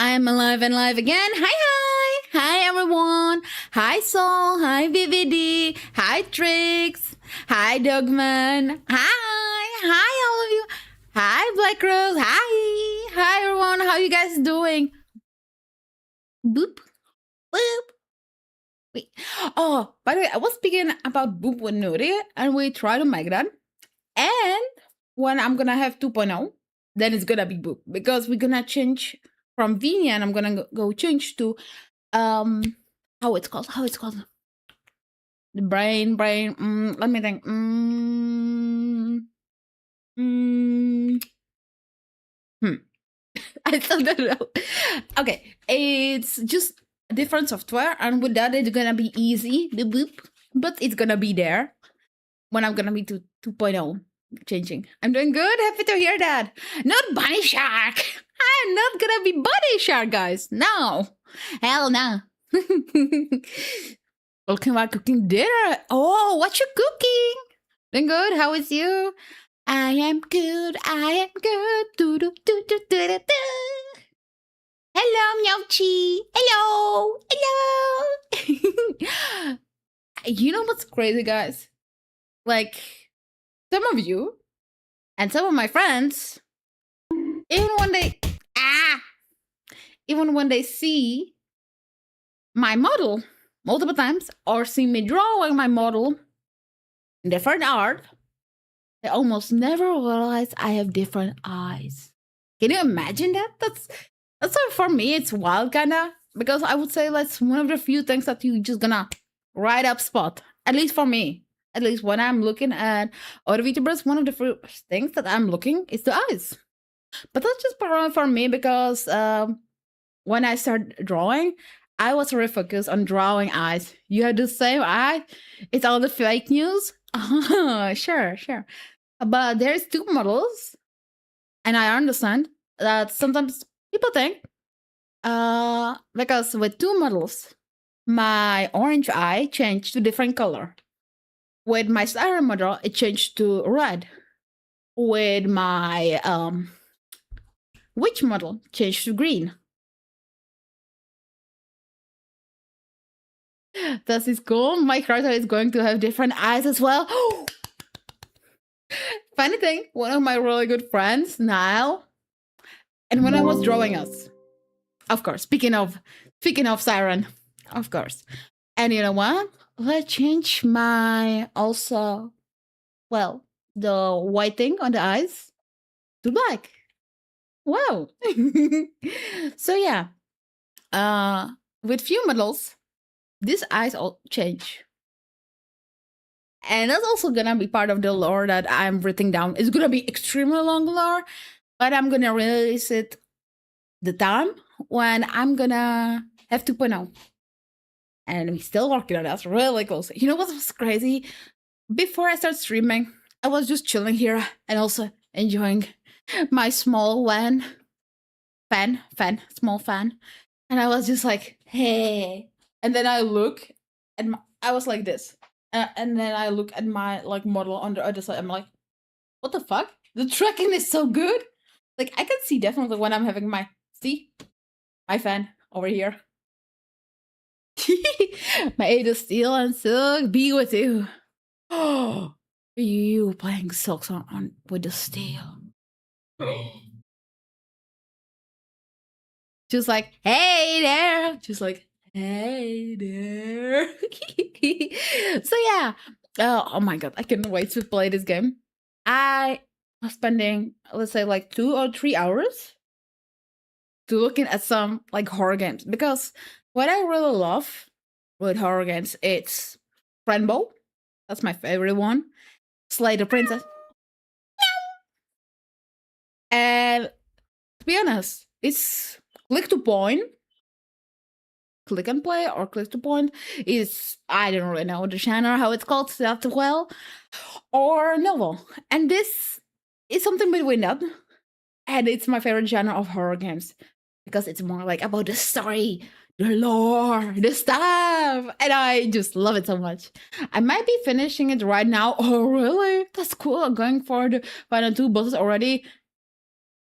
I am alive and live again. Hi everyone. Hi Sol. Hi VVD. Hi Trix. Hi Dogman. Hi all of you. Hi Black Rose. Hi everyone. How you guys doing? Boop. Boop. Wait. Oh, by the way, I was speaking about Boop with Nuri, and we try to make that. And when I'm gonna have 2.0, then it's gonna be Boop, because we're gonna change from Vini, and I'm gonna go change to how it's called the brain let me think. I still don't know. Okay, it's just a different software, and with that it's gonna be easy, the Boop, but it's gonna be there when I'm gonna be to 2.0 changing. I'm doing good. Happy to hear that. Not bunny shark. I'm not gonna be bunny shark, guys. No. Hell no. Looking like cooking dinner. Oh, what you cooking? Doing good. How is you? I am good. I am good. Do do do do do do do. Hello, Meowchi. Hello. Hello. You know what's crazy, guys? Like, some of you and some of my friends, even when they see my model multiple times or see me drawing my model in different art, they almost never realize I have different eyes. Can you imagine that? That's for me, it's wild, kinda, because I would say that's one of the few things that you just gonna right up spot, at least for me. At least when I'm looking at other VTubers, one of the first things that I'm looking is the eyes. But that's just for me, because when I started drawing, I was really focused on drawing eyes. You had the same eye? It's all the fake news? Sure. But there's two models, and I understand that sometimes people think, because with two models, my orange eye changed to different color. With my siren model, it changed to red. With my witch model, changed to green. This is cool. My character is going to have different eyes as well. Funny thing, one of my really good friends, Niall, and when I was drawing us, of course, speaking of siren, of course. And you know what? Let's change my also, well, the white thing on the eyes to black. Wow. So yeah, with few models, these eyes all change. And that's also gonna be part of the lore that I'm writing down. It's gonna be extremely long lore, but I'm gonna release it the time when I'm gonna have 2.0. And we're still working on that really close. You know what was crazy? Before I start streaming, I was just chilling here and also enjoying my small small fan. And I was just like, hey. And then I look, and I was like this. And then I look at my model on the other side. I'm like, what the fuck? The tracking is so good. Like, I can see definitely when I'm having my fan over here. My 8 of steel and silk be with you. Oh, you playing silks on with the steel. Just like, hey there. Just like, hey there. So yeah. Oh my god, I can't wait to play this game. I was spending, let's say, like 2 or 3 hours to looking at some horror games, because what I really love with horror games, it's Rainbow. That's my favorite one. Slay the Princess. And to be honest, it's click to point, click and play, or click to point. Is, I don't really know the genre, how it's called that well, or novel. And this is something between that. And it's my favorite genre of horror games, because it's more like about the story, the lore, the stuff, and I just love it so much. I might be finishing it right now. Oh, really? That's cool. I'm going for the final 2 bosses already.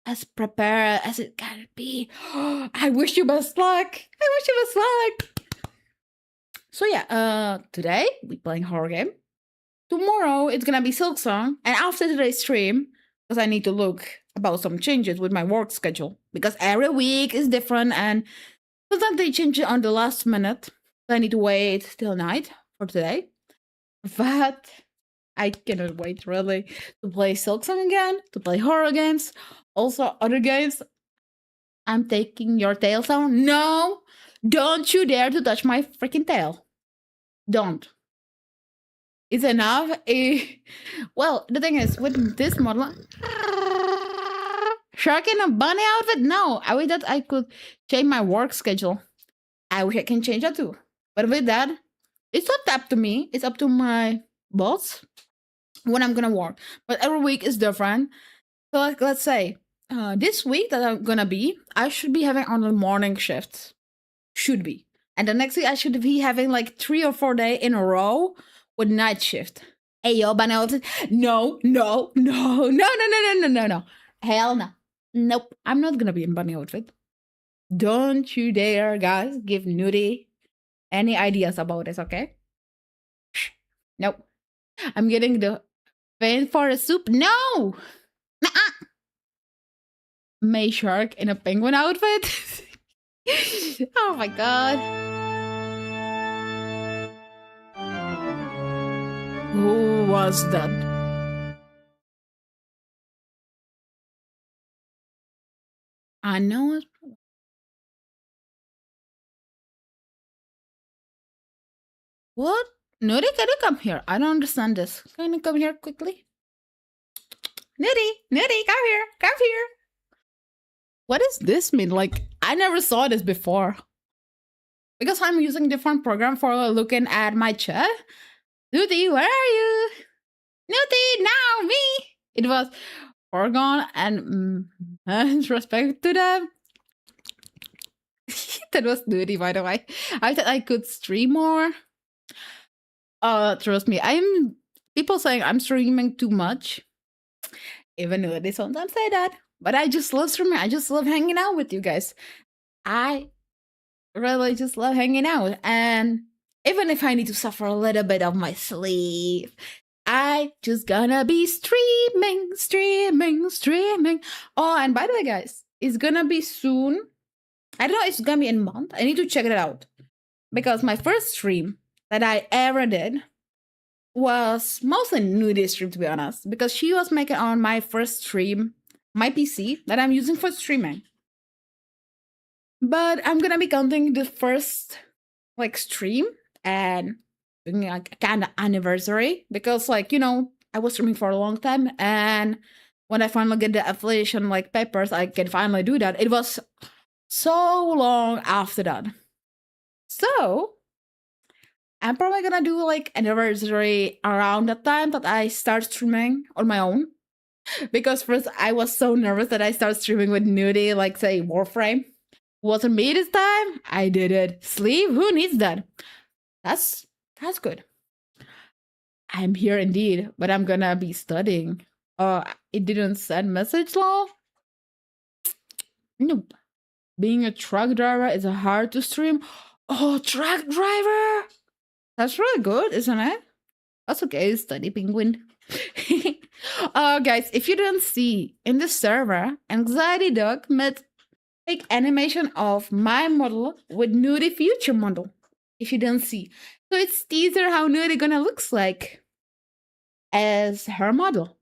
as prepared as it can be. I wish you best luck. I wish you best luck. So yeah, today we playing horror game. Tomorrow it's gonna be Silk Song, and after today's stream, because I need to look about some changes with my work schedule, because every week is different, and sometimes they change it on the last minute. So I need to wait till night for today. But I cannot wait really to play Silk Song again, to play horror games, also other games. I'm taking your tail sound. No, don't you dare to touch my freaking tail. Don't. It's enough. Well, the thing is, with this model, shark in a bunny outfit? No, I wish that I could change my work schedule. I wish I can change that too. But with that, it's not up to me. It's up to my boss when I'm gonna work. But every week is different. So like, let's say this week that I'm gonna be, I should be having on the morning shift. Should be. And the next week I should be having like 3 or 4 days in a row with night shift. Hey yo, bunny outfit. No. Hell no. Nope. I'm not gonna be in bunny outfit. Don't you dare, guys, give Nudie any ideas about this, okay? Nope. I'm getting the fan for a soup. No! Nuh-uh. May Shark in a penguin outfit. Oh my god. Who was that? I know it. What? Nudie, can you come here? I don't understand this. Can you come here quickly? Nudie, come here. What does this mean? Like, I never saw this before. Because I'm using different program for looking at my chat. Nudie, where are you? Nudie, now me. It was Oregon and respect to them. That was Nudie, by the way. I thought I could stream more. Trust me, people saying I'm streaming too much. Even though they sometimes say that. But I just love streaming. I just love hanging out with you guys. I really just love hanging out. And even if I need to suffer a little bit of my sleep, I just gonna be streaming. Oh, and by the way, guys, it's gonna be soon. I don't know, it's gonna be in a month. I need to check it out. Because my first stream that I ever did was mostly Nudie stream, to be honest. Because she was making on my first stream, my PC that I'm using for streaming. But I'm gonna be counting the first like stream and doing like a kind of anniversary, because like, you know, I was streaming for a long time, and when I finally get the affiliation like papers, I can finally do that. It was so long after that. So I'm probably gonna do like anniversary around the time that I start streaming on my own. Because first I was so nervous that I started streaming with Nudie, like say Warframe. Wasn't me this time. I did it. Sleep? Who needs that? That's good. I'm here indeed, but I'm gonna be studying. It didn't send message law. Nope. Being a truck driver is hard to stream. Oh, truck driver! That's really good, isn't it? That's okay, study penguin. Guys, if you don't see in the server, Anxiety Dog made fake animation of my model with Nudie future model. If you don't see. So it's teaser how Nudie gonna looks like as her model.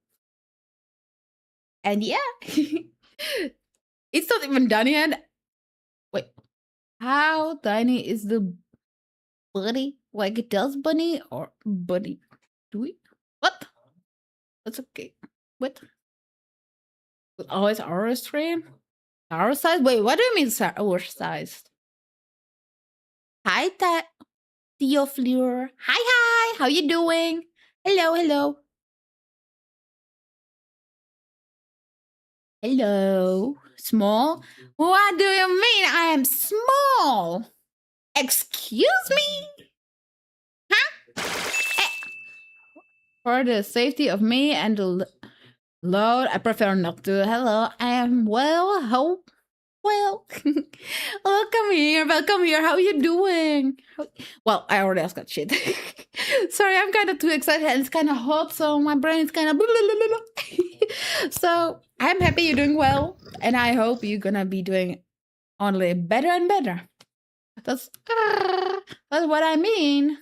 And yeah. It's not even done yet. Wait. How tiny is the buddy? Like it does bunny or buddy? Do we? What? That's okay. What? Always our stream? Our size? Wait, what do you mean our size? Hi, Theo Fleur. Hi. How you doing? Hello. Hello. Small? What do you mean I am small? Excuse me? Huh? For the safety of me and the Loud, I prefer not to. Hello, I am well, hope. Well, welcome here. Welcome here. How you doing? Well, I already asked that shit. Sorry, I'm kind of too excited and it's kind of hot, so my brain is kind of. So I'm happy you're doing well, and I hope you're gonna be doing only better and better. That's what I mean.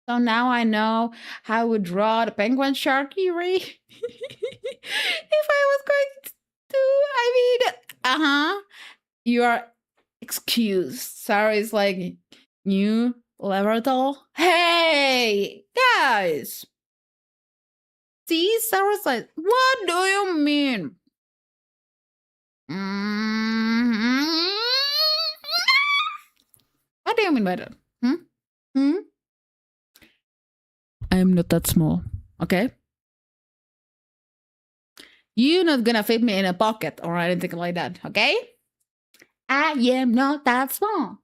So now I know how to draw the penguin sharky. If I was going to, I mean, you are excused. Sarah's like, new level. Hey, guys. See, Sarah's like, what do you mean? What do you mean by that? I am not that small, okay? You're not gonna fit me in a pocket or anything like that, okay? I am not that small.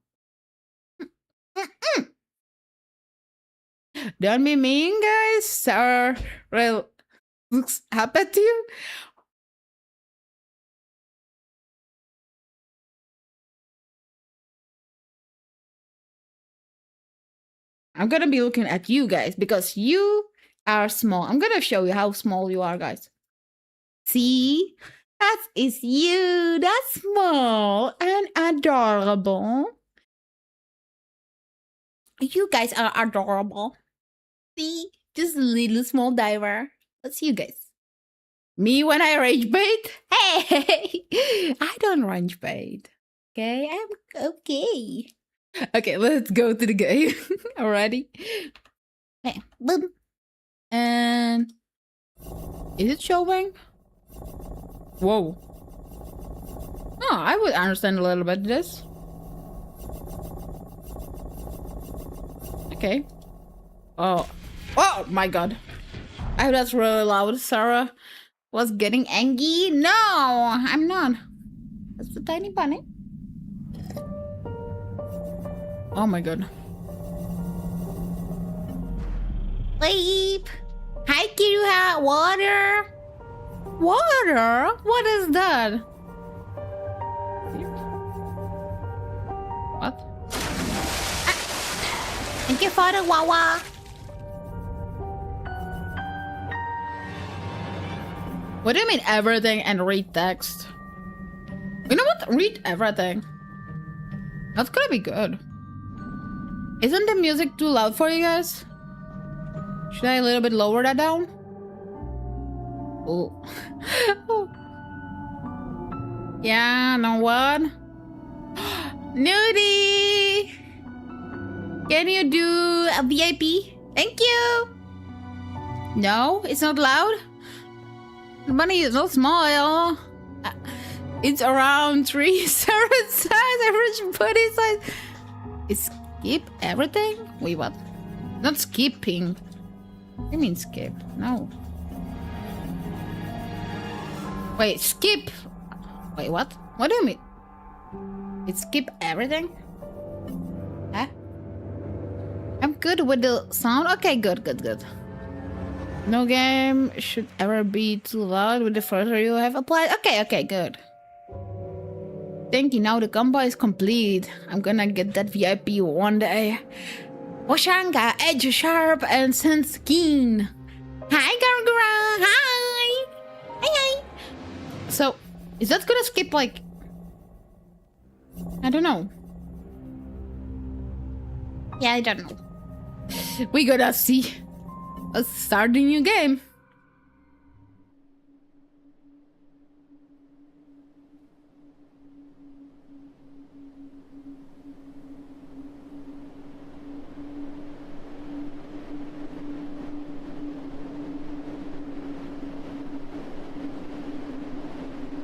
Don't be mean, guys. Sarah looks happy to you. I'm gonna be looking at you guys because you are small. I'm gonna show you how small you are, guys. See? That is you. That's small and adorable. You guys are adorable. See? Just a little small diver. That's you guys. Me when I rage bait? Hey! I don't rage bait. Okay? I'm okay. Okay, let's go to the game. Already? Okay, boom. And is it showing? Whoa. Oh, I would understand a little bit this. Okay. Oh. Oh my god. I that's really loud. Sarah was getting angry. No, I'm not. That's the tiny bunny. Oh my god. Sleep. Hi, Kiruha. Water. Water? What is that? What? Thank you for the wawa. What do you mean everything and read text? You know what? Read everything. That's gonna be good. Isn't the music too loud for you guys? Should I a little bit lower that down? Oh. Yeah, know what? Nudie! Can you do a VIP? Thank you! No, it's not loud? The bunny is not small. It's around 3 certain size, average body size. Skip everything? Wait, what? Not skipping. What do you mean skip? No. Wait, skip. Wait, what? What do you mean? It skip everything? Huh? I'm good with the sound. Okay, good. No game should ever be too loud with the filter you have applied. Okay, good. Thank you. Now the combo is complete. I'm gonna get that VIP one day. Oshanga, Edge Sharp, and Sense Keen. Hi, Gargara. Hi. So, is that gonna skip like? I don't know. Yeah, I don't know. We gotta see. Let's start the new game.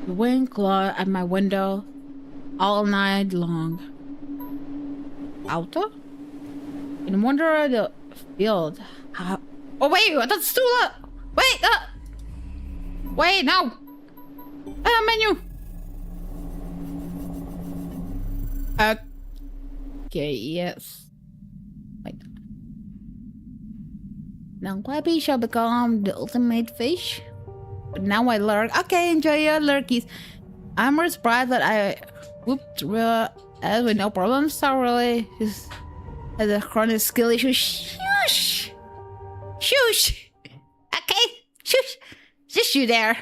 The wind clawed at my window all night long. Auto? In wonder of the field. Oh wait, that's too loud. Wait, no. Menu. Okay, yes. Wait. Now Clappy shall become the ultimate fish. But now I lurk. Okay, enjoy your lurkies. I'm really surprised that I whooped with no problem. So really, just has a chronic skill issue. Shush! Shush! Okay, shush! Just you there.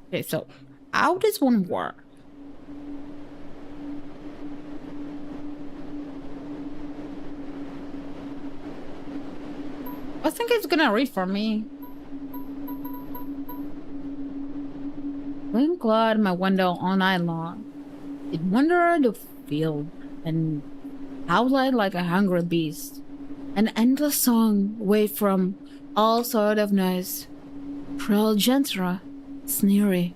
Okay, so how does one work? I think it's gonna read for me. Wind clawed my window all night long. It wandered the field and howled like a hungry beast. An endless song waved from all sort of noise. Shrill, gentle, sneery,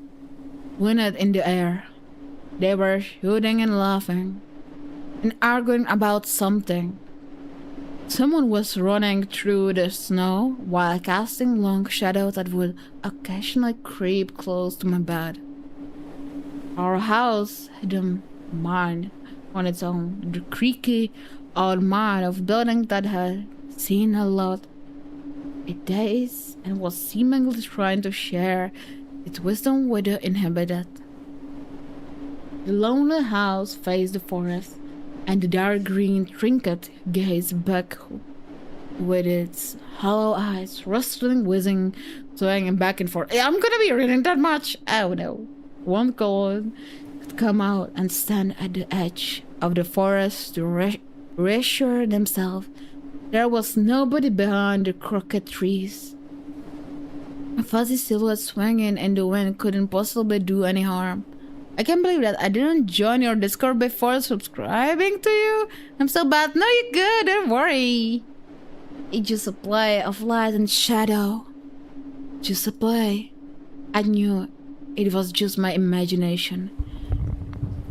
winded in the air. They were shooting and laughing and arguing about something. Someone was running through the snow while casting long shadows that would occasionally creep close to my bed. Our house had a mind on its own, the creaky old mind of building that had seen a lot in days and was seemingly trying to share its wisdom with the inhabitant. The lonely house faced the forest, and the dark green trinket gazed back with its hollow eyes, rustling, whizzing, swaying back and forth. I'm gonna be reading that much. Oh no. One cold could come out and stand at the edge of the forest to reassure themselves there was nobody behind the crooked trees. A fuzzy silhouette swinging in the wind couldn't possibly do any harm. I can't believe that I didn't join your Discord before subscribing to you. I'm so bad. No, you're good. Don't worry. It's just a play of light and shadow. Just a play. I knew it was just my imagination.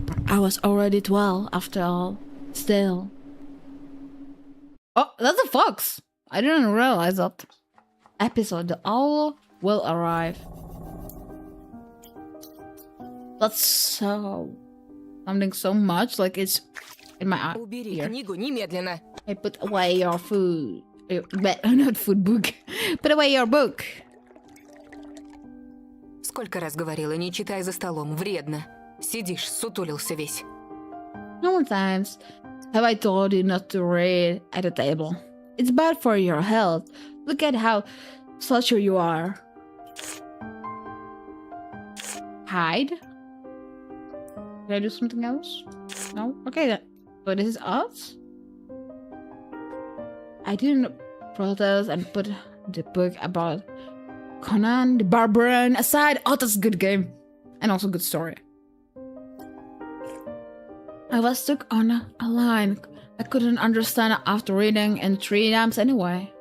But I was already 12 after all. Still. Oh, that's a fox. I didn't realize that. Episode The Owl Will Arrive. That's so something so much like it's in my eye. Убери книгу немедленно. Hey, put away your food. Not food book. Put away your book. Сколько раз говорила, не читай за столом, вредно. Сидишь, сутулился весь. How many times have I told you not to read at the table? It's bad for your health. Look at how slutty you are. Hide? Did I do something else? No? Okay then. So this is us? I didn't protest and put the book about Conan the Barbarian aside. Oh, that's a good game. And also good story. I was stuck on a line I couldn't understand after reading in 3 times anyway.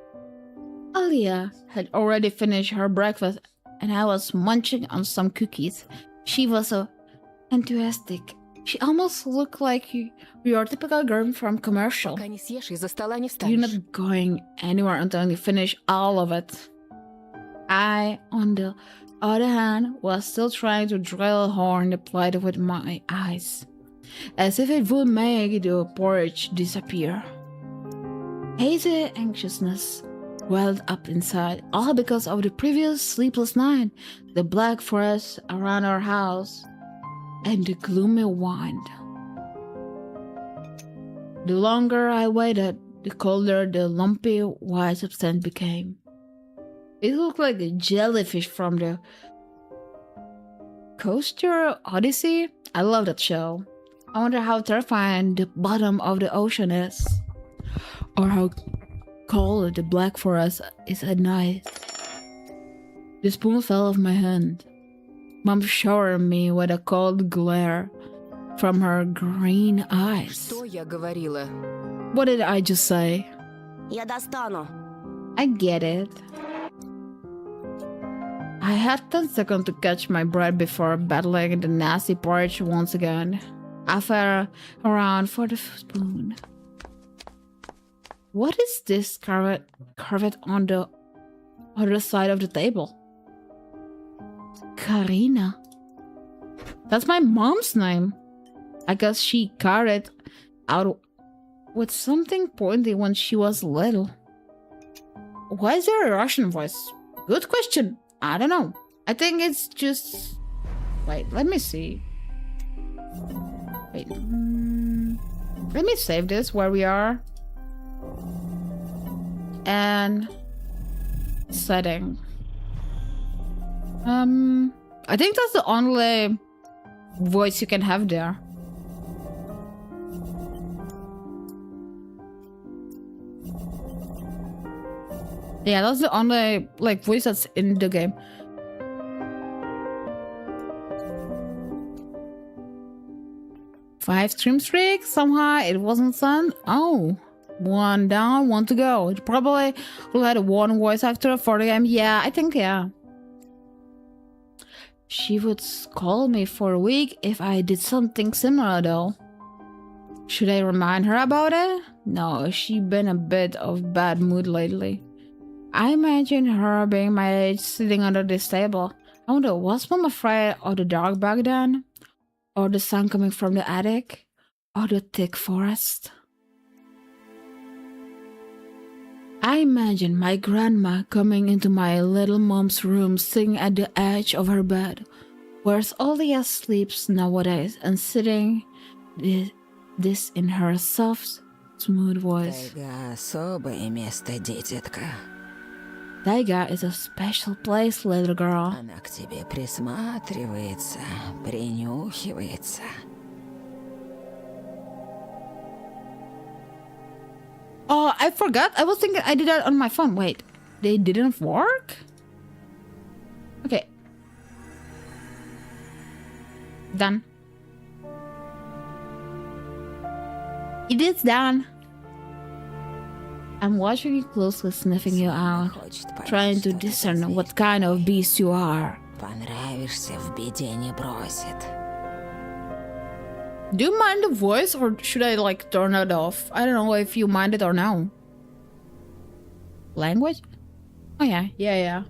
Alia had already finished her breakfast and I was munching on some cookies. She was so enthusiastic. She almost looked like your typical girl from commercial. Пока не съешь, из-за стола не You're встанешь. not going anywhere until you finish all of it. I, on the other hand, was still trying to drill a hole in the plate with my eyes, as if it would make the porridge disappear. Hazy anxiousness welled up inside, all because of the previous sleepless night, the black forest around our house, and the gloomy wind. The longer I waited, the colder the lumpy white substance became. It looked like a jellyfish from the Coaster Odyssey. I love that show. I wonder how terrifying the bottom of the ocean is, or how cold the black forest is at night. The spoon fell off my hand. Mom showered me with a cold glare from her green eyes. Что я говорила? What did I just say? Я достану. I get it. I had 10 seconds to catch my breath before battling the nasty porridge once again. I fell around for the spoon. What is this carved on the other side of the table? Karina. That's my mom's name. I guess she carved it out with something pointy when she was little. Why is there a Russian voice? Good question. I don't know. I think it's just... Wait, let me see. Wait. Let me save this where we are. And... setting. I think that's the only voice you can have there. Yeah, that's the only like voice that's in the game. Five stream streak. Somehow it wasn't sent. Oh, one down, one to go. It probably will have one voice actor for the game. Yeah, I think yeah. She would scold me for a week if I did something similar though. Should I remind her about it? No, she's been a bit of bad mood lately. I imagine her being my age sitting under this table. I wonder, was Mom afraid of the dark back then? Or the sun coming from the attic? Or the thick forest? I imagine my grandma coming into my little mom's room sitting at the edge of her bed, where Olia sleeps nowadays, and sitting this in her soft, smooth voice. Тайга особое место, дитятка. Taiga is a special place, little girl. Она к тебе присматривается, принюхивается. Oh, I forgot. I was thinking I did that on my phone. Wait, they didn't work? Okay. Done. It is done. I'm watching you closely, sniffing you out, trying to discern what kind of beast you are. Понравишься, в беде не бросит. Do you mind the voice, or should I like turn it off? I don't know if you mind it or no. Language? Oh yeah.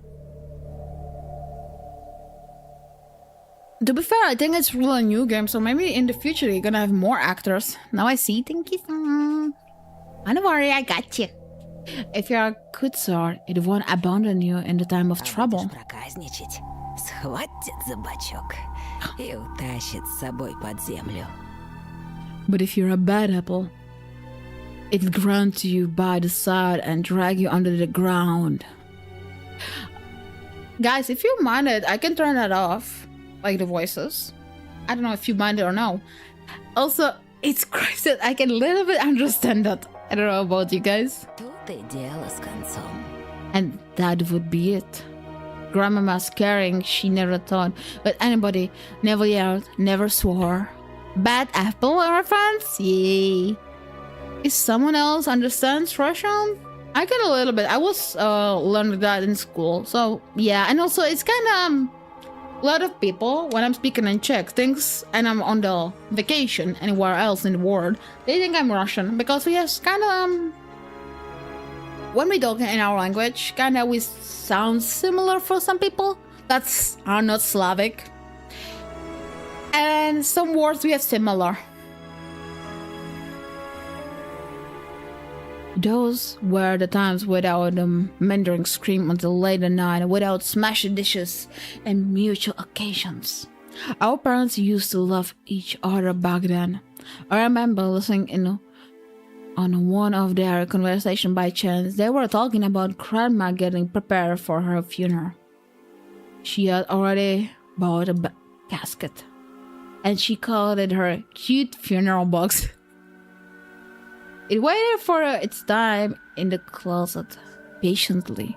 To be fair, I think it's really a new game, so maybe in the future you're gonna have more actors. Now I see. Thank you. Don't worry, I got you. If you're a good sword, it won't abandon you in the time of trouble. Будешь проказничать, схватит за бочок и утащит с собой под землю. But if you're a bad apple, it'll grunt you by the side and drag you under the ground. Guys, if you mind it, I can turn that off. Like the voices. I don't know if you mind it or no. Also, it's crazy that I can a little bit understand that. I don't know about you guys. Тут и дело с концом. And that would be it. Grandmama's caring, she never thought, but anybody never yelled, never swore. Bad apple reference? Yay. If someone else understands Russian, I get a little bit. I was learning that in school. So yeah, and also it's kind of a lot of people when I'm speaking in Czech thinks, and I'm on the vacation anywhere else in the world, they think I'm Russian because we have kind of when we talk in our language, kind of we sound similar for some people that are not Slavic, and some words we have similar. Those were the times without the Mandarin scream until late at night, without smashed dishes and mutual occasions. Our parents used to love each other back then. I remember listening in on one of their conversations by chance. They were talking about Grandma getting prepared for her funeral. She had already bought a casket, and she called it her cute funeral box. It waited for its time in the closet, patiently.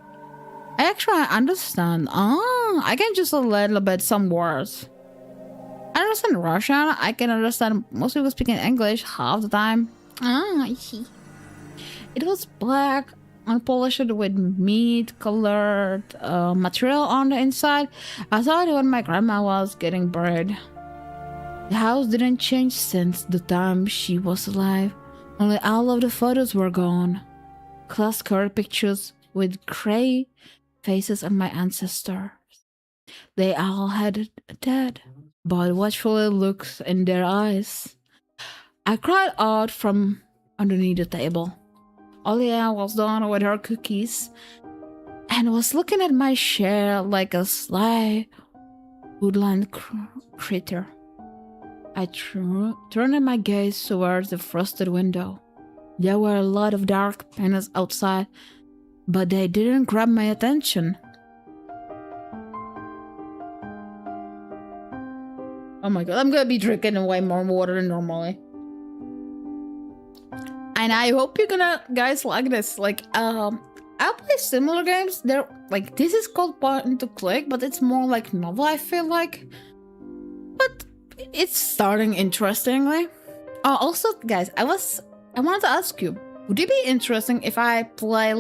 I actually understand. I can just a little bit some words. I understand Russian. I can understand most people speaking English half the time. I see. It was black, unpolished with meat-colored material on the inside. I saw it when my grandma was getting buried. The house didn't change since the time she was alive. Only all of the photos were gone. Class-colored pictures with gray faces of my ancestors. They all had dead, but watchful looks in their eyes. I cried out from underneath the table. Olia was done with her cookies, and was looking at my chair like a sly woodland critter. I turned my gaze towards the frosted window. There were a lot of dark panels outside, but they didn't grab my attention. Oh my god, I'm gonna be drinking way more water than normally. And I hope you're gonna guys like this. Like, I'll play similar games. They're like, this is called point and to click, but it's more like novel, I feel like. But it's starting interestingly. Oh, also, guys, I wanted to ask you, would it be interesting if I play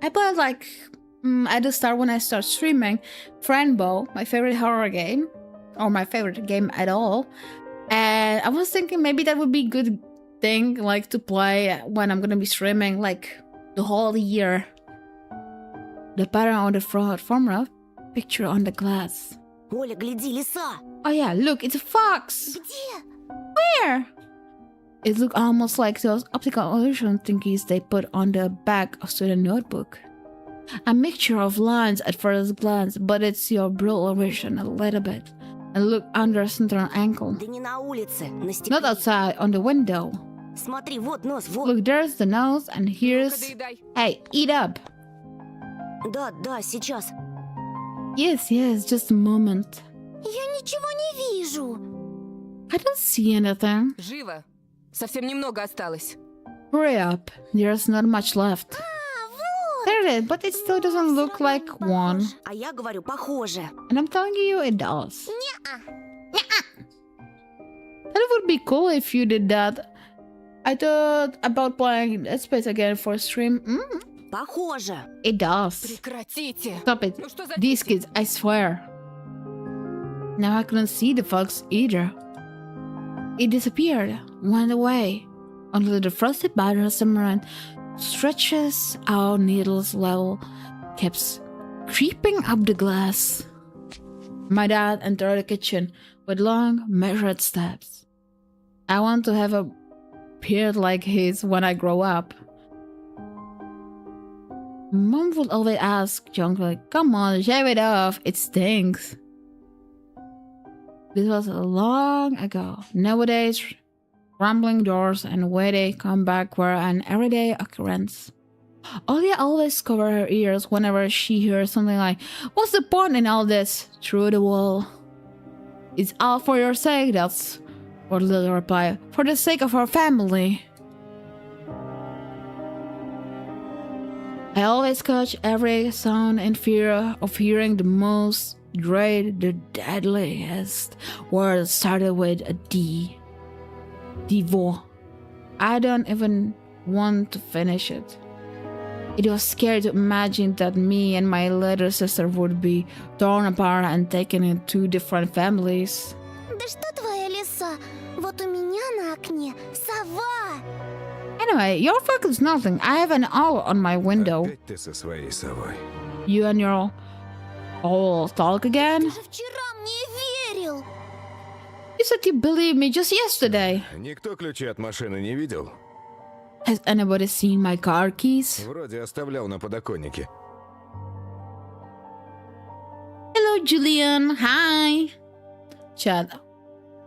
at the start when I start streaming, Friendbow, my favorite horror game, or my favorite game at all, and I was thinking maybe that would be a good thing like to play when I'm gonna be streaming like the whole year. The pattern on the front formula, picture on the glass. Оля, гляди, лиса! Oh yeah, look, it's a fox! Где? Where? It looked almost like those optical illusion thingies they put on the back of student notebook. A mixture of lines at first glance, but it's your brutal vision a little bit. And look under center ankle. Да не на улице, на стекле. Not outside, on the window. Смотри, вот нос, вот. Look, there's the nose, and here's... Доедай. Hey, eat up! Да, да, сейчас. Yes, just a moment. Я ничего не вижу. I don't see anything. Живо. Совсем немного осталось. Hurry up, there's not much left. There it is, but it still doesn't look like one. А я говорю, похоже. And I'm telling you, it does. That would be cool if you did that. I thought about playing Dead Space again for stream. Похоже. It does. Прекратите. Stop it. Ну что за... These kids, I swear. Now I couldn't see the fox either. It disappeared, went away, until the frosted batter summer stretches out needles level, kept creeping up the glass. My dad entered the kitchen with long, measured steps. I want to have a beard like his when I grow up. Mom would always ask jokingly, "Come on, shave it off, it stinks." This was long ago. Nowadays, rumbling doors and waiting come back were an everyday occurrence. Olia always covered her ears whenever she heard something like, "What's the point in all this?" through the wall. "It's all for your sake, that's what Lily replied. "For the sake of our family." I always catch every sound in fear of hearing the most dread, the deadliest word started with a D. Divo. I don't even want to finish it. It was scary to imagine that me and my little sister would be torn apart and taken in two different families. Да что твоя лиса? Вот у меня на окне сова. Anyway, your fuck is nothing. I have an owl on my window. Опять ты со своей совой. You and your owl talk again? Ты же вчера мне верил. You said you believed me just yesterday. Никто ключи от машины не видел? Has anybody seen my car keys? Вроде оставлял на подоконнике. Hello, Julian. Hi. Chad,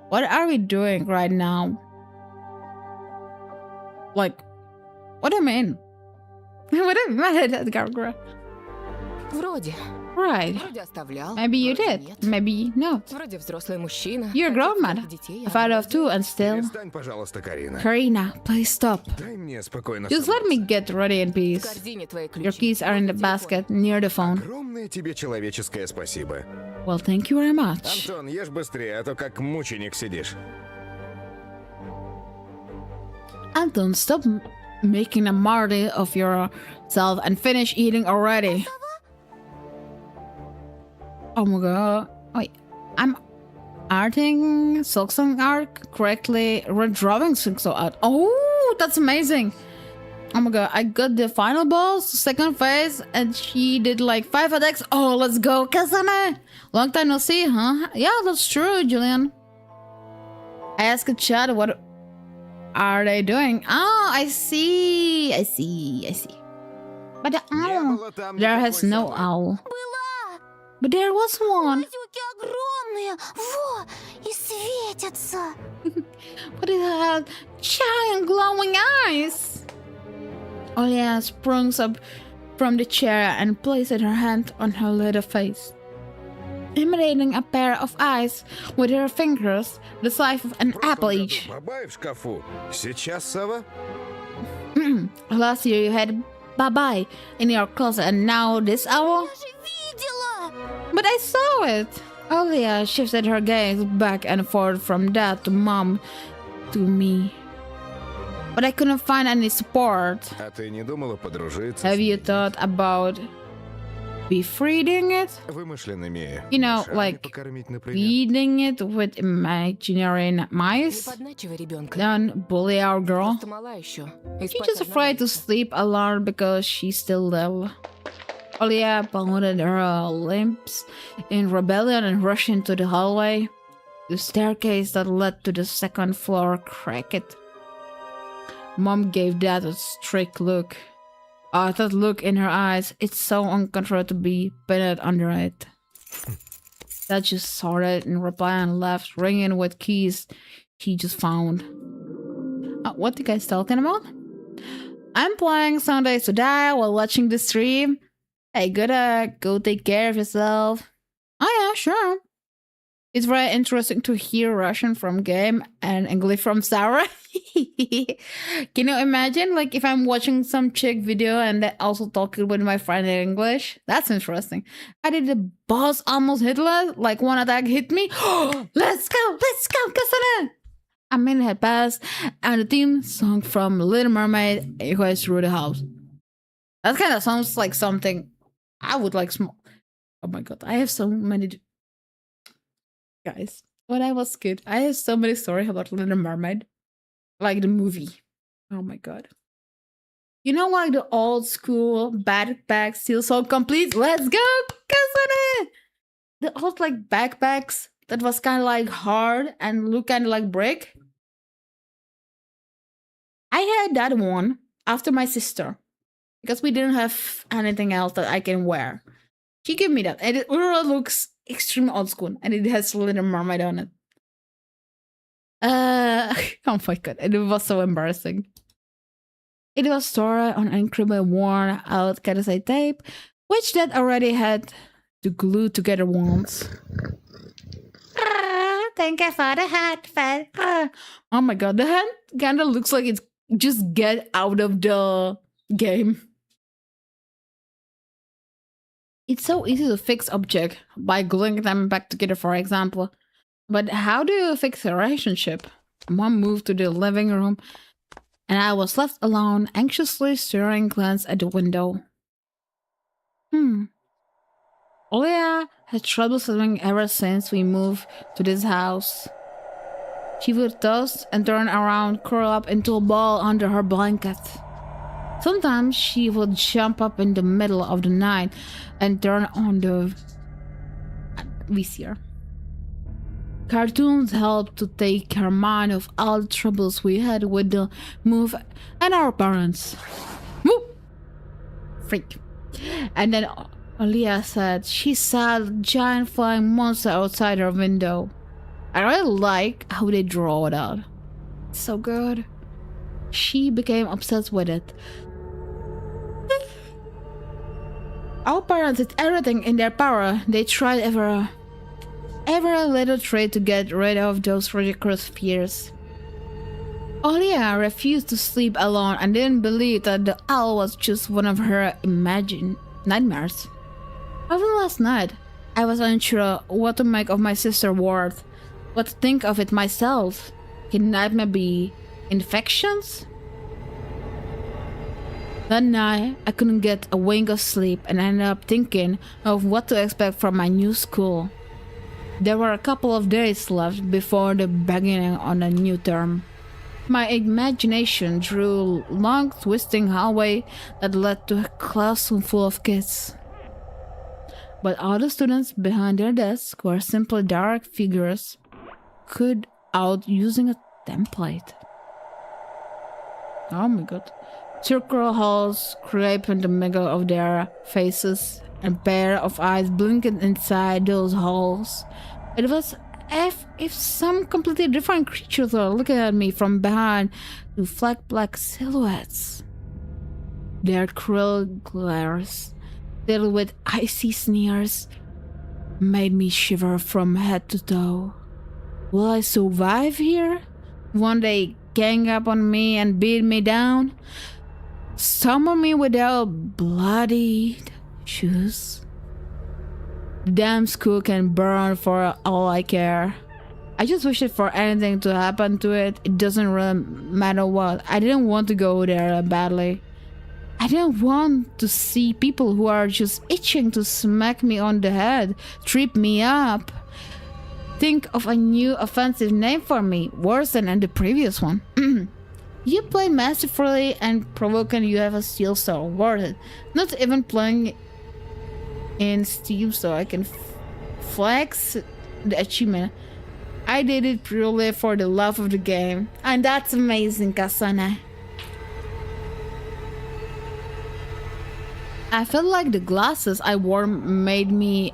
what are we doing right now? Like, what do you mean? What do you mean, Edgar? Вроде. Right. Вроде оставлял. Maybe you вроде did. нет. Maybe no. Вроде взрослый мужчина. You're a grown man. Детей, A father of two and still. Перестань, пожалуйста, Карина. Karina, please stop. Дай мне спокойно Just let me собраться. get ready in В peace. корзине твои ключи. Your keys are in the basket near the phone. Огромное тебе человеческое спасибо. Well, thank you very much. Антон, ешь быстрее, а то как мученик сидишь. Anton, stop making a martyr of yourself and finish eating already. Oh my god. Wait, I'm arting Silksong art correctly. Redrawing Silksong art. Oh, that's amazing. Oh my god, I got the final boss, second phase, and she did like 5 attacks. Oh, let's go, Kazane. Long time no see, huh? Yeah, that's true, Julian. I asked Chad what are they doing? Oh, I see. But the Не owl, было там there никакой has no совы. owl. Была! But there was one. Глазюки огромные! Во! И светятся! But it had giant glowing eyes. Olia sprung up from the chair and placed her hand on her little face, imitating a pair of eyes with her fingers the size of an В прошлом apple году each. бабай в шкафу. Сейчас сова. Last year you had bye-bye in your closet and now this owl? Я же видела! But I saw it! Olia shifted her gaze back and forth from Dad to Mom to me. But I couldn't find any support. А ты не думала подружиться? Have с you ней? thought about befriending it? Вымышленными You know, мышами like покормить, например. feeding it with imaginary Не mice? подначивай ребенка. Don't bully our girl. Просто мала еще. И She's спать just одна afraid to боится. sleep alone because she's still little. Olia pounded her limbs in rebellion and rushed into the hallway. The staircase that led to the second floor cracked. Mom gave Dad a strict look. That look in her eyes, it's so uncomfortable to be pinned under it. Dad just sorted in reply and left, ringing with keys he just found. What you guys talking about? I'm playing Some Days to Die while watching the stream. Hey, gotta go take care of yourself. Oh yeah, sure. It's very interesting to hear Russian from Game and English from Sarah. Can you imagine, like, if I'm watching some chick video and then also talking with my friend in English? That's interesting. How did the boss almost Hitler? Like, one attack hit me? Let's go, Cassandra! A minute had passed, and the theme song from Little Mermaid echoes through the house. That kind of sounds like something I would like. Oh my god, I have so many. Guys, when I was kid, I have so many stories about Little Mermaid. Like the movie. Oh my god. You know, like the old school backpack steel so complete? Let's go, Cassandra! The old like backpacks that was kind of like hard and look kind of like brick. I had that one after my sister because we didn't have anything else that I can wear. She gave me that, and it really looks extremely old school, and it has Little Mermaid on it. Oh my god, it was so embarrassing. It was stored on incredibly worn out cassette tape, which Dad already had to glue together once. Thank you for the hat, fat. Oh my god, the hand kinda looks like it's just get out of the game. It's so easy to fix objects by gluing them back together, for example. But how do you fix a relationship? Mom moved to the living room, and I was left alone, anxiously staring glance at the window. Olia had trouble sleeping ever since we moved to this house. She would toss and turn around, curl up into a ball under her blanket. Sometimes she would jump up in the middle of the night and turn on the VCR. Cartoons helped to take her mind off all the troubles we had with the move and our parents. Woo! Freak. And then Olia said she saw a giant flying monster outside her window. I really like how they draw it out. It's so good. She became obsessed with it. Our parents did everything in their power. They tried every little trick to get rid of those ridiculous fears. Olia refused to sleep alone and didn't believe that the owl was just one of her imagined nightmares. Even last night, I was unsure what to make of my sister's word, what to think of it myself. Can nightmare be infections? That night, I couldn't get a wink of sleep and ended up thinking of what to expect from my new school. There were a couple of days left before the beginning of the new term. My imagination drew a long, twisting hallway that led to a classroom full of kids. But all the students behind their desks were simply dark figures, cut out using a template. Oh my god. Circular holes scrape in the middle of their faces, and a pair of eyes blinking inside those holes. It was as if some completely different creatures were looking at me from behind two flat black silhouettes. Their cruel glares, filled with icy sneers, made me shiver from head to toe. Will I survive here? Won't they gang up on me and beat me down? Summon me with their bloodied shoes? The damn school can burn for all I care. I just wish it for anything to happen to it. It doesn't really matter what. I didn't want to go there badly. I didn't want to see people who are just itching to smack me on the head, trip me up. Think of a new offensive name for me, worse than the previous one. You play masterfully and provoking, you have a steel star, worth it. Not even playing in Steam so I can flex the achievement. I did it purely for the love of the game. And that's amazing, Kasane. I felt like the glasses I wore made me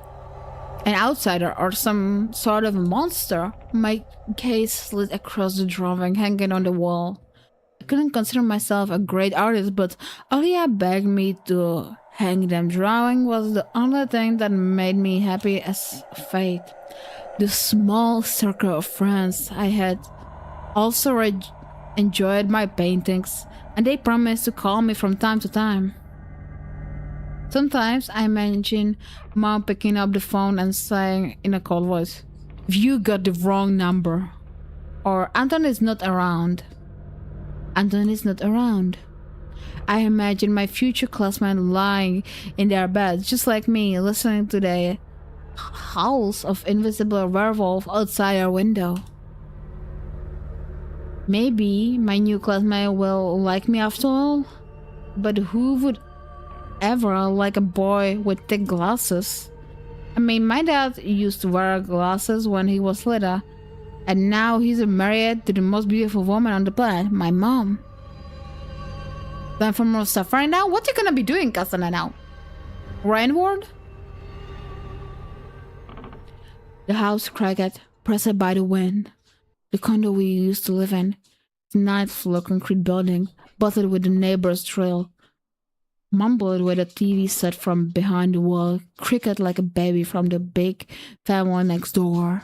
an outsider or some sort of a monster. My gaze slid across the drawing hanging on the wall. I couldn't consider myself a great artist, but Alia begged me to hang them. Drawing was the only thing that made me happy as fate. The small circle of friends I had also enjoyed my paintings, and they promised to call me from time to time. Sometimes I imagine Mom picking up the phone and saying in a cold voice, "You got the wrong number." Or, "Anton is not around." Anton is not around. I imagine my future classmates lying in their beds, just like me, listening to the howls of invisible werewolf outside our window. Maybe my new classmate will like me after all, but who would ever like a boy with thick glasses? I mean, my dad used to wear glasses when he was little, and now he's married to the most beautiful woman on the planet, my mom. Then for more stuff right now, what you gonna be doing, Kasana, now? Rainward? The house cracked, pressed by the wind. The condo we used to live in, the ninth-floor concrete building, buttered with the neighbor's drill, mumbled with a TV set from behind the wall, cricket like a baby from the big family next door.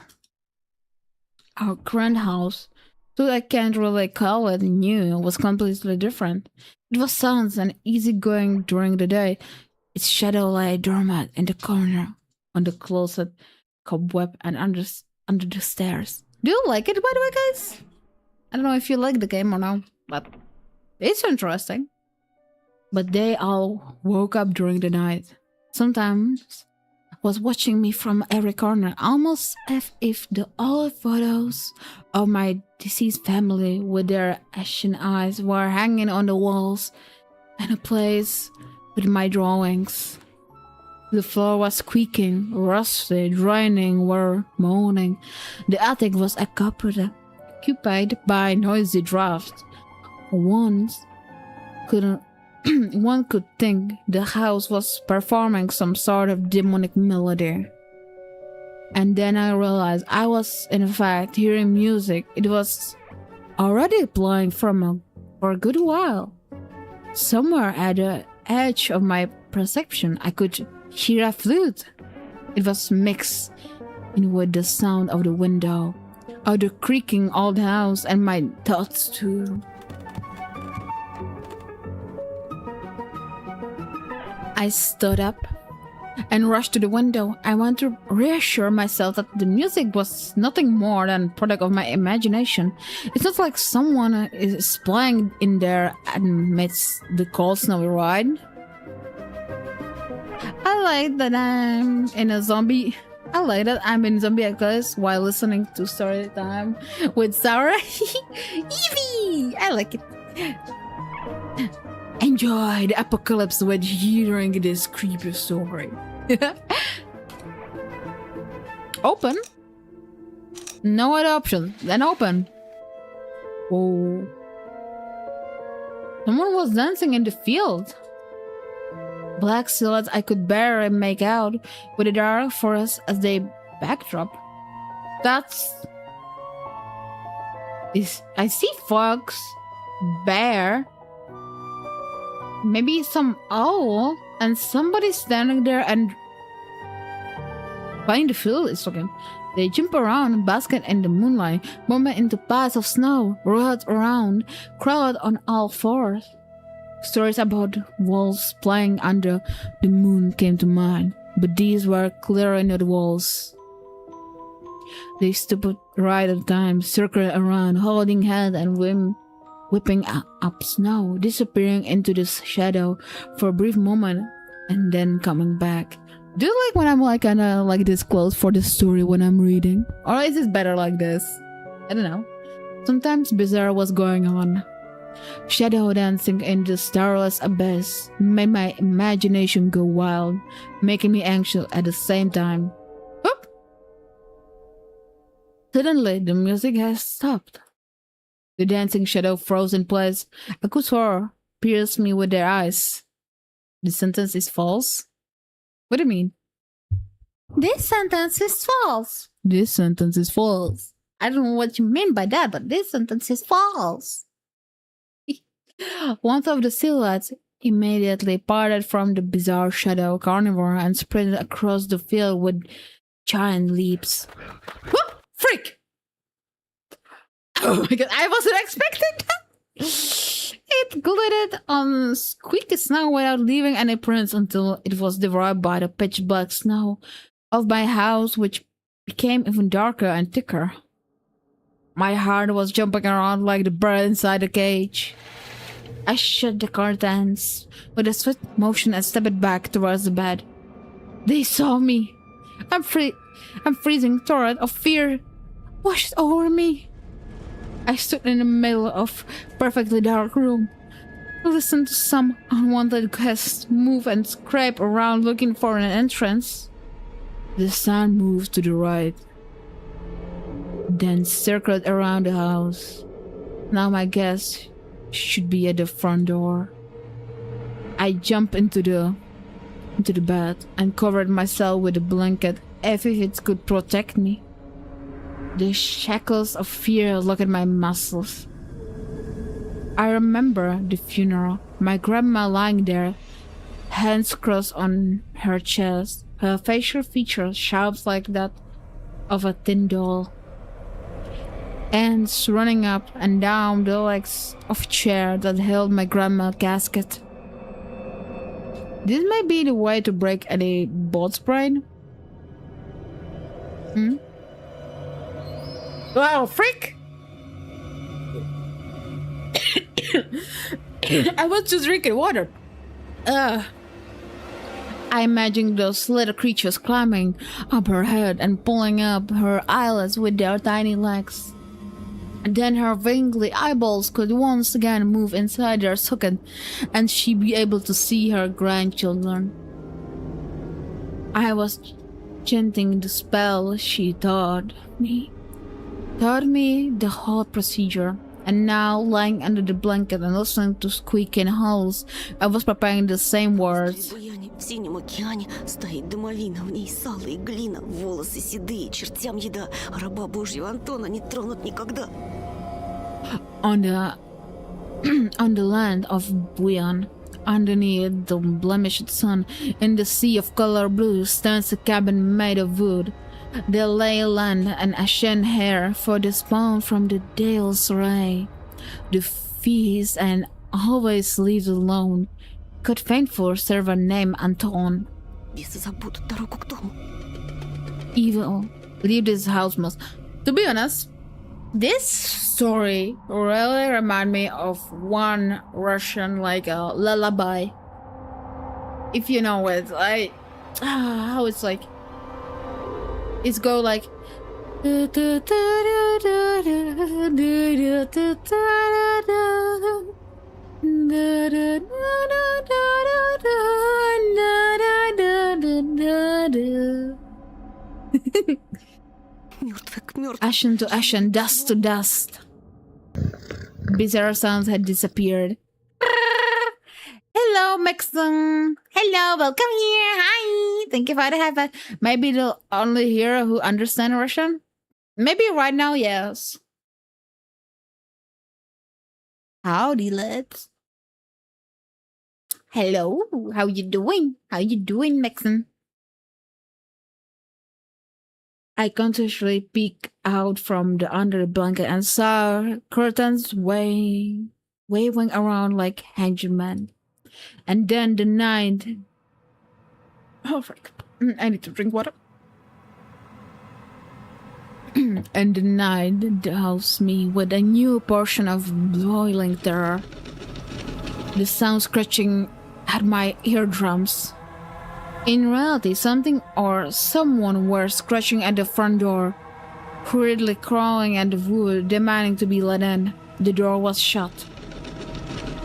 Our grand house, though I can't really call it new, was completely different. It was silent and easygoing during the day. Its shadow lay dormant in the corner, on the closet, cobweb, and under the stairs. Do you like it, by the way, guys? I don't know if you like the game or not, but it's interesting. But they all woke up during the night. Sometimes was watching me from every corner, almost as if the old photos of my deceased family with their ashen eyes were hanging on the walls in a place with my drawings. The floor was squeaking, rusty, draining, were moaning. The attic was occupied by noisy drafts. One could think the house was performing some sort of demonic melody. And then I realized I was, in fact, hearing music. It was already playing for a good while. Somewhere at the edge of my perception, I could hear a flute. It was mixed in with the sound of the window, of the creaking old house, and my thoughts too. I stood up and rushed to the window. I want to reassure myself that the music was nothing more than a product of my imagination. It's not like someone is playing in there amidst the cold snowy ride. I like that I'm in zombie apocalypse while listening to story time with Sarah. Evie! I like it. Enjoy the apocalypse with hearing this creepy story. Open? No other option. Then open. Oh. Someone was dancing in the field. Black silhouettes I could barely make out, with the dark forest as they backdrop. I see fox, bear, maybe some owl, and somebody standing there and playing the field is looking. They jump around, basket in the moonlight, bumping into paths of snow, rolled around, crawled on all fours. Stories about wolves playing under the moon came to mind, but these were clearly not wolves. They stood right at time, circling around, holding hands and whipping up snow, disappearing into the shadow for a brief moment, and then coming back. Do you like when I'm like kinda like this close for the story when I'm reading? Or is it better like this? I don't know. Sometimes bizarre was going on. Shadow dancing in the starless abyss made my imagination go wild, making me anxious at the same time. Whoop! Suddenly, the music has stopped. The dancing shadow froze in place. A cursor pierced me with their eyes. The sentence is false? What do you mean? This sentence is false. This sentence is false. I don't know what you mean by that, but this sentence is false. One of the silhouettes immediately parted from the bizarre shadow carnivore and sprinted across the field with giant leaps. Whoop! Freak! Oh my god, I wasn't expecting that! It glided on squeaky snow without leaving any prints until it was devoured by the pitch black snow of my house, which became even darker and thicker. My heart was jumping around like the bird inside a cage. I shut the curtains with a swift motion and stepped back towards the bed. They saw me. I'm freezing torrent of fear washed over me. I stood in the middle of a perfectly dark room, listened to some unwanted guests move and scrape around looking for an entrance. The sound moved to the right, then circled around the house. Now my guests should be at the front door. I jumped into the bed and covered myself with a blanket as if it could protect me. The shackles of fear locked my muscles. I remember the funeral, my grandma lying there, hands crossed on her chest, her facial features sharp like that of a tin doll. Ants running up and down the legs of chair that held my grandma's casket. This may be the way to break any bot's brain. Wow, freak! I was just drinking water. I imagined those little creatures climbing up her head and pulling up her eyelids with their tiny legs. And then her wrinkly eyeballs could once again move inside their socket and she'd be able to see her grandchildren. I was chanting the spell she taught me the whole procedure, and now lying under the blanket and listening to squeaking howls, I was preparing the same words. В синем океане стоит домовина, в ней сало и глина, волосы седые, чертям еда, раба Божьего Антона не тронут никогда. On the land of Buyan, underneath the blemished sun, in the sea of color blue, stands a cabin made of wood. They lay land and ashen hair for the spawn from the dale's ray. The feast and always leaves alone. Could faithful servant named Anton. Бесы забудут дорогу к дому. Evil, leave this house must. To be honest, this story really reminds me of one Russian like a lullaby. If you know it, like how it's like. It's go like. Ashen to ashen, dust to dust. Bizarre sounds had disappeared. Hello, Maxim. Hello, welcome here. Hi. Thank you for the high five. Maybe the only hero who understands Russian? Maybe right now, yes. Howdy, lads. Hello, how you doing? How you doing, Maxim? I consciously peeked out from the under the blanket and saw curtains waving around like hangman. And then the night... Oh, frick. I need to drink water. And the night doused me with a new portion of boiling terror. The sound scratching at my eardrums. In reality, something or someone were scratching at the front door, hurriedly crawling at the wood, demanding to be let in. The door was shut.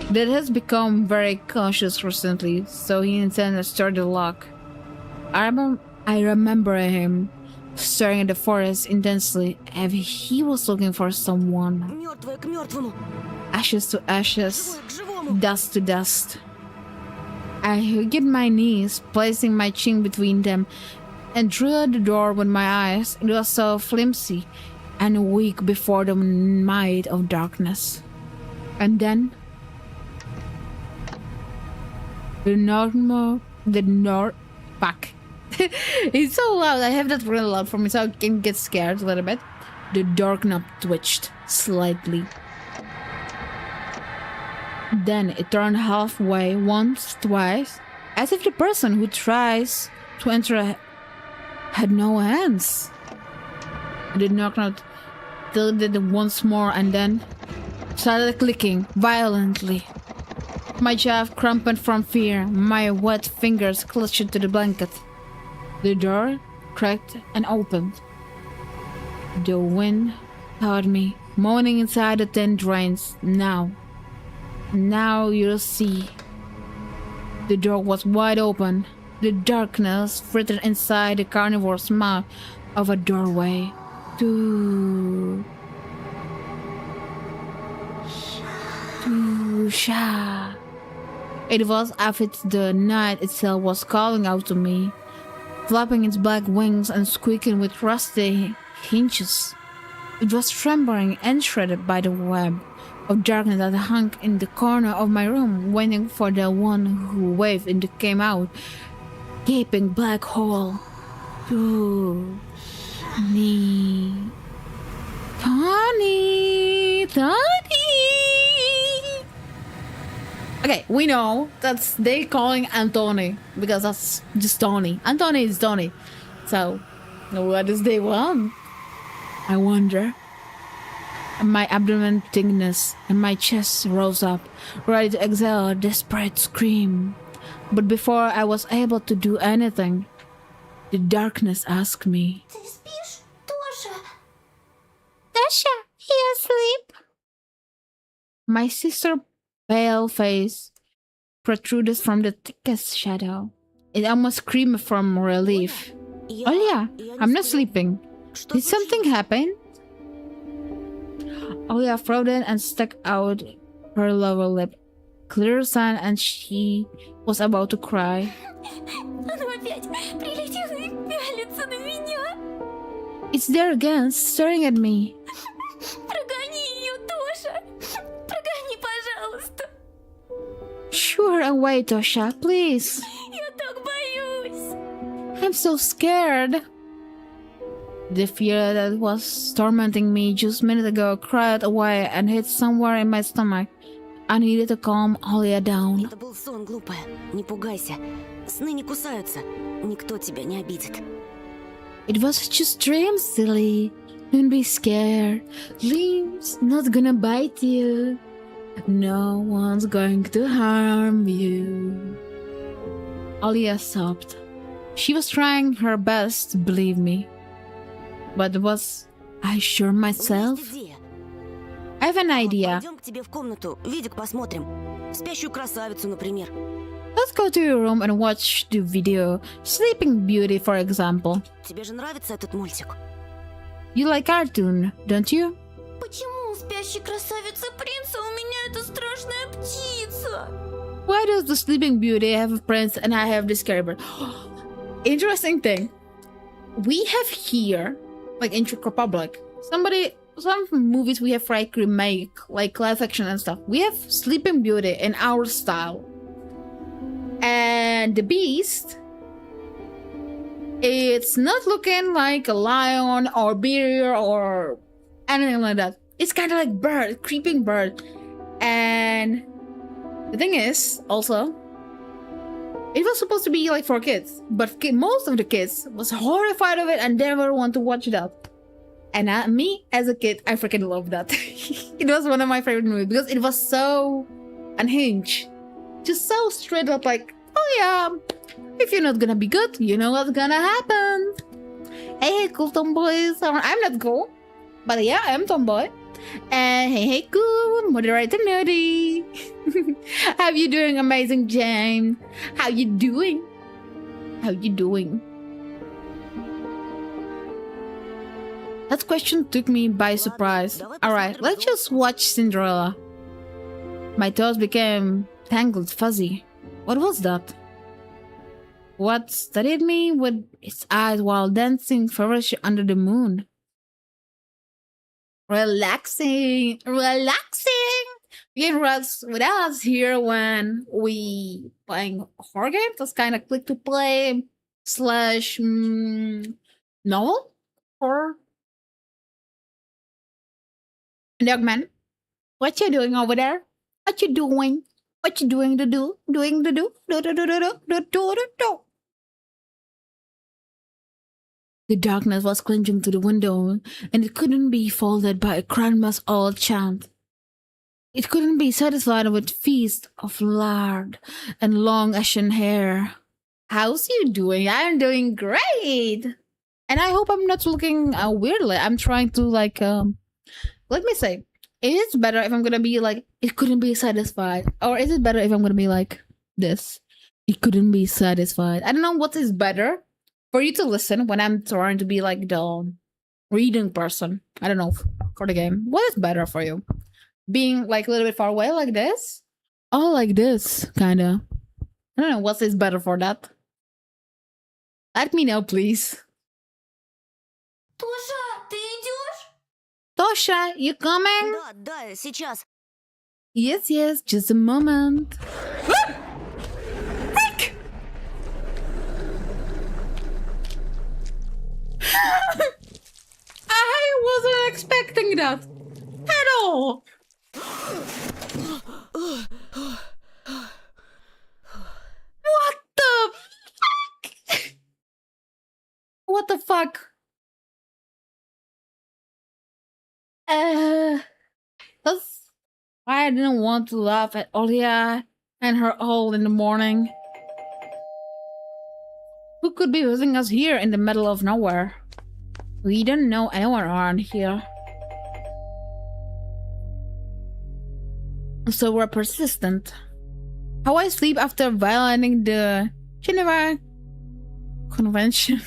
Dad has become very cautious recently, so he intended to start the lock. I remember him staring at the forest intensely, as if he was looking for someone. Мертвое к мертвому. Ashes to ashes, Живое к живому. dust to dust. I hugged my knees, placing my chin between them, and drew at the door with my eyes. It was so flimsy and weak before the might of darkness. And then... Fuck. It's so loud. I have that really loud for me, so I can get scared a little bit. The door knob twitched slightly. Then it turned halfway, once, twice, as if the person who tries to enter had no hands. The knob tilted once more and then started clicking violently. My jaw crumpled from fear, my wet fingers clutched to the blanket. The door cracked and opened. The wind caught me, moaning inside the tin drains. Now you'll see. The door was wide open. The darkness frittered inside the carnivore's mouth of a doorway. Sha. It was as if the night itself was calling out to me, flapping its black wings and squeaking with rusty hinges. It was trembling and shredded by the web of darkness that hung in the corner of my room, waiting for the one who waved and came out. Gaping black hole. Tony. Okay, we know that's they calling Anthony because that's just Tony. Anthony is Tony. So, what does they want? I wonder. My abdomen thickness and my chest rose up, ready to exhale a desperate scream. But before I was able to do anything, the darkness asked me, Ты спишь, Тоша? Tasha, you asleep? My sister's pale face protruded from the thickest shadow. It almost screamed from relief. Oh yeah, I'm not sleeping. Did something happen? Olia frowned and stuck out her lower lip. Clear sign and she was about to cry. Оно опять прилетело и пялится на меня. It's there again, staring at me. Прогони ее, Тоша. Прогони, пожалуйста. Sure, away, Tosha, please. Я так боюсь. I'm so scared. The fear that was tormenting me just minutes ago cried away and hit somewhere in my stomach. I needed to calm Olia down. Это был сон, глупая. Не пугайся. Сны не кусаются. Никто тебя не обидит. It was just dream, silly. Don't be scared. Dreams not gonna bite you. No one's going to harm you. Olia sobbed. She was trying her best to believe me. But was I sure myself? Есть идея. I have an idea. Пойдем к тебе в комнату, видик посмотрим. Спящую красавицу, например. Let's go to your room and watch the video. Sleeping Beauty, for example. Тебе же нравится этот мультик? You like cartoon, don't you? Почему у спящей красавицы принца у меня эта страшная птица? Why does the Sleeping Beauty have a prince and I have the scary bird? Interesting thing. We have here, like in Czech Republic, some movies we have like remake, like live action and stuff. We have Sleeping Beauty in our style. And the Beast, it's not looking like a lion or bear or anything like that. It's kind of like bird, creeping bird. And the thing is, also, it was supposed to be like for kids, but most of the kids was horrified of it and never want to watch that. And me, as a kid, I freaking loved that. It was one of my favorite movies because it was so unhinged. Just so straight up like, oh yeah, if you're not gonna be good, you know what's gonna happen. Hey, cool tomboys. I'm not cool, but yeah, I'm tomboy. And hey, cool, moderator nerdy. How you doing, amazing Jane? How you doing? How you doing? That question took me by surprise. Alright, let's just watch Cinderella. My toes became tangled, fuzzy. What was that? What studied me with its eyes while dancing feverishly under the moon? Relaxing. You can relax with us here when we playing horror games. That's kind of click to play / novel or young man. What you doing over there? What you doing? What you doing to do? Doing to do? Do. The darkness was clinging to the window, and it couldn't be folded by a grandma's old chant. It couldn't be satisfied with feast of lard and long ashen hair. How's you doing? I'm doing great! And I hope I'm not looking weirdly. I'm trying to let me say, is it better if I'm gonna be like, it couldn't be satisfied? Or is it better if I'm gonna be like this? It couldn't be satisfied. I don't know what is better for you to listen when I'm trying to be like the reading person. I don't know, for the game. What is better for you? Being like a little bit far away like this? Or like this, kinda. I don't know, what is better for that? Let me know, please. Тоша, ты идешь? Tosha, you coming? Да, сейчас. Yes, just a moment. Frick! I wasn't expecting that at all. What the fuck? What the fuck? That's why I didn't want to laugh at Olia and her all in the morning. Who could be visiting us here in the middle of nowhere? We don't know anyone around here. So we're persistent. How I sleep after violating the Geneva Convention.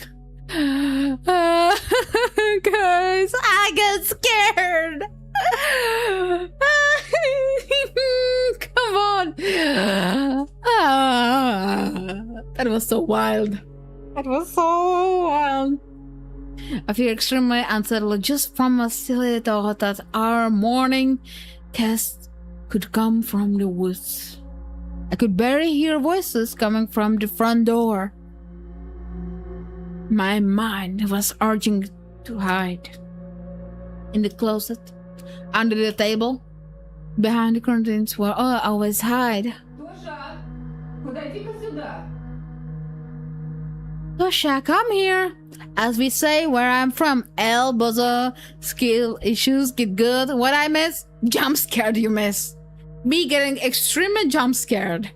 Guys, I get scared. Come on. That was so wild. That was so wild. I feel extremely unsettled just from a silly thought that our morning guest could come from the woods. I could barely hear voices coming from the front door. My mind was urging to hide. In the closet, under the table, behind the curtains where I always hide. Тоша, подойди-ка сюда. Tosha, come here. As we say where I'm from, El Bozo, skill issues get good. What I miss? Jump scared you miss. Me getting extremely jump scared.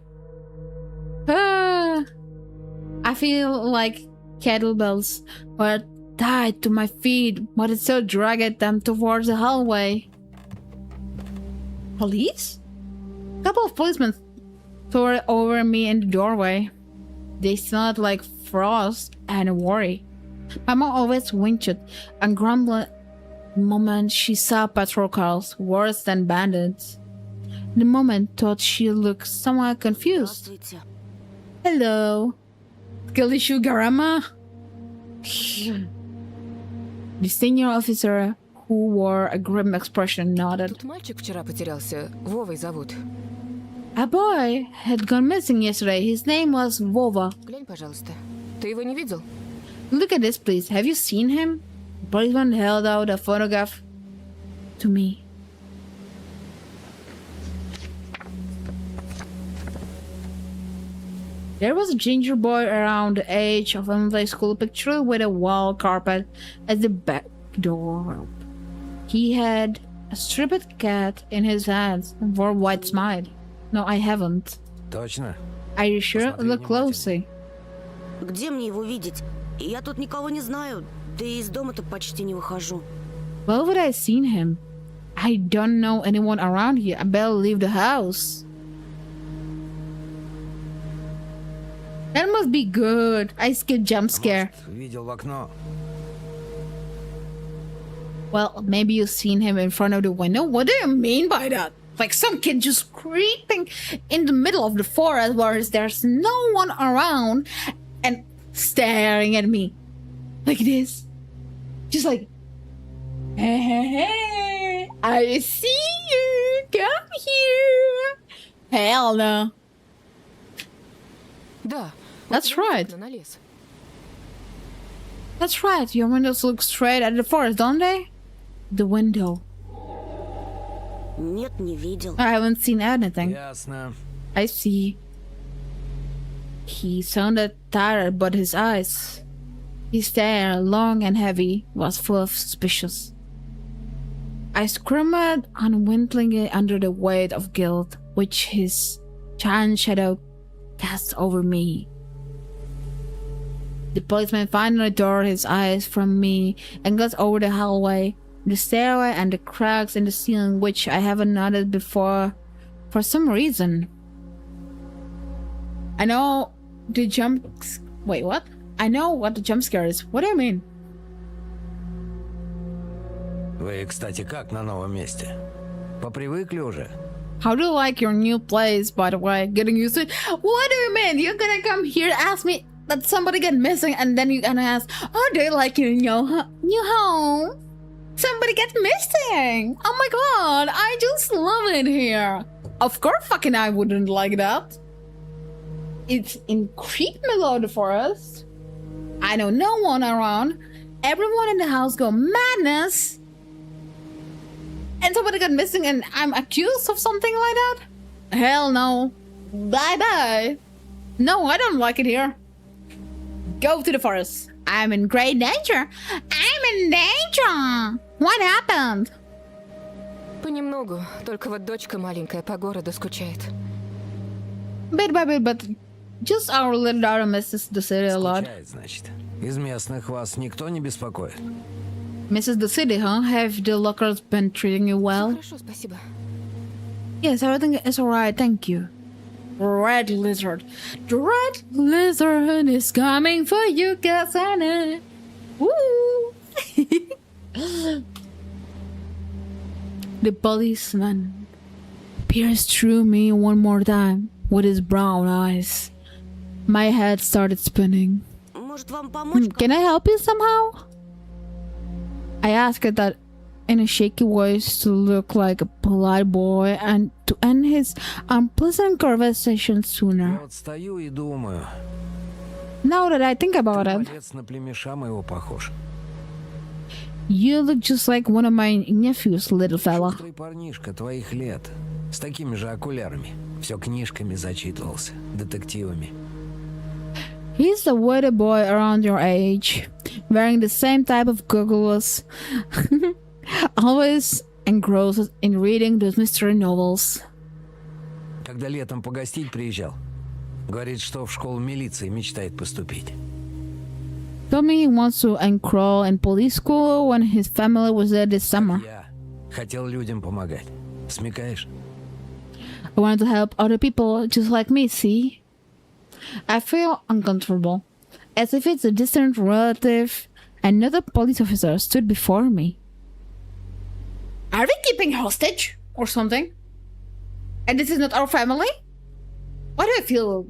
I feel like kettlebells were tied to my feet, but it still dragged them towards the hallway. Police? A couple of policemen tore over me in the doorway. They smelled like frost and worry. My mom always winced and grumbled the moment she saw patrol cars, worse than bandits. The moment thought she looked somewhat confused. Здравствуйте. Hello. Skilly Sugarama. The senior officer, who wore a grim expression, nodded. Тут мальчик вчера потерялся. Вовой зовут. A boy had gone missing yesterday. His name was Vova. Глянь, пожалуйста. Ты его не видел? Look at this, please. Have you seen him? The policeman held out a photograph to me. There was a ginger boy around the age of elementary school picture with a wall carpet as the back door. He had a striped cat in his hands and wore a white smile. No, I haven't. Точно? Are you sure? Посмотри Look closely. Где мне его видеть? Я тут никого не знаю, да и из дома-то почти не выхожу. Where would I seen him? I don't know anyone around here. I better leave the house. That must be good. I skipped jump scare. Может, видел в окно. Well, maybe you've seen him in front of the window. What do you mean by that? Like some kid just creeping in the middle of the forest where there's no one around and staring at me like this. Just like, hey, hey, hey, I see you. Come here. Hell no. Да. That's right. На лес. That's right. Your windows look straight at the forest, don't they? The window. Нет, не видел. I haven't seen anything. Ясно. I see. He sounded tired, but his eyes, his stare, long and heavy, was full of suspicious. I squirmed unwillingly under the weight of guilt which his giant shadow cast over me. The policeman finally tore his eyes from me and got over the hallway, the stairway, and the cracks in the ceiling which I haven't noticed before for some reason. I know the jump... Wait, what? I know what the jump scare is. What do you mean? Вы, кстати, как на новом месте? Попривыкли уже? How do you like your new place, by the way? Getting used to it? What do you mean? You're gonna come here to ask me that somebody get missing and then you're gonna ask, oh, do you like your new home? Somebody gets missing! Oh my god, I just love it here. Of course fucking I wouldn't like that. It's in creep middle of the forest. I know no one around. Everyone in the house go madness. And somebody got missing and I'm accused of something like that? Hell no. Bye bye. No, I don't like it here. Go to the forest. I'm in great danger. I'm in danger. What happened? Понемногу. Только вот дочка маленькая по городу скучает. Bit by bit, but just our little daughter misses the city a lot. Скучает, значит. Из местных вас никто не беспокоит? Misses the city, huh? Have the locals been treating you well? Хорошо, спасибо. Yes, everything is alright, thank you. Red lizard. The red lizard is coming for you, Cassandra. Woo! The policeman peers through me one more time with his brown eyes. My head started spinning. Может, вам помочь? Can I help you somehow? I asked that in a shaky voice to look like a polite boy and to end his unpleasant conversation Я sooner. вот стою и думаю. Now that I think about it, Малец на племеша моего похож. you look just like one of my nephews, little fella. Шустрый парнишка твоих лет. С такими же окулярами. Все книжками зачитывался. Детективами. He's the weather boy around your age, wearing the same type of goggles, always engrossed in reading those mystery novels. Когда летом погостить приезжал. Говорит, что в школу милиции мечтает поступить. Told me he wants to enroll in police school when his family was there this summer. Я хотел людям помогать. Смекаешь? I wanted to help other people just like me, see? I feel uncomfortable, as if it's a distant relative. Another police officer stood before me. Are we keeping hostage or something? And this is not our family? Why do I feel...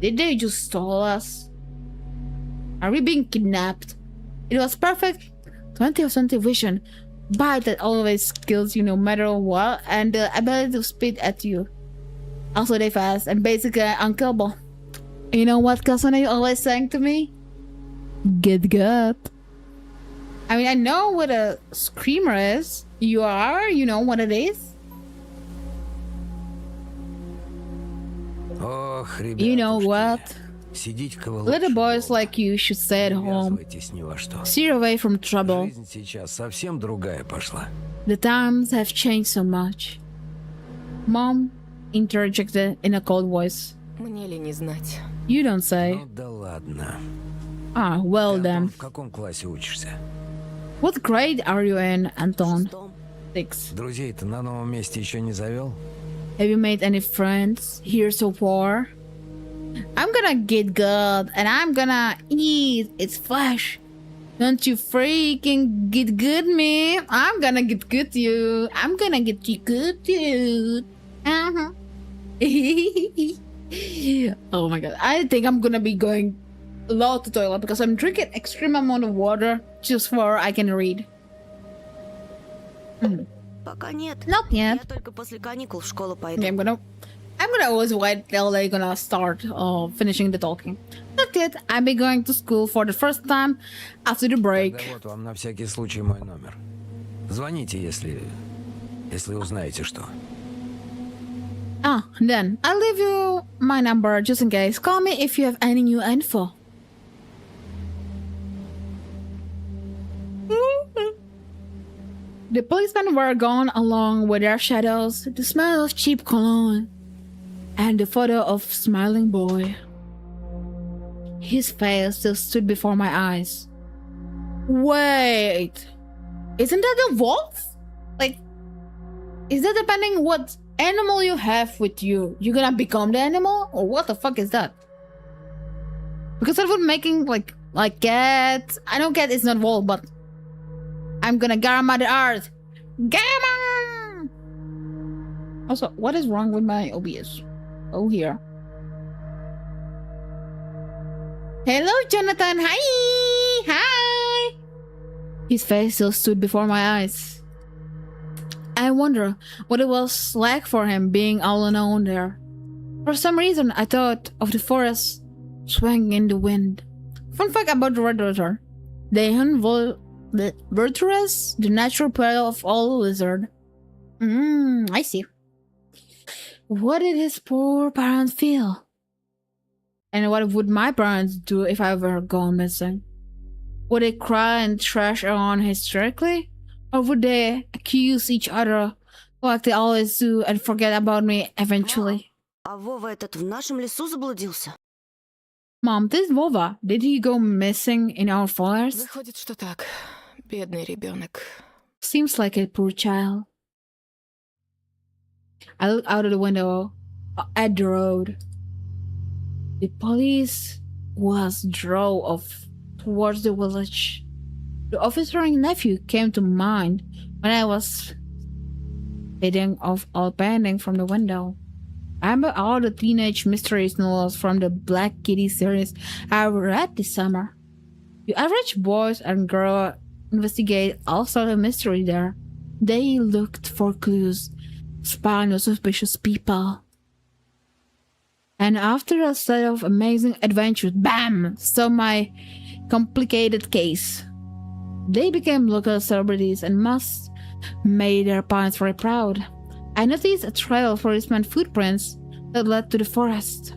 Did they just stole us? Are we being kidnapped? It was perfect 20/20 vision. Bite that always kills you no matter what, and the ability to spit at you. Also they fast and basically unkillable. You know what Kasane always sang to me? Get gut. I mean, I know what a screamer is. You know what it is? Ох, You know what? Сидите-ка вы Little лучше boys дома. like you should stay at Не home. ввязывайтесь ни во что. Steer away from trouble. Жизнь сейчас совсем другая пошла. The times have changed so much. Mom interjected in a cold voice. Мне ли не знать? You don't say. Ну да ладно. Ah, well Ты, then. Антон, в каком классе учишься? What grade are you in, Anton? Шестом. 6. Друзей-то на новом месте еще не завел? Have you made any friends here so far? I'm gonna get good and I'm gonna eat its flesh. Don't you freaking get good me? I'm gonna get good to you. I'm gonna get you good dude. Uh-huh. Oh my god. I think I'm gonna be going a lot to toilet because I'm drinking extreme amount of water just for I can read. Пока нет. Not Я yet. только после каникул в школу пойду. Okay, I'm gonna always wait till they're gonna start finishing the talking. Not yet. I'll be going to school for the first time after the break. Тогда вот вам на всякий случай мой номер. Звоните, если узнаете что. Ah, then I'll leave you my number just in case. Call me if you have any new info. The policemen were gone along with their shadows, the smell of cheap cologne, and the photo of smiling boy. His face still stood before my eyes. Wait, isn't that a wolf? Like, is that depending what animal you have with you? You're gonna become the animal, or what the fuck is that? Because I was making like cat. I know cat is not wolf, but I'm gonna get Mother Earth. Gamma! Also, what is wrong with my OBS? Oh, here. Hello, Jonathan. Hi! Hi! His face still stood before my eyes. I wonder what it was like for him being all alone there. For some reason, I thought of the forest swaying in the wind. Fun fact about the red lizard. They hunt the Virtuous, the natural prey of all lizard. I see. What did his poor parents feel? And what would my parents do if I were gone missing? Would they cry and trash on hysterically? Or would they accuse each other like they always do and forget about me eventually? А Вова этот в нашем лесу заблудился? Mom, this Vova, did he go missing in our forest? Выходит, что так. Бедный ребенок. Seems like a poor child. I look out of the window at the road. The police was drove off towards the village. The officer's nephew came to mind when I was sitting off all pending from the window. I remember all the teenage mysteries novels from the Black Kitty series I read this summer. The average boys and girls investigate all sorts of mystery there. They looked for clues, spying on suspicious people. And after a set of amazing adventures, bam! So my complicated case. They became local celebrities and must made their parents very proud. I noticed a trail of policeman footprints that led to the forest.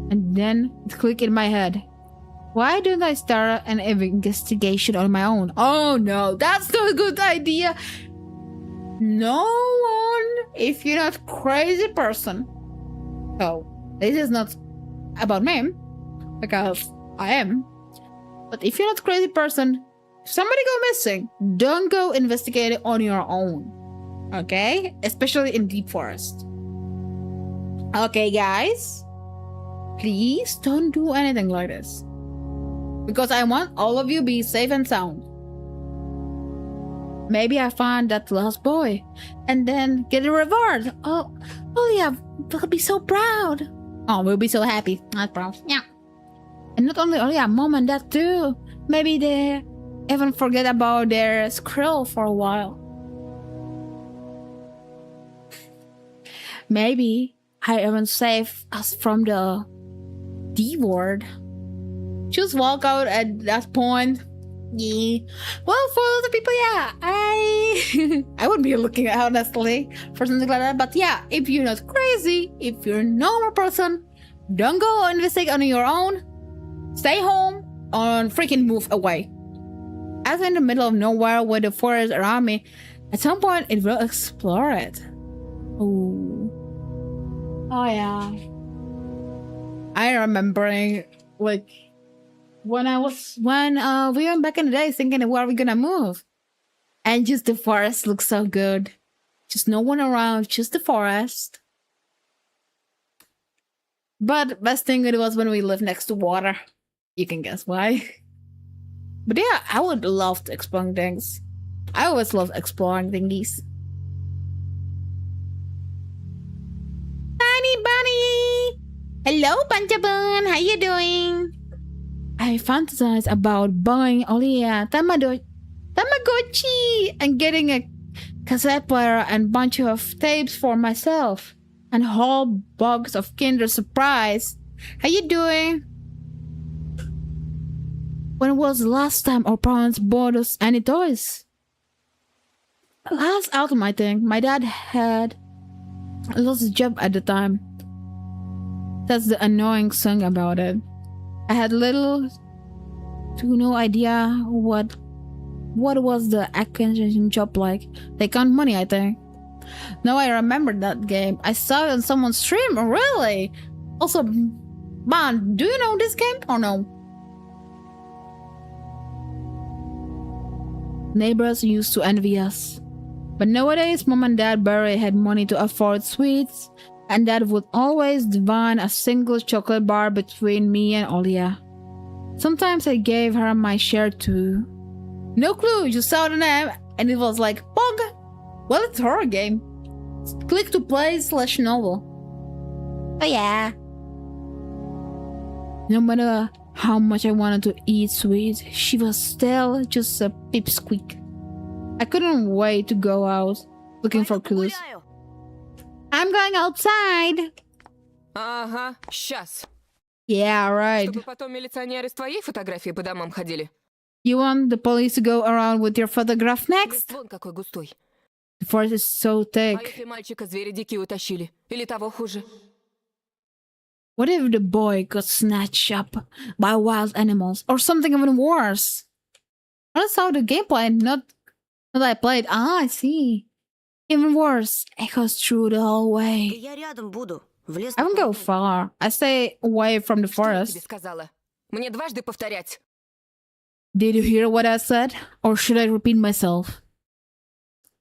And then it clicked in my head. Why don't I start an investigation on my own? Oh no, that's not a good idea. No one, if you're not a crazy person. So, this is not about me, because I am. But if you're not a crazy person, if somebody go missing, don't go investigate it on your own. Okay? Especially in deep forest. Okay, guys? Please don't do anything like this. Because I want all of you be safe and sound. Maybe I find that lost boy and then get a reward. Oh, yeah, we'll be so proud. Oh, we'll be so happy. Not proud. Yeah. And not only Olya, mom and dad too. Maybe they even forget about their squirrel for a while. Maybe I even save us from the D word. Just walk out at that point. Yeah. Well, for other people, yeah, I would be looking out honestly for something like that. But yeah, if you're not crazy, if you're a normal person, don't go investigate on your own. Stay home or freaking move away. As in the middle of nowhere with the forest around me, at some point it will explore it. Oh yeah. I remembering like when we went back in the day thinking where are we gonna move, and just the forest looks so good. Just no one around, just the forest. But best thing it was when we lived next to water. You can guess why. But yeah, I would love to explore things. I always love exploring thingies. Tiny bunny! Hello, Panchabun! How you doing? I fantasize about buying Tamagotchi and getting a cassette player and bunch of tapes for myself. And a whole box of Kinder Surprise. How you doing? When was the last time our parents bought us any toys? Last autumn, I think. My dad had lost his job at the time. That's the annoying thing about it. I had little to no idea what was the accounting job like. They count money, I think. Now I remember that game. I saw it on someone's stream. Really? Also, Ban, do you know this game or no? Neighbors used to envy us. But nowadays, mom and dad barely had money to afford sweets, and dad would always divide a single chocolate bar between me and Olya. Sometimes I gave her my share too. No clue, just saw the name, and it was like, Pog! Well, it's a horror game. Click to play /novel. Oh yeah. No matter how much I wanted to eat sweets, she was still just a pipsqueak. I couldn't wait to go out looking for clues. I'm going outside. Ага, сейчас. Yeah, right. Чтобы потом милиционеры с твоей фотографией по домам ходили. You want the police to go around with your photograph Лес next? вон какой густой. The forest is so А thick. если мальчика звери дикие утащили? Или того хуже? What if the boy got snatched up by wild animals or something even worse? That's how the gameplay, not that I played. Ah, I see. Even worse, echoes through the whole way. Я рядом буду. В лес I won't go far. I stay away from the Что я тебе forest. сказала? Мне дважды повторять. Did you hear what I said? Or should I repeat myself?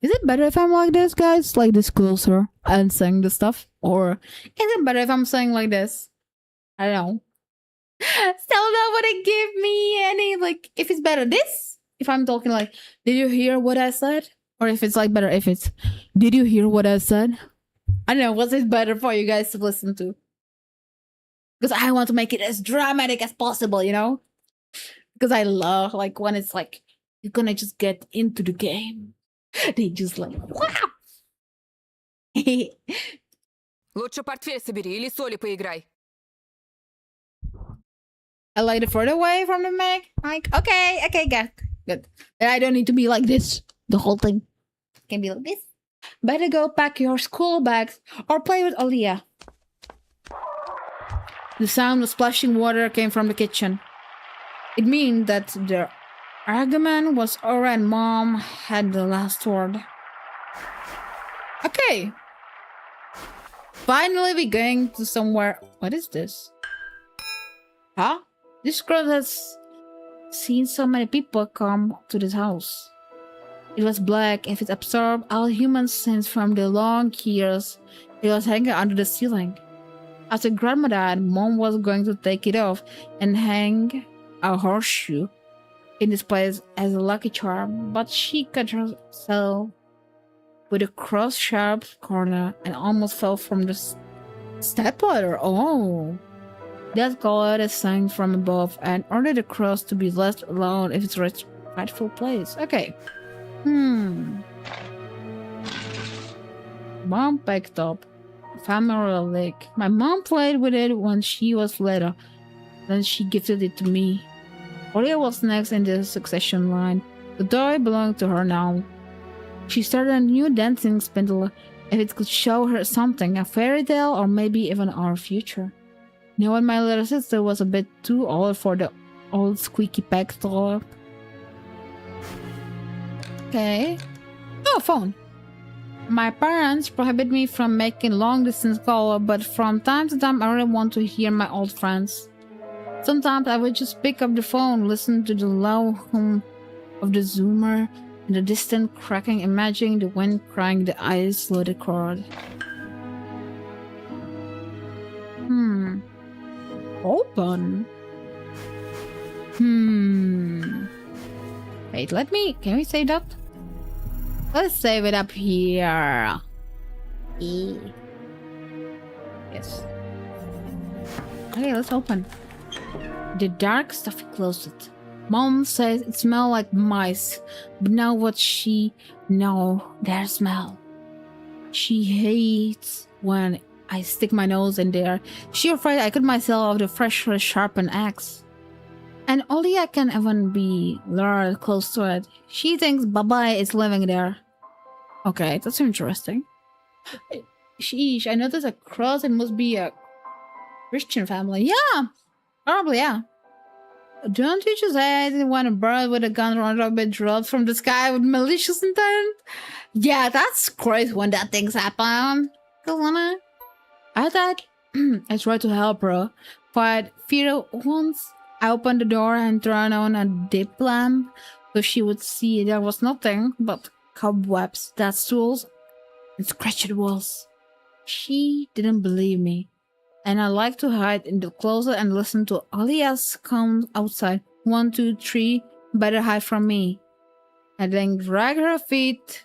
Is it better if I'm like this, guys? Like this closer and saying the stuff? Or is it better if I'm saying like this? I don't know. Still nobody give me any, like, if it's better this? If I'm talking like, did you hear what I said? Or if it's like better if it's, did you hear what I said? I don't know, what's it better for you guys to listen to? Because I want to make it as dramatic as possible, you know? Because I love, like, when it's like, you're gonna just get into the game. They just like, wow! Лучше портфель собери или соли поиграй. I like it further away from the mic. Like, okay, good. And I don't need to be like this the whole thing. Can be like this. Better go pack your school bags or play with Olya. The sound of splashing water came from the kitchen. It means that the argument was over and mom had the last word. Okay. Finally we're going to somewhere. What is this? Huh? This girl has seen so many people come to this house. It was black and it absorbed all human sins from the long years it was hanging under the ceiling. After grandma died, mom was going to take it off and hang a horseshoe in this place as a lucky charm, but she cut herself with a cross sharp corner and almost fell from the stepladder. Oh. That god is sang from above and ordered the cross to be left alone if it's rightful place. Okay. Mom picked up family relic. My mom played with it when she was little. Then she gifted it to me. Olivia was next in the succession line. The toy belonged to her now. She started a new dancing spindle if it could show her something, a fairy tale or maybe even our future. Knowing my little sister was a bit too old for the old squeaky pack doll. Okay. Oh, phone. My parents prohibit me from making long-distance calls, but from time to time I really want to hear my old friends. Sometimes I would just pick up the phone, listen to the low hum of the zoomer, and the distant cracking, imagining the wind crying the ice-loaded cord. Open. Wait, can we save that? Let's save it up here. Yes. Okay, let's open. The dark stuffy closet. Mom says it smells like mice, but now what she know their smell. She hates when I stick my nose in there. She afraid I cut myself with a freshly sharpened axe. And only I can even be lured close to it. She thinks Baba is living there. Okay, that's interesting. Sheesh, I noticed a cross. It must be a Christian family. Yeah, probably, yeah. Don't you just hate when a bird with a gun runs up and drops from the sky with malicious intent? Yeah, that's crazy when that things happen. I thought I tried to help her, but fear once I opened the door and turned on a dip lamp so she would see there was nothing but cobwebs, dust stools, and scratched walls. She didn't believe me, and I like to hide in the closet and listen to Alias come outside. 1, 2, 3, better hide from me. And then drag her feet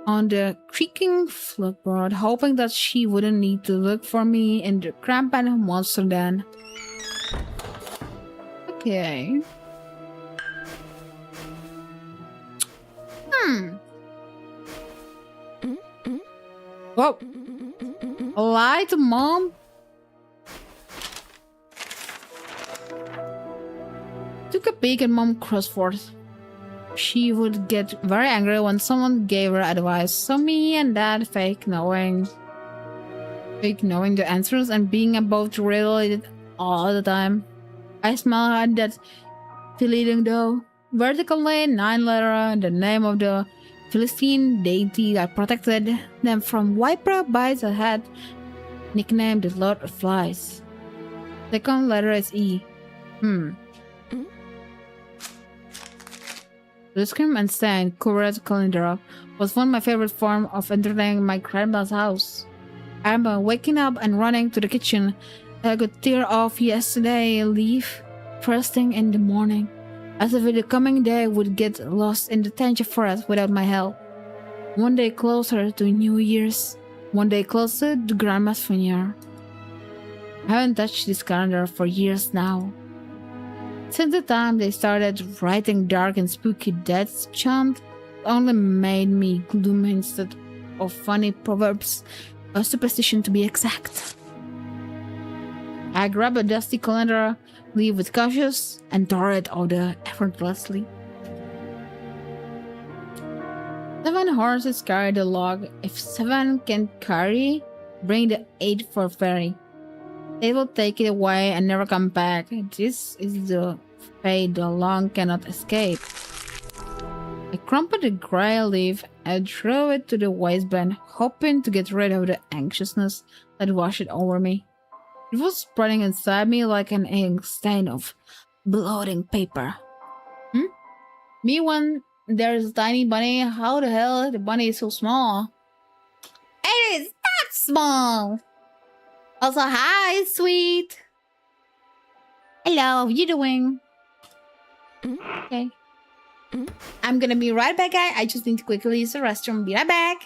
on the creaking floorboard, hoping that she wouldn't need to look for me in the cramped monster den. Okay. Whoa. A lie to Mom? Took a peek at Mom crossforth. She would get very angry when someone gave her advice. So me and Dad fake knowing the answers and being above to relate all the time. I smell at that filleting dough. Vertically 9-letter, the name of the Philistine deity that protected them from viper bites that had nicknamed the Lord of Flies. Second letter is E. The scream and stand covered calendar was one of my favorite forms of entertaining my grandma's house. I remember waking up and running to the kitchen. I could tear off yesterday leaf first thing in the morning, as if the coming day would get lost in the tangy forest without my help. One day closer to New Year's, one day closer to Grandma's funeral. I haven't touched this calendar for years now. Since the time they started writing dark and spooky death chant, only made me gloomy instead of funny proverbs, or superstition to be exact. I grabbed a dusty calendar, leave with cautious, and tore it out effortlessly. 7 horses carry the log. If 7 can carry, bring the 8 for ferry. They will take it away and never come back. This is the fate the long cannot escape. I crumpled the gray leaf and threw it to the waistband, hoping to get rid of the anxiousness that washed over me. It was spreading inside me like an ink stain of bloating paper. Me when there's a tiny bunny, how the hell the bunny is so small? It is that small! Also, hi, sweet. Hello, how you doing? Okay. I'm gonna be right back, guys. I just need to quickly use the restroom. Be right back.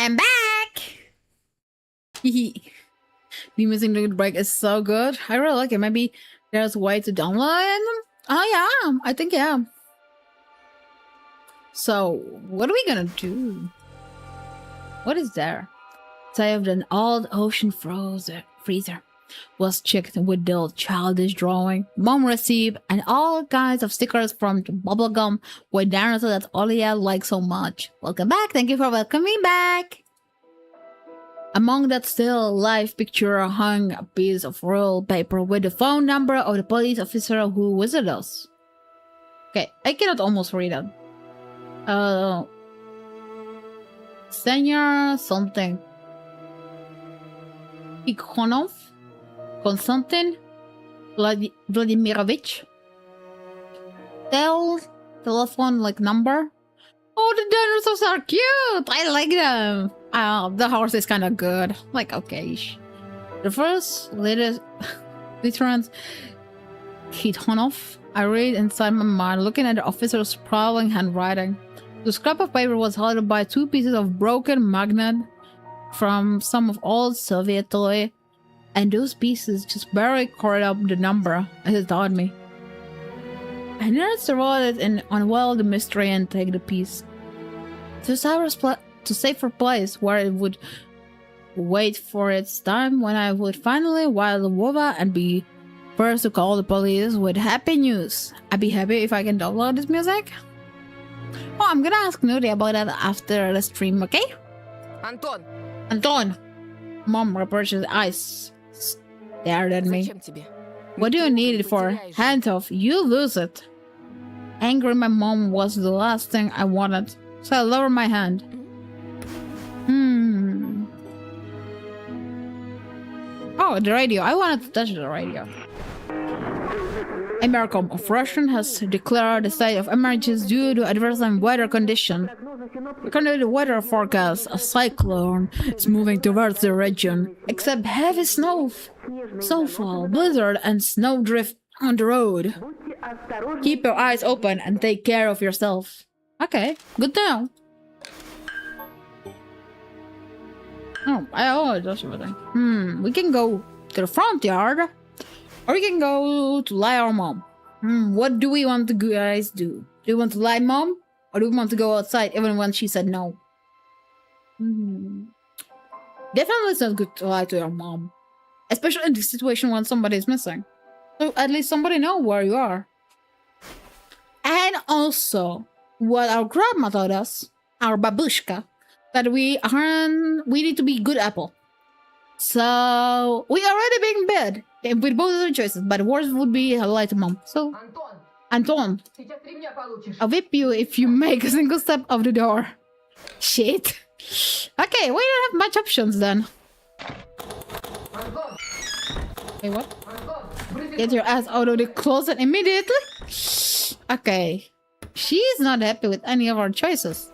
I'm back. The music break is so good. I really like it. Maybe there's a way to download it. Oh yeah, I think yeah. So what are we gonna do? What is there? Saved an old ocean freezer. Was checked with the childish drawing. Mom received and all kinds of stickers from the bubblegum with dinosaurs that Olia liked so much. Welcome back. Thank you for welcoming back. Among that still life picture hung a piece of rolled paper with the phone number of the police officer who visited us. Okay, I cannot almost read it. Senior something. Ikonov? Konstantin Vladimirovich. Telephone like number. Oh, the dinosaurs are cute. I like them. The horse is kind of good. Like okay. The first Lieutenant Khitonov. I read inside my mind, looking at the officer's sprawling handwriting. The scrap of paper was held by 2 pieces of broken magnet from some of old Soviet toy. And those pieces just barely covered up the number, as it taught me. I nearly survived it and unveil the mystery and take the piece. To safer place where it would wait for its time when I would finally wild Wova and be first to call the police with happy news. I'd be happy if I can download this music. Oh, I'm gonna ask Nuri about that after the stream, okay? Anton! Mom reproaches eyes. Stared at me. What do you need it for? Hand off. You lose it. Angry my mom was the last thing I wanted, so I lowered my hand. Oh, the radio. I wanted to touch the radio. Americom of Russian has declared a state of emergency due to adverse weather condition. According to the weather forecast, a cyclone is moving towards the region, except heavy snowfall, blizzard, and snowdrift on the road. Keep your eyes open and take care of yourself. Okay, good to know. Oh, I always do everything. We can go to the front yard, or we can go to lie our mom. What do we want to guys do? Do we want to lie mom? Or do we want to go outside even when she said no? Definitely it's not good to lie to your mom. Especially in the situation when somebody is missing. So at least somebody know where you are. And also, what our grandma taught us, our babushka, that we need to be good apple. So we already being bad with both of the choices, but the worst would be a lie to mom. So Anton, I'll whip you if you make a single step of the door. Shit. Okay, we don't have much options then. Wait, what? Get your ass out of the closet immediately. Okay. She's not happy with any of our choices.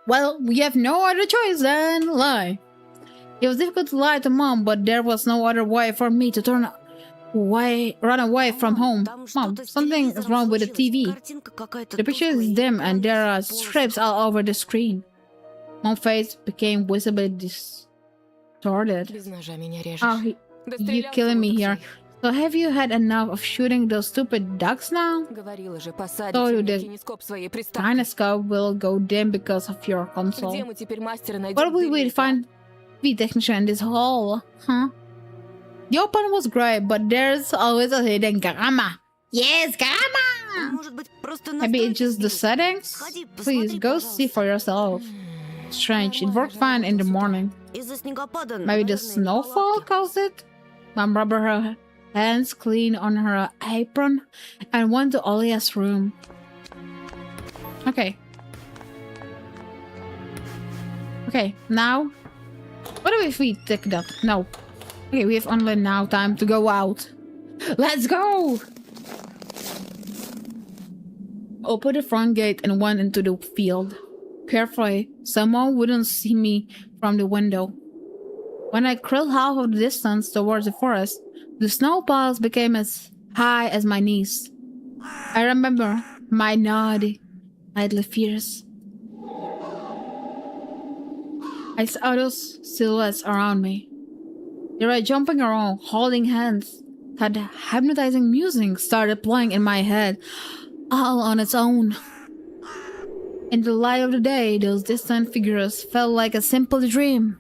Well, we have no other choice than lie. It was difficult to lie to mom, but there was no other way for me to run away from home. Mom, something is wrong with the TV. The picture is dim and there are strips all over the screen. Mom's face became visibly distorted. Oh, you're killing me here. So have you had enough of shooting those stupid ducks now? So the kinescope will go dim because of your console. Where will we find the technician in this hall, huh? The open was great, but there's always a hidden gamma. Yes, gamma! Maybe it's just the settings? Please, go see for yourself. Strange, it worked fine in the morning. Maybe the snowfall caused it? Mom rubbed her hands clean on her apron and went to Olia's room. Okay. Okay, now... What if we take that? No. Okay, we have only now time to go out. Let's go! Opened the front gate and went into the field. Carefully, someone wouldn't see me from the window. When I crawled half of the distance towards the forest, the snow piles became as high as my knees. I remember my nightly fears. I saw those silhouettes around me. They were jumping around, holding hands. That hypnotizing music started playing in my head, all on its own. In the light of the day, those distant figures felt like a simple dream.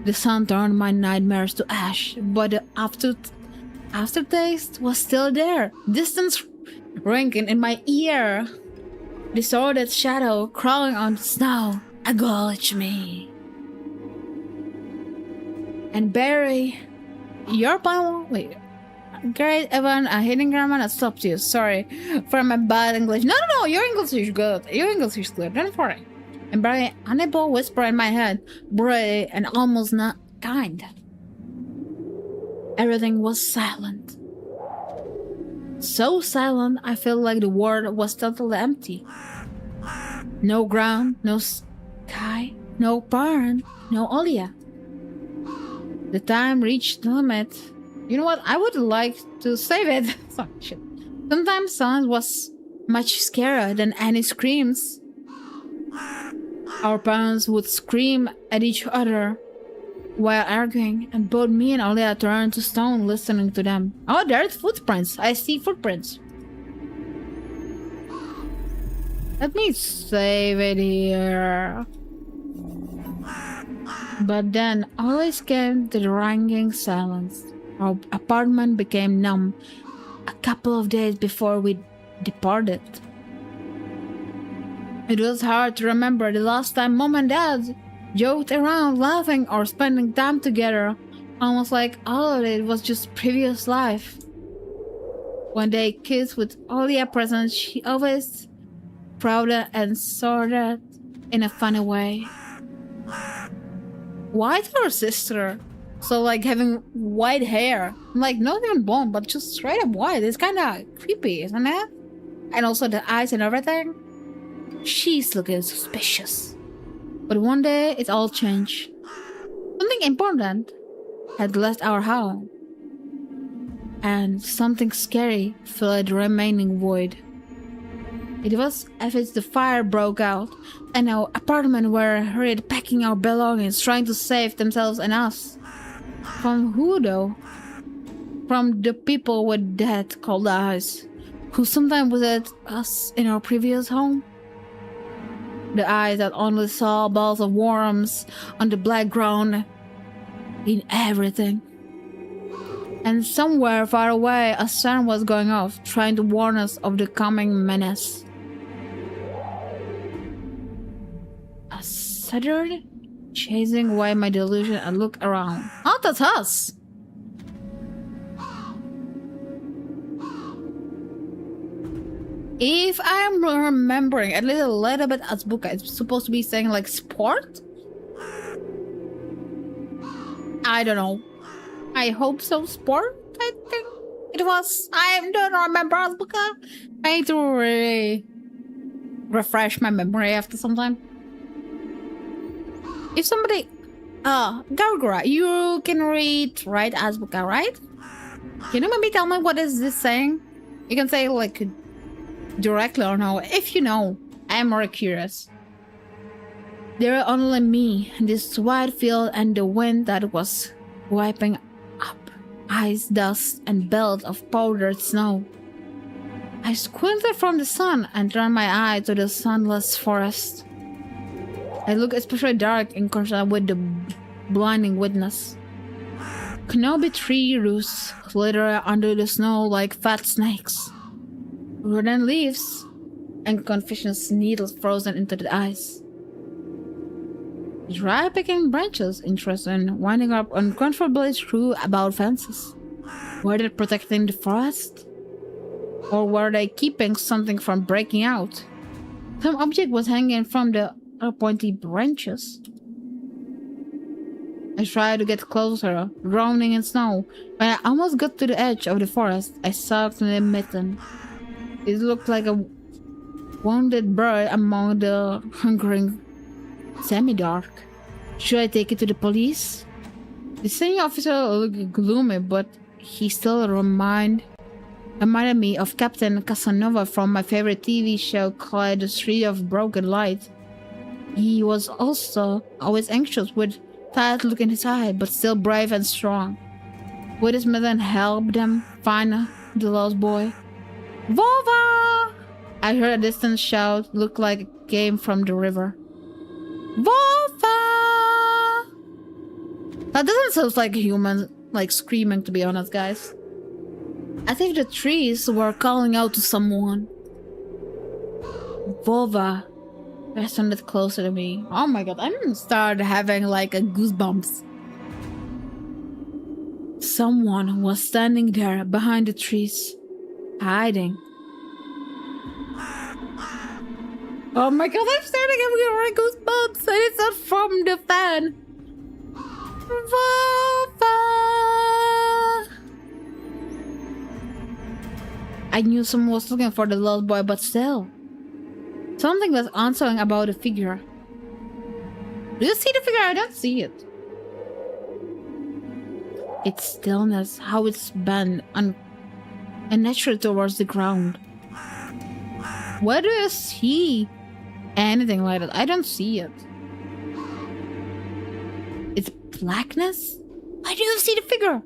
The sun turned my nightmares to ash, but the aftertaste was still there, distant ringing in my ear. Distorted shadow crawling on the snow acknowledged me. And Barry, your plan. Wait. Great, Evan, a hidden grammar that stopped you. Sorry for my bad English. No, your English is good. Your English is good. Don't worry. And Barry, unable, whisper in my head, brave and almost not kind. Everything was silent. So silent, I felt like the world was totally empty. No ground, no sky, no parent, no Olia. The time reached the limit. You know what? I would like to save it. Sorry, shit. Sometimes silence was much scarier than any screams. Our parents would scream at each other while arguing, and both me and Olia turned to stone listening to them. Oh, there's footprints. I see footprints. Let me save it here. But then always came the ringing silence. Our apartment became numb a couple of days before we departed. It was hard to remember the last time Mom and Dad joked around, laughing or spending time together, almost like all of it was just previous life. When they kissed with Olia present, she always prouded and sorted in a funny way. White or sister? So like having white hair, like not even blonde, but just straight up white. It's kind of creepy, isn't it? And also the eyes and everything. She's looking suspicious. But one day it all changed. Something important had left our house, and something scary filled the remaining void. It was as if the fire broke out, and our apartment were hurried packing our belongings, trying to save themselves and us. From who though? From the people with dead cold eyes, who sometimes visited us in our previous home. The eyes that only saw balls of worms on the black ground in everything. And somewhere far away a siren was going off, trying to warn us of the coming menace. A Saturn chasing away my delusion and look around. Oh, that's us! If I'm remembering a little bit Azbuka, it's supposed to be saying like sport? I don't know. I hope so, sport, I think it was. I don't remember Azbuka. I need to really refresh my memory after some time. If somebody... Gargura, you can write Azbuka, right? Can you maybe tell me what is this saying? You can say like directly or no. If you know, I am more curious. There are only me, this wide field, and the wind that was wiping up ice, dust, and belt of powdered snow. I squinted from the sun and turned my eye to the sunless forest. I look especially dark in contrast with the blinding witness. Canopy tree roots glitter under the snow like fat snakes. Rodent leaves and Confucius needles frozen into the ice. Dry picking branches, interesting, winding up uncomfortably through about fences. Were they protecting the forest? Or were they keeping something from breaking out? Some object was hanging from the pointy branches. I tried to get closer, drowning in snow. When I almost got to the edge of the forest, I saw the mitten. It looked like a wounded bird among the hungering semi-dark. Should I take it to the police? The senior officer looked gloomy, but he still reminded me of Captain Casanova from my favorite TV show called The Street of Broken Light. He was also always anxious, with tired look in his eye, but still brave and strong. Would his mother help them find the lost boy? Vova! I heard a distant shout, looked like it came from the river. Vova! That doesn't sound like a human, like screaming, to be honest, guys. I think the trees were calling out to someone. Vova. They sounded closer to me. Oh my god, I'm started having like a goosebumps. Someone was standing there behind the trees, hiding. Oh my god, I'm starting having goosebumps, and it's not from the fan. Vova! I knew someone was looking for the lost boy, but still. Something was answering about the figure. Do you see the figure? I don't see it. Its stillness, how it's bent unnatural towards the ground. Where do you see anything like that? I don't see it. It's blackness? Why do you see the figure?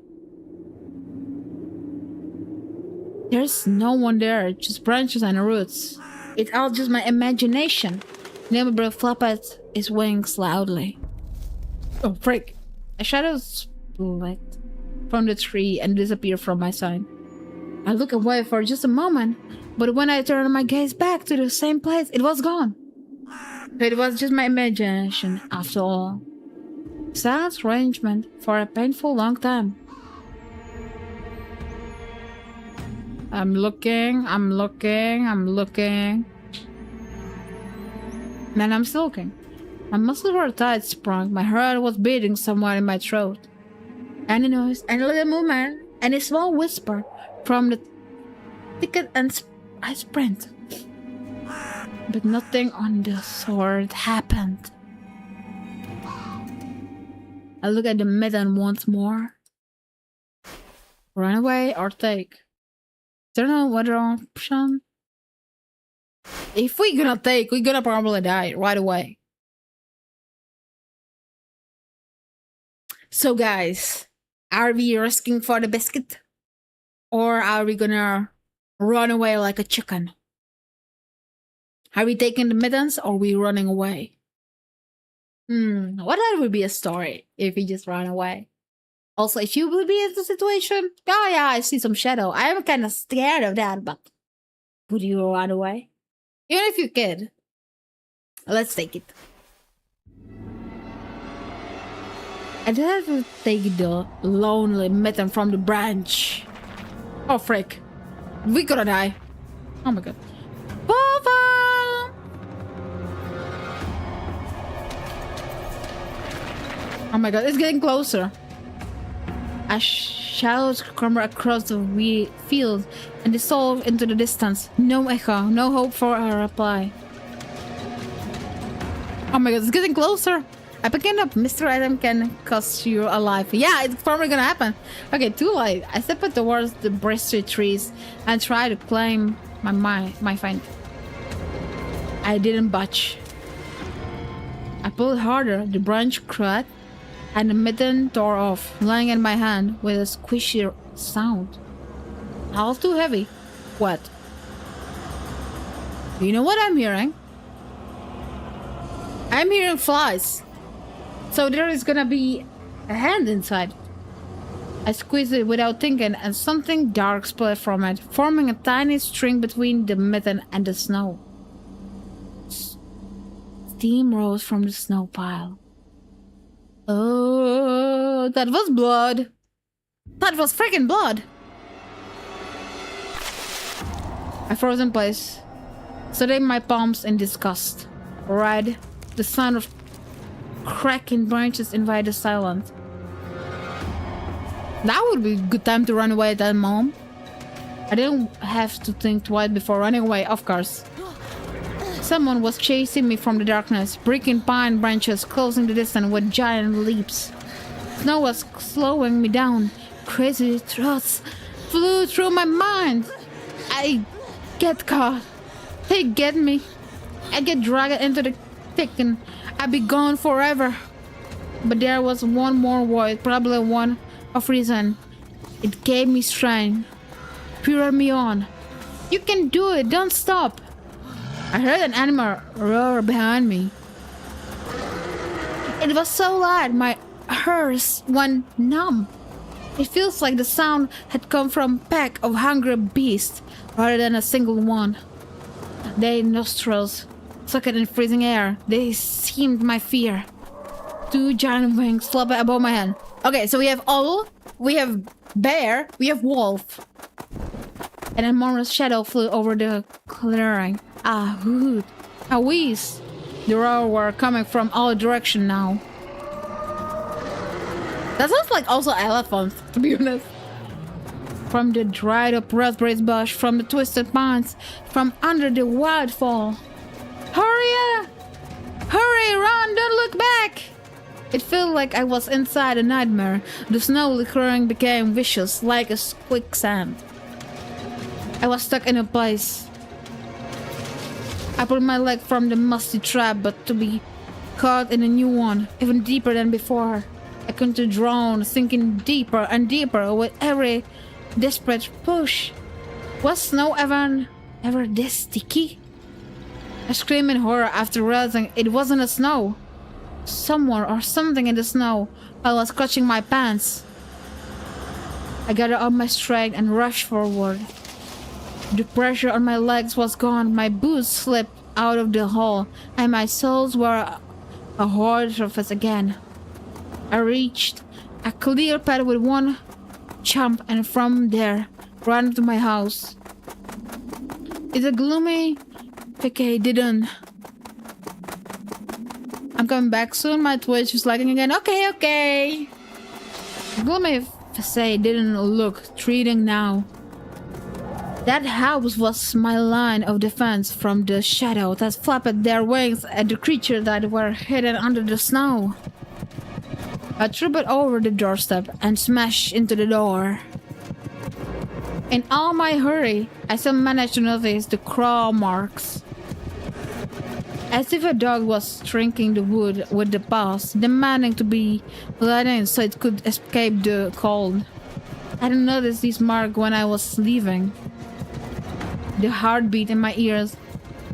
There's no one there, just branches and roots. It's all just my imagination. Nimblebird flapped his wings loudly. Oh, frick. A shadow split from the tree and disappeared from my sight. I looked away for just a moment, but when I turned my gaze back to the same place, it was gone. It was just my imagination, after all. Sad arrangement for a painful long time. I'm looking. And I'm still looking. My muscles were tight, sprung. My heart was beating somewhere in my throat. Any noise, any little movement, any small whisper from the thicket, and I sprint. But nothing on the sort happened. I look at the mitten once more. Run away or take? Is there no other option? If we're gonna take, we're gonna probably die right away. So guys, are we risking for the biscuit? Or are we gonna run away like a chicken? Are we taking the mittens or are we running away? What that would be a story if we just run away. Also, if you would be in the situation, oh yeah, I see some shadow. I'm kind of scared of that, but would you run away? Even if you could. Let's take it. I did have to take the lonely mitten from the branch. Oh frick. We gonna die. Oh my god. Papa! Oh my god, it's getting closer. A shadow scrambled across the field and dissolved into the distance. No echo, no hope for a reply. Oh my god, it's getting closer. I picking up Mr. Item can cost you a life. Yeah, it's probably gonna happen. Okay, too late. I stepped towards the bristly trees and tried to climb my find. I didn't budge. I pulled harder. The branch cracked and the mitten tore off, lying in my hand with a squishy sound. All too heavy. What? Do you know what I'm hearing? I'm hearing flies. So there is gonna be a hand inside. I squeezed it without thinking and something dark split from it, forming a tiny string between the mitten and the snow. Steam rose from the snow pile. Oh, that was blood. That was freaking blood. I froze in place, studying my palms in disgust. Red, the sound of cracking branches invited silence. That would be a good time to run away at that moment. I didn't have to think twice before running away, of course. Someone was chasing me from the darkness, breaking pine branches, closing the distance with giant leaps. Snow was slowing me down. Crazy thoughts flew through my mind. I get caught. They get me. I get dragged into the thicket. I'd be gone forever. But there was one more word, probably one of reason. It gave me strength, spurred me on. You can do it, don't stop. I heard an animal roar behind me. It was so loud, my ears went numb. It feels like the sound had come from a pack of hungry beasts rather than a single one. Their nostrils sucked in freezing air. They seemed my fear. Two giant wings flopped above my head. Okay, so we have owl, we have bear, we have wolf. An enormous shadow flew over the clearing. A hoot, a wheeze. The roar were coming from all directions now. That sounds like also elephants, to be honest. From the dried up raspberry bush, from the twisted pines, from under the wildfall. Hurry! Hurry, run, don't look back! It felt like I was inside a nightmare. The snow clearing became vicious, like a quicksand. I was stuck in a place. I pulled my leg from the musty trap, but to be caught in a new one, even deeper than before. I continued to drown, sinking deeper and deeper with every desperate push. Was snow ever this sticky? I screamed in horror after realizing it wasn't a snow. Someone or something in the snow while I was clutching my pants. I gathered up my strength and rushed forward. The pressure on my legs was gone, my boots slipped out of the hole, and my soles were a hard surface again. I reached a clear path with one jump, and from there ran to my house. It's a gloomy okay, didn't. I'm coming back soon, my Twitch is lagging again. Okay. Gloomy say didn't look treating now. That house was my line of defense from the shadow that flapped their wings at the creatures that were hidden under the snow. I tripped over the doorstep and smashed into the door. In all my hurry, I still managed to notice the claw marks. As if a dog was drinking the wood with the paws, demanding to be let in so it could escape the cold. I didn't notice these marks when I was leaving. The heartbeat in my ears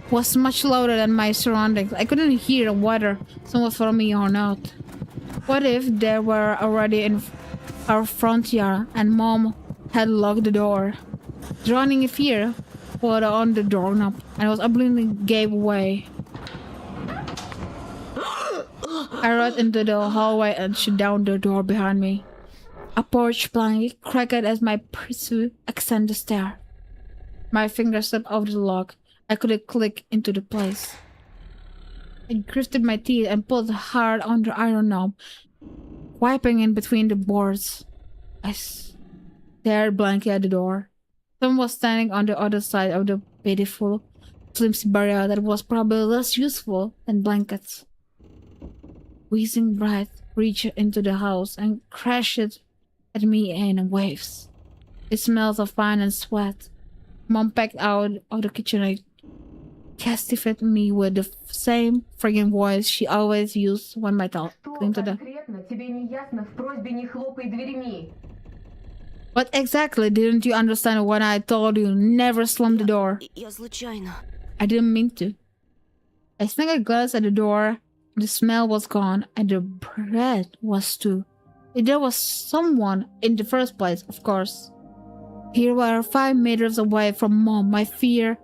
was much louder than my surroundings. I couldn't hear whether someone was following me or not. What if they were already in our front yard and Mom had locked the door? Drowning in fear, pulled on the doorknob and was abruptly gave way. I ran into the hallway and shut down the door behind me. A porch blanket cracked as my pursuit ascended the stair. My fingers slipped over the lock. I couldn't click into the place. I gritted my teeth and pulled hard on the iron knob, wiping in between the boards. I stared blankly at the door. Someone was standing on the other side of the pitiful, flimsy barrier that was probably less useful than blankets. Wheezing breath reached into the house and crashed at me in waves. It smelled of pine and sweat. Mom packed out of the kitchen and castigated me with the same friggin' voice she always used when my talking to the... What exactly didn't you understand when I told you never slam the door? Я случайно. I didn't mean to. I snuck a glance at the door. The smell was gone and the breath was too. If there was someone in the first place, of course. Here we were 5 meters away from Mom. My fear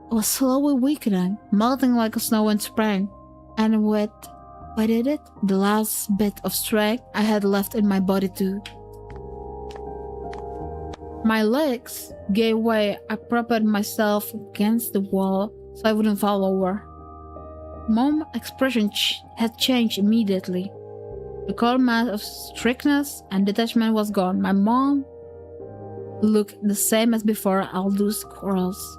was slowly weakening, melting like snow in spring. And with it, the last bit of strength I had left in my body too. My legs gave way. I propped myself against the wall so I wouldn't fall over. Mom's expression had changed immediately. The cold mask of strictness and detachment was gone. My mom looked the same as before, all those quarrels.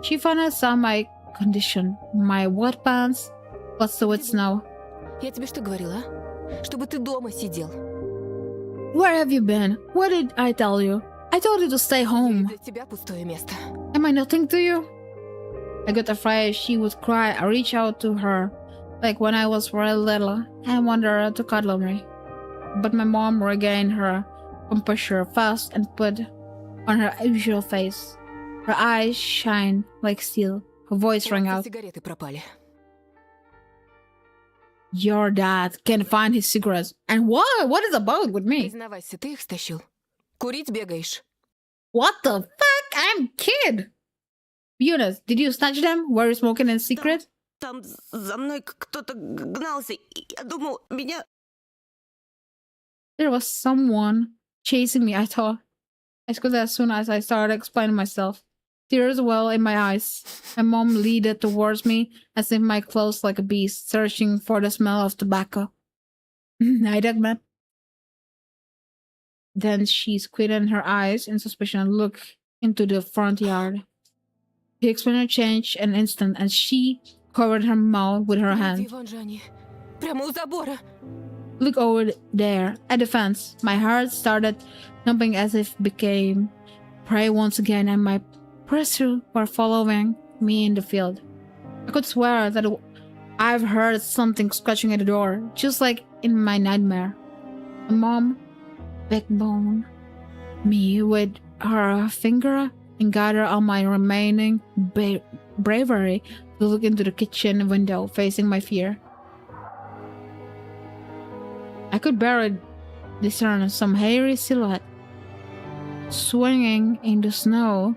She finally saw my condition. My wet pants clustered with snow. Я тебе что говорила, а? Чтобы ты дома сидел. Where have you been? What did I tell you? I told you to stay home. Для тебя пустое место. Am I nothing to you? I got afraid she would cry. I reached out to her, like when I was really little and wanted her to cuddle me. But my mom regained her composure fast and put on her usual face. Her eyes shine like steel. Her voice rang out. Сигареты пропали. Your dad can't find his cigarettes. And what? What is about with me? Признавайся, ты их стащил? Курить бегаешь? What the fuck? I'm kid. Eunice, did you snatch them? Were you smoking in secret? Там за мной кто-то гнался, и я думал, меня... There was someone chasing me, I thought. I scolded as soon as I started explaining myself. Tears well in my eyes. My mom leaded towards me as if my clothes like a beast, searching for the smell of tobacco. I did, man. Then she squinted her eyes in suspicion and looked into the front yard. The expression changed an instant and she covered her mouth with her hand. Вон же они. Прямо у забора. Look over there at the fence. My heart started thumping as if became prey once again, and my pursuit were following me in the field. I could swear that I've heard something scratching at the door, just like in my nightmare. My mom backbone me with her finger and gathered all my remaining bravery to look into the kitchen window facing my fear. I could barely discern some hairy silhouette swinging in the snow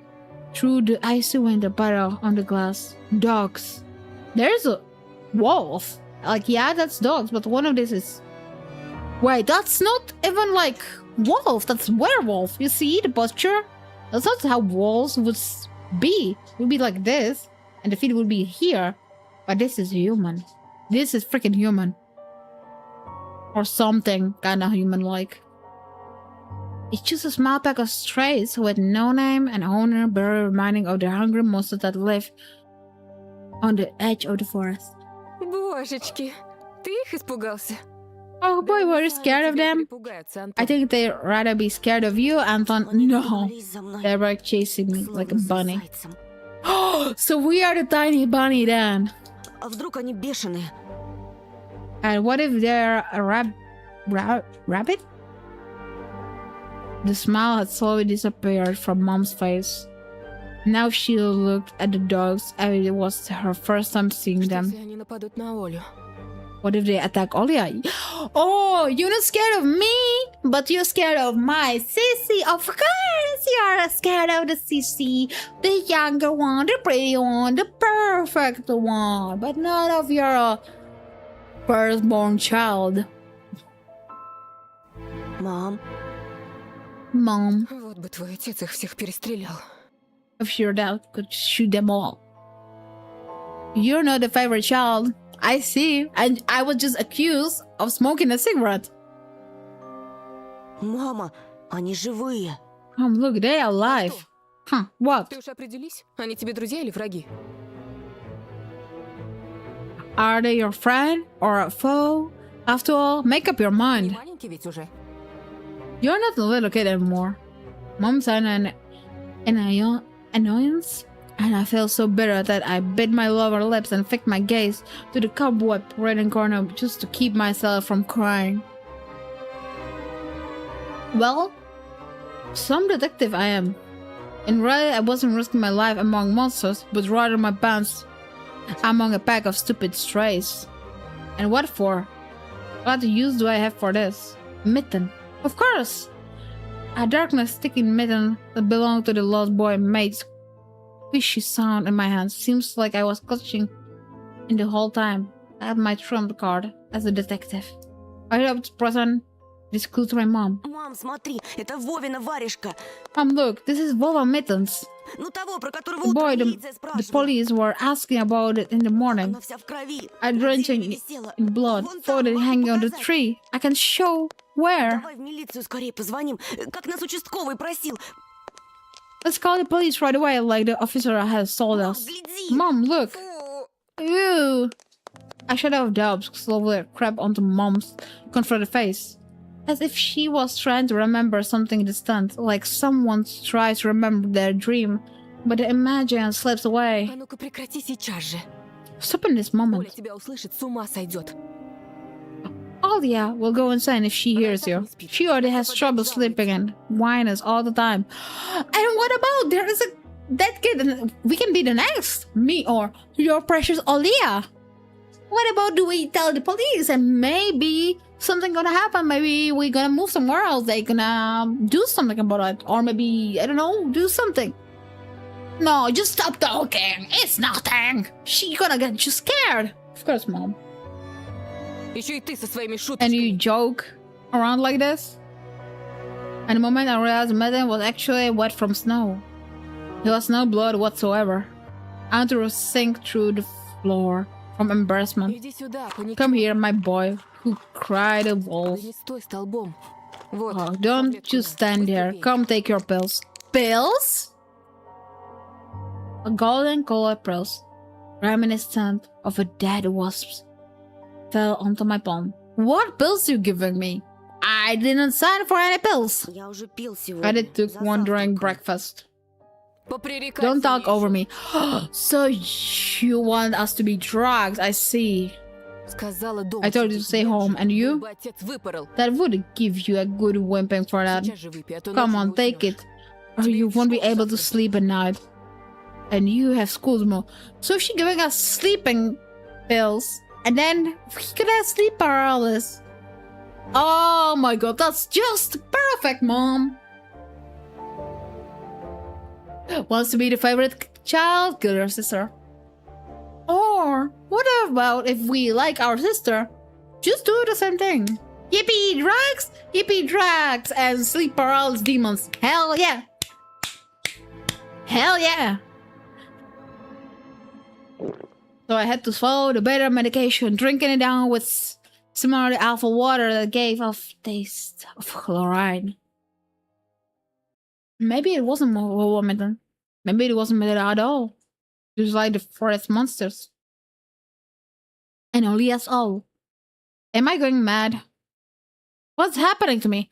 through the icy window puddle on the glass. Dogs. There's a wolf. Like, yeah, that's dogs, but one of these is... Wait, that's not even like wolf. That's werewolf. You see the posture? That's not how wolves would be. It would be like this, and the feet would be here. But this is human. This is freaking human. Or something kind of human-like. It's just a small pack of strays with no name and owner, barely reminding of the hungry monsters that live on the edge of the forest. Божечки, ты их испугался? Oh boy, were you scared of them? I think they'd rather be scared of you, Anton. No, they were chasing me like a bunny. So we are the tiny bunny then. А вдруг они бешеные? And what if they're a rabbit? The smile had slowly disappeared from Mom's face. Now she looked at the dogs as it was her first time seeing them. Если они нападут на Олю? What if they attack Olia? Oh, you're not scared of me, but you're scared of my sissy. Of course, you're scared of the sissy, the younger one, the pretty one, the perfect one, but not of your firstborn child. Мам, Mom, Вот бы твой отец их всех перестрелял. if your dad could shoot them all. You're not the favorite child. I see. And I was just accused of smoking a cigarette. мама, они живые. Look, they are alive. Huh, what? Ты уж определись, они тебе друзья или враги? Are they your friend or a foe? After all, make up your Не mind. маленький ведь уже. You're not a little kid anymore. Mom said an annoyance, and I felt so bitter that I bit my lower lips and fixed my gaze to the cobweb ridden corner just to keep myself from crying. Well, some detective I am. In reality, I wasn't risking my life among monsters, but rather my pants among a pack of stupid strays. And what for? What use do I have for this? Mitten. Of course! A darkness-sticking mitten that belonged to the lost boy made squishy sound in my hands. Seems like I was clutching in the whole time. I had my trump card as a detective. I held up the present this clue to my mom. Мам, смотри, это Вовина варежка. Mom, look, this is Vova Mittens. Ну того, про которого The boy утром the милиция спрашивала. police were asking about it in the morning. Она вся в крови. I на drenched дереве in висела. blood, Вон там, found it могу hanging on the показать. tree. I can show where. Давай в милицию скорее позвоним, как нас участковый просил. Let's call the police right away, like the officer has told Мам, us. гляди. Mom, look. Фу. Ew. I shut off doubts, slowly crept onto Mom's confronted face. As if she was trying to remember something distant, like someone tries to remember their dream, but the imagination slips away. А ну-ка прекрати сейчас же. Stop in this Оля moment. тебя услышит, с ума сойдет. Alia will go insane if she hears you. She already has trouble sleeping and whines all the time. And what about there is that kid and we can be the next? Me or your precious Alia? What about do we tell the police and maybe something gonna happen? Maybe we're gonna move somewhere else. They gonna do something about it. Or maybe, I don't know, do something. No, just stop talking. It's nothing. She gonna get you scared. Of course, Mom. Еще и ты со своими And шуточками. you joke around like this? And the moment I realized Madden was actually wet from snow. There was no blood whatsoever. I had to sink through the floor from embarrassment. Иди сюда, паникер. Come here, my boy, who cried a Да wolf. не стой столбом. Вот. Oh, don't таблетку just на. stand there. Быстрее. Come take your pills. Pills? A golden colored pills, reminiscent of a dead wasp, fell onto my palm. What pills you giving me? I didn't sign for any pills. Я уже пил сегодня. I did took за one during завтраком. breakfast. Попререкайся Don't talk мне over еще. me. So you want us to be drugged? I see. Сказала дома. I told you to stay home, and you? Бы отец выпорол. That would give you a good whipping for that. Сейчас же выпей, а то Come ночью on, не take уснешь. it, or you won't be able to sleep at night. And you have school tomorrow. So she giving us sleeping pills, and then we could have sleep paralysis. Oh my god, that's just perfect, Mom. Wants to be the favorite child, kill your sister. Or what about if we like our sister? Just do the same thing. Yippee drugs, and sleep paralysis demons. Hell yeah. Hell yeah. So I had to swallow the better medication, drinking it down with similar alpha water that gave off taste of chloride. Maybe it wasn't vomiting. Maybe it wasn't made at all. Just like the forest monsters. And only us all. Am I going mad? What's happening to me?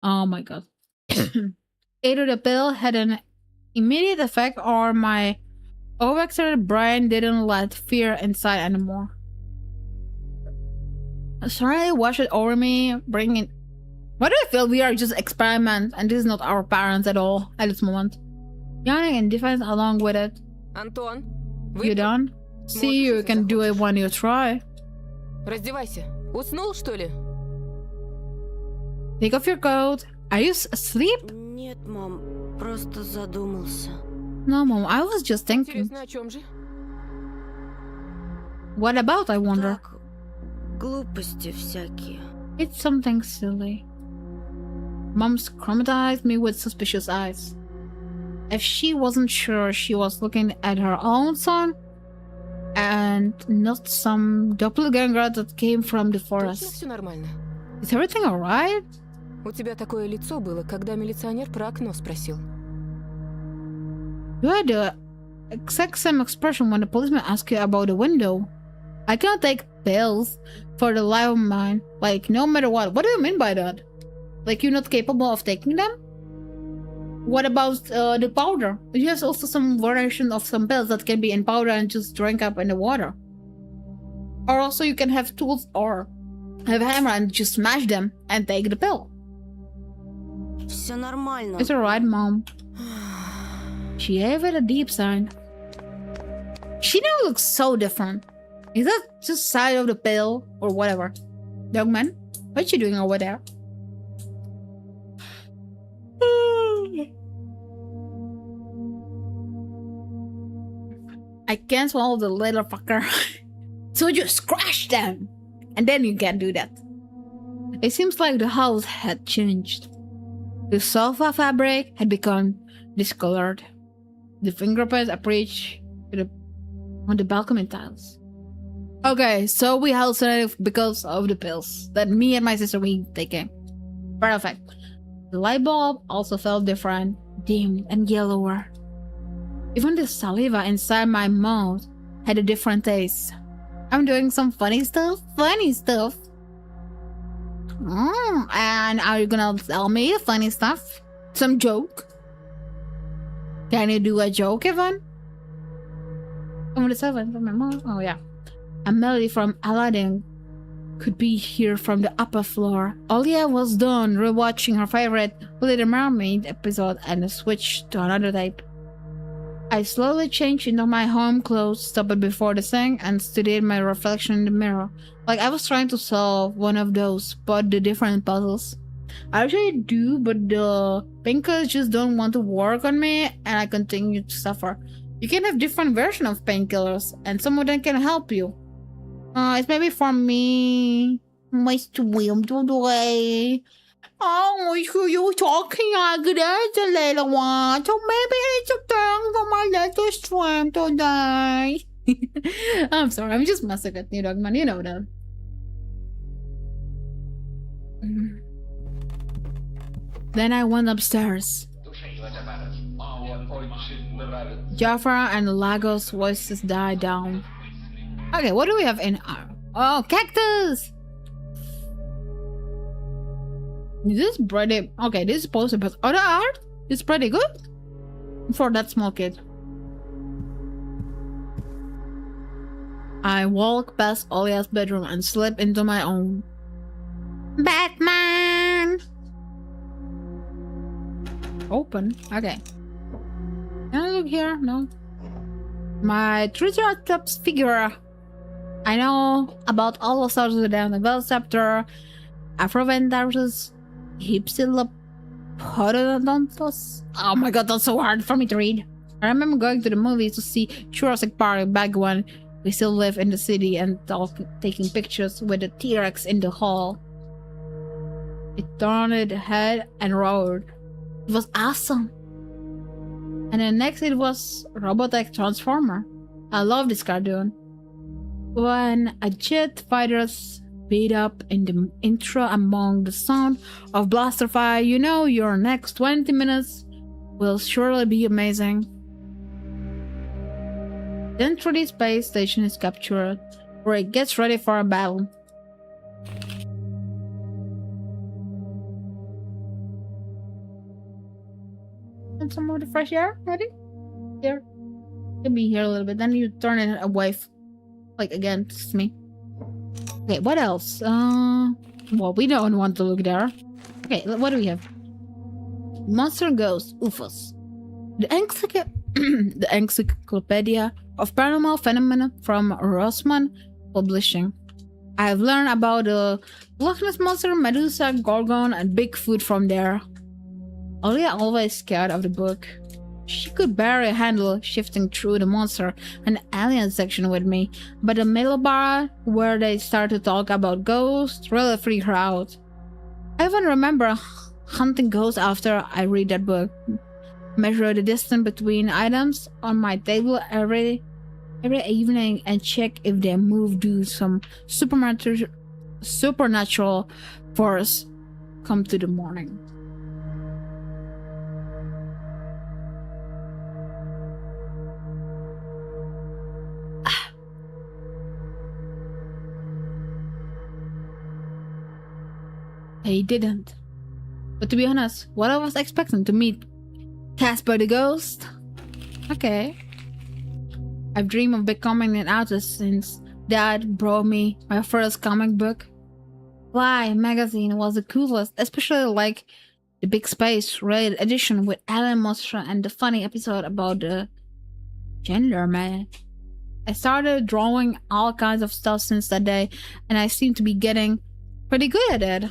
Oh my god. Either the pill had an immediate effect or my overexerted brain didn't let fear inside anymore. Sorry, wash it over me, bring it. Why do I feel we are just experiment and this is not our parents at all at this moment? Yawning in defense along with it. Антон, You выпей. done? See, you can do it when you try. Раздевайся. Уснул, что ли? Take off your coat. Are you asleep? Нет, мам, просто задумался. No, Mom, I was just thinking. Интересно, о чем же? What about, I wonder? Так, глупости всякие. It's something silly. Mom scrutinized me with suspicious eyes. If she wasn't sure she was looking at her own son and not some doppelganger that came from the Точно forest. все нормально? Is everything alright? У тебя такое лицо было, когда милиционер про окно спросил. You had the exact same expression when the policeman asked you about the window. I cannot take pills for the life of mine. Like, no matter what. What do you mean by that? Like, you're not capable of taking them? What about the powder? There's also some variation of some pills that can be in powder and just drink up in the water. Or also you can have tools or have a hammer and just smash them and take the pill. Все нормально. It's alright, Mom. She gave it a deep sigh. She now looks so different. Is that just side of the pill or whatever? Young man, what you doing over there? I can't swallow the little fucker. So just crush them. And then you can do that. It seems like the house had changed. The sofa fabric had become discolored. The fingerprints approached on the balcony tiles. Okay, so we hallucinated because of the pills that me and my sister were taking. Perfect. The light bulb also felt different, dim and yellower. Even the saliva inside my mouth had a different taste. I'm doing some funny stuff. And are you gonna tell me funny stuff? Some joke? Can you do a joke, Evan? Over the seventh from my mom. Oh yeah. A melody from Aladdin could be heard from the upper floor. Olia was done rewatching her favorite Little Mermaid episode and switched to another tape. I slowly changed into my home clothes, stopped before the sink, and studied my reflection in the mirror. Like I was trying to solve one of those, but the different puzzles. I actually do, but the painkillers just don't want to work on me, and I continue to suffer. You can have different versions of painkillers, and some of them can help you. It's maybe for me. My swim today. Oh, you talking like that, the little one. So maybe it's a turn for my little swim today. I'm sorry, I'm just messing with you, Dogman. You know that. Then I went upstairs. Jafar and Lagos' voices died down. Okay, what do we have in our... Oh, cactus! This is pretty... Okay, this is supposed to be... Oh, the art is pretty good for that small kid. I walked past Olia's bedroom and slipped into my own. Batman! Open. Okay. Can I look here? No. My Triceratops figure. I know about all the stars of the Velociraptor, Afroventarus, Hypsilophodontos. Oh my god, that's so hard for me to read. I remember going to the movies to see Jurassic Park back when we still live in the city and taking pictures with the T-Rex in the hall. It turned its head and roared. It was awesome. And then next it was Robotech Transformer. I love this cartoon. When a jet fighters beat up in the intro among the sound of blaster fire, you know your next 20 minutes will surely be amazing. Then 3D space station is captured, where it gets ready for a battle. And some of the fresh air ready? Here. You'll be here a little bit, then you turn it away. Like against me. Okay, what else? Well, we don't want to look there. Okay, what do we have? Monster Ghost UFOs. The Encyclopedia of Paranormal Phenomena from Rossmann Publishing. I have learned about the Loch Ness Monster, Medusa, Gorgon, and Bigfoot from there. Olia always scared of the book. She could barely handle shifting through the monster and alien section with me, but the middle bar where they start to talk about ghosts really freaked her out. I even remember hunting ghosts after I read that book. Measure the distance between items on my table every evening and check if they move due to some supernatural force come to the morning. They didn't. But to be honest, what I was expecting to meet Casper the Ghost? Okay. I've dreamed of becoming an artist since Dad brought me my first comic book. Fly magazine was the coolest, especially like the Big Space rated edition with Alien Monster and the funny episode about the Gender Man. I started drawing all kinds of stuff since that day, and I seem to be getting pretty good at it.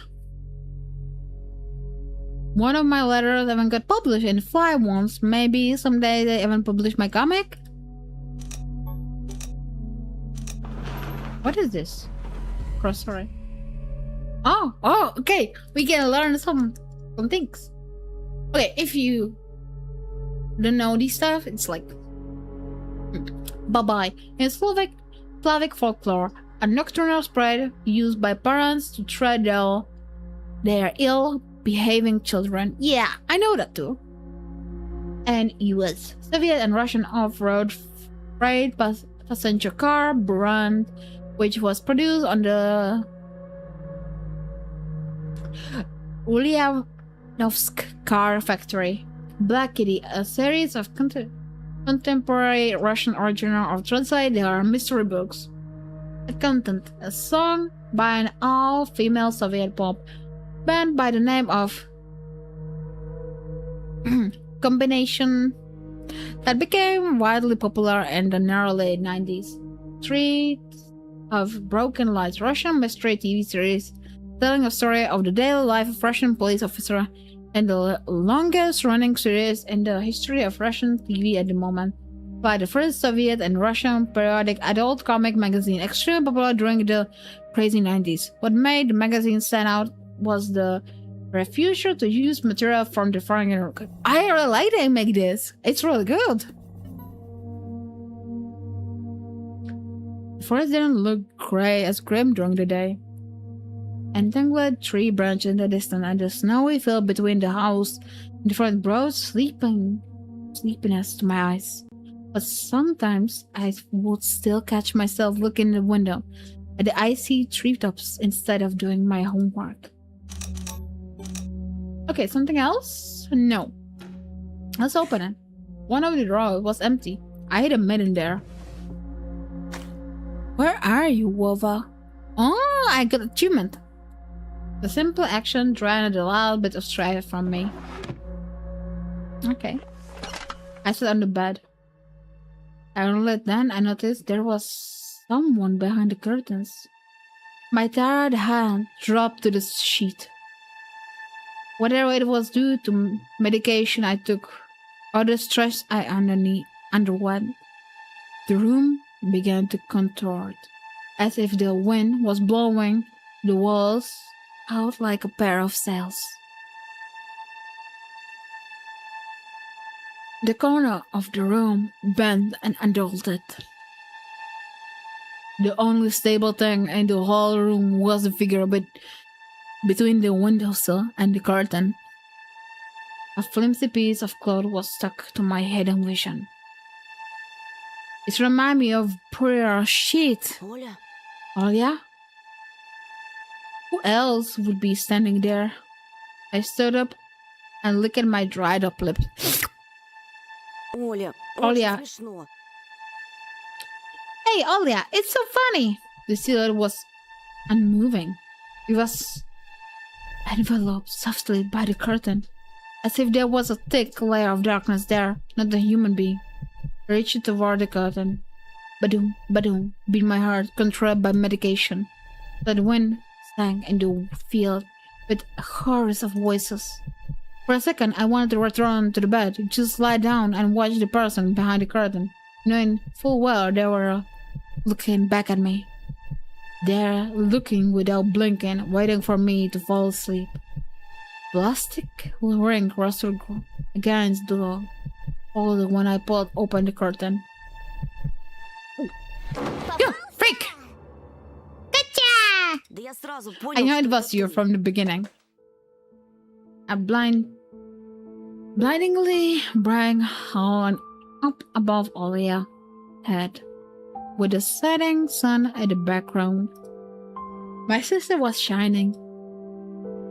One of my letters even got published in Fly once. Maybe someday they even publish my comic? What is this? Crossroad. Oh, okay. We can learn some things. Okay, if you don't know this stuff, it's like bye-bye. In Slavic folklore, a nocturnal spread used by parents to treat their ill-behaving children. Yeah, I know that too. And US Soviet and Russian off-road freight passenger car brand, which was produced on the Ulyanovsk car factory. Black Kitty, a series of Contemporary Russian original or translated, they are mystery books. The content: a song by an all-female Soviet pop band by the name of Combination that became widely popular in the early 90s. Street of Broken Lights, Russian mystery TV series telling a story of the daily life of Russian police officer and the longest running series in the history of Russian TV at the moment. By the first Soviet and Russian periodic adult comic magazine, extremely popular during the crazy 90s. What made the magazine stand out was the refusal to use material from the foreign. I really like they make this. It's really good. The forest didn't look gray as grim during the day. Entangled tree branches in the distance and the snowy field between the house and the front brought sleepiness to my eyes. But sometimes I would still catch myself looking in the window at the icy treetops instead of doing my homework. Okay, something else? No. Let's open it. One of the drawers was empty. I hid a mitten there. Where are you, Wova? Oh, I got achievement. The simple action drained a little bit of strife from me. Okay. I sat on the bed. Only then I noticed there was someone behind the curtains. My tired hand dropped to the sheet. Whether it was due to medication I took or the stress I underwent, the room began to contort, as if the wind was blowing the walls out like a pair of sails. The corner of the room bent and undulated. The only stable thing in the whole room was the figure between the windowsill and the curtain. A flimsy piece of cloth was stuck to my hidden vision. It reminded me of prayer sheet. Оля, Olya? Who else would be standing there? I stood up and licked my dried up lips. Оля, Оля. очень смешно. Hey, Olya, it's so funny! The silhouette was unmoving. It was enveloped softly by the curtain, as if there was a thick layer of darkness there, not a human being. I reached toward the curtain. Badoom, badoom, beat my heart, controlled by medication. The wind sang in the field with a chorus of voices. For a second, I wanted to return to the bed, just lie down and watch the person behind the curtain, knowing full well they were looking back at me. There, looking without blinking, waiting for me to fall asleep. Plastic ring rustled against the wall when I pulled open the curtain. You freak! Gotcha! Да я сразу I понял, know что it was это you ты. from the beginning. I blindingly bring on up above Olia's head, with the setting sun at the background. My sister was shining.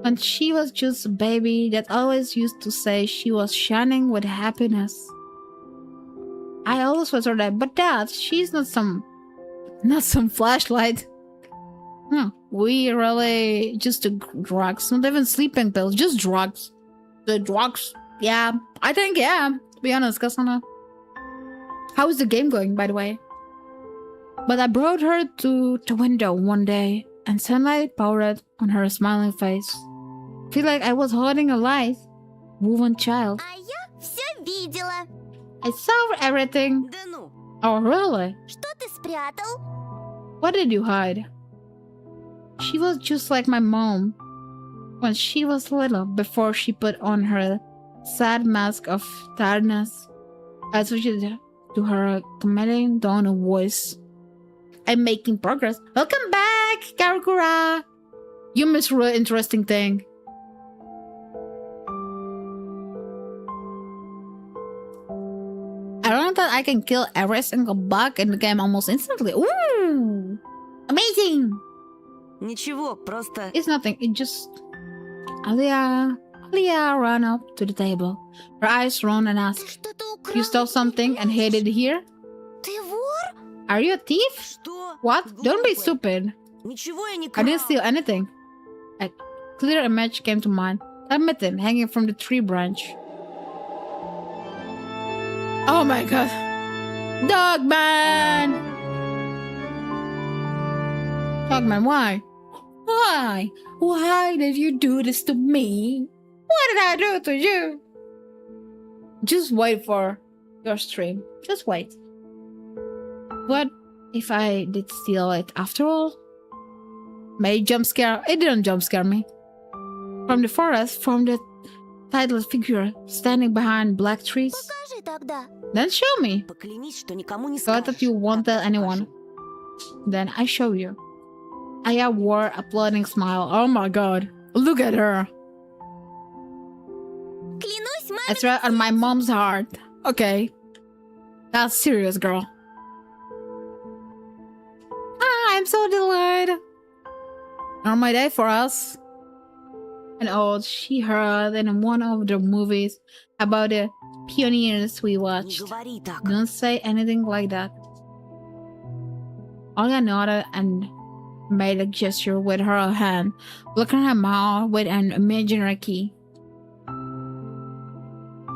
When she was just a baby, that always used to say she was shining with happiness. I always told her that, but Dad, she's not some flashlight. We really just took drugs, not even sleeping pills, just drugs. The drugs, yeah, I think, yeah, to be honest, Kasana. How is the game going, by the way? But I brought her to the window one day, and sunlight poured on her smiling face. I feel like I was holding a light, woven child. А я все видела. I saw everything. Да ну, Oh, really? Что ты спрятал? What did you hide? She was just like my mom when she was little, before she put on her sad mask of tiredness. I switched to her commanding tone of voice. I'm making progress. Welcome back, Karakura! You missed a really interesting thing. I learned that I can kill every single bug in the game almost instantly. Ooh! Amazing! ничего, просто... It's nothing. It just... Alia Leah ran up to the table. Her eyes rolled and Ты asked, что-то украл? "You stole something and hid it here? Ты вор? Are you a thief? Что? What? Don't be Глупая. stupid. Ничего я не I крал. didn't steal anything." A clear image came to mind. A mitten hanging from the tree branch. Oh my god. Dogman! Dogman, why? Why? Why did you do this to me? What did I do to you? Just wait for your stream. Just wait. What if I did steal it after all? May jump scare. It didn't jump scare me. From the forest, from the titled figure standing behind black trees. Покажи тогда. Then show me. Поклянись, что никому не Thought that скажешь. you won't tell Тогда anyone. покажу. Then I show you. Aya wore a blooding smile. Oh my god. Look at her. Клянусь, маме. It's right on my mom's heart. Okay. That's serious, girl. Ah, I'm so delighted. On my day for us. An old she heard in one of the movies about the pioneers we Не watched. говори так. Don't say anything like that. Olga nodded and made a gesture with her hand, looking at her mouth with an imaginary key.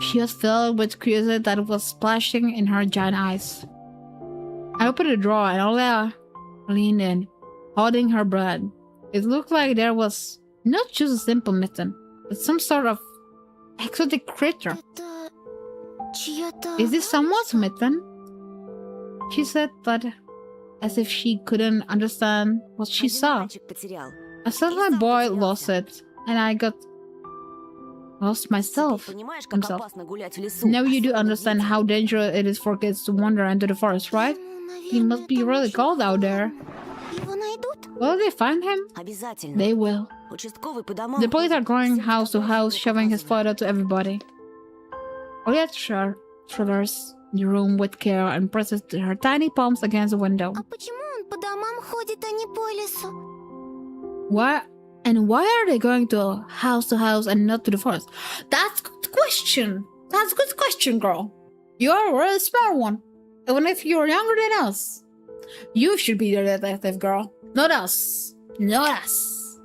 She was filled with curiosity that was splashing in her giant eyes. I opened the drawer and Olga leaned in, holding her breath. It looked like there was not just a simple mitten, but some sort of exotic creature. Это чья-то... Is this someone's mitten? She said that as if she couldn't understand what she Один saw. мальчик потерял. I saw my boy lost it, and I got lost myself. Теперь понимаешь, как himself. опасно гулять в лесу? Now you do Особенно understand детям. how dangerous it is for kids to wander into the forest, right? Ну, It must be наверное, really там cold очень out there. холодно. Его найдут? Will they find him? Обязательно. They will. Участковый по домам The police are ходит, going всем house to house, фотографии showing his показывает. photo to everybody. Olga traversed the room with care and pressed her tiny palms against the window. А почему он по домам ходит, а не по лесу? Why are they going to house and not to the forest? That's good question. That's a good question, girl. You're a really smart one. Even if you're younger than us. You should be the detective, girl. Not us. Not us.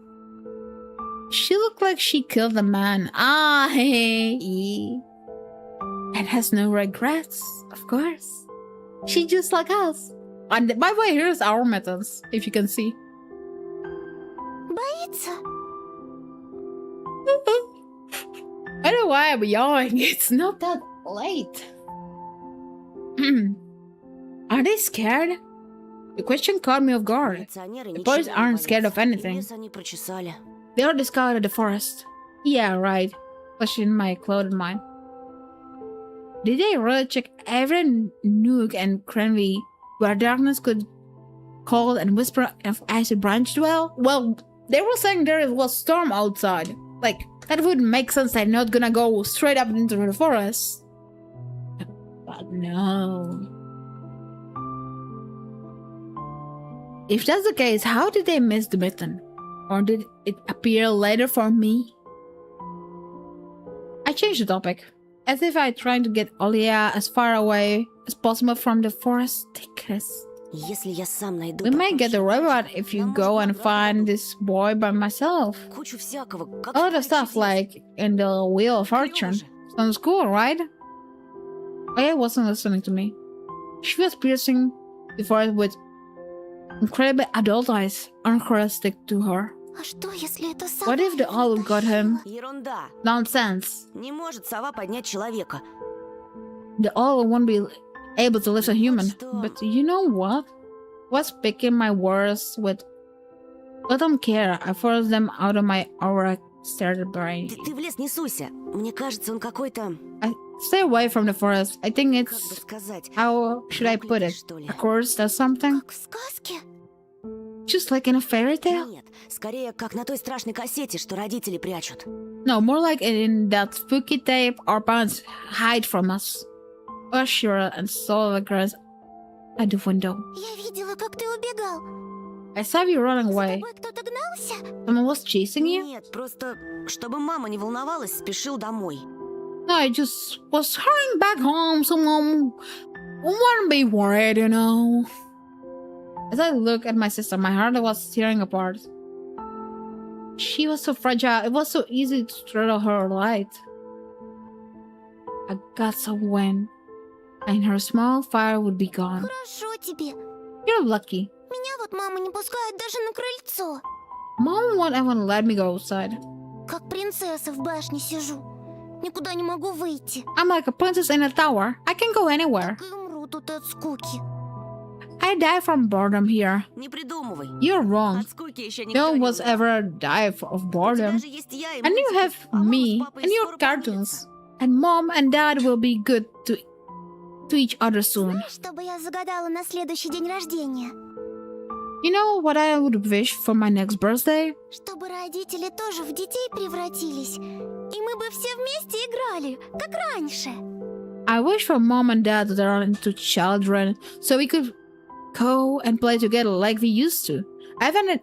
She looked like she killed a man. Ah, hey. And has no regrets, of course. She just like us. And by the way, here's our methods, if you can see. Боится? I don't know why I'm yawning. It's not that late. Are they scared? The question caught me off guard. Милиционеры The ничего boys не aren't боятся. scared of anything. Лес они прочесали. They already scouted the forest. Yeah, right. Questioned my clouded mind. Did they really check every nook and cranny where darkness could call and whisper of icy branch dwell? Well, they were saying there was storm outside. Like, that would make sense. They're not gonna go straight up into the forest. But no. If that's the case, how did they miss the mitten? Or did it appear later for me? I changed the topic, as if I tried to get Olia as far away as possible from the forest thickest. Если я сам найду We might get a пропавшего reward мальчика, if you нам go может and награду find дадут. this boy by myself. Кучу всякого. Как A lot of в stuff чудес. like in the Wheel of Fortune. Sounds cool, right? Olia wasn't listening to me. She was piercing the forest with incredible adult eyes, uncharacteristic to her. А что, если это сова What if the его owl got him? Ерунда. Nonsense. Не может сова поднять человека. The owl won't be able to lift a human. But you know what? What's picking my words with... Let them care. I forced them out of my overextended brain. Ты в лес не суйся. Мне кажется, он какой-то... I stay away from the forest. I think Как бы it's... сказать... How should I put it? проклятый, что ли? A curse or something? как в сказке? Just like in a fairy tale? Нет, скорее, как на той страшной кассете, что родители прячут. No, more like in that spooky tape our parents hide from us. Ushura and saw the girls at the window. Я видела, как ты убегал. I saw you running За away. тобой кто-то гнался? Someone was chasing you? Нет, просто, чтобы мама не волновалась, спешил домой. No, I just was hurrying back home. Someone wouldn't be worried, you know. As I looked at my sister, my heart was tearing apart. She was so fragile. It was so easy to throw her light. A gust of wind, and her small fire would be gone. Хорошо тебе. You're lucky. Меня вот мама не пускает даже на крыльцо. Mom won't even let me go outside. Как принцесса в башне сижу. Никуда не могу выйти. I'm like a princess in a tower. I can go anywhere. Так и умру тут от скуки. I die from boredom here. Не придумывай. You're wrong. От скуки еще никто No не one's умер. ever died of У тебя boredom. же есть я и And you мультики, have а мама с me папой and your скоро cartoons. помирятся. And mom and dad will be good to each other soon. Знаешь, что бы я загадала на следующий день рождения? You know what I would wish for my next birthday? Чтобы родители тоже в детей превратились. И мы бы все вместе играли, как раньше. I wish for mom and dad to turn into children so we could go and play together like we used to. I have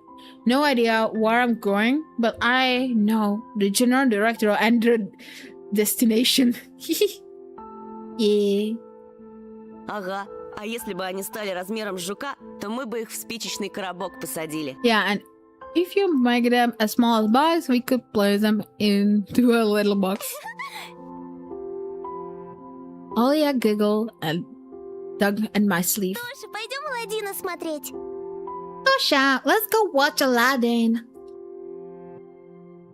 no idea where I'm going, but I know the general director and the destination. Yeah. Ага. А если бы они стали размером с жука, то мы бы их в спичечный коробок посадили. Yeah, and if you make them as small as box, we could place them into a little box. Olia giggled and dug in my sleeve. Тоша, пойдем Аладдина смотреть. Tosha, let's go watch Aladdin.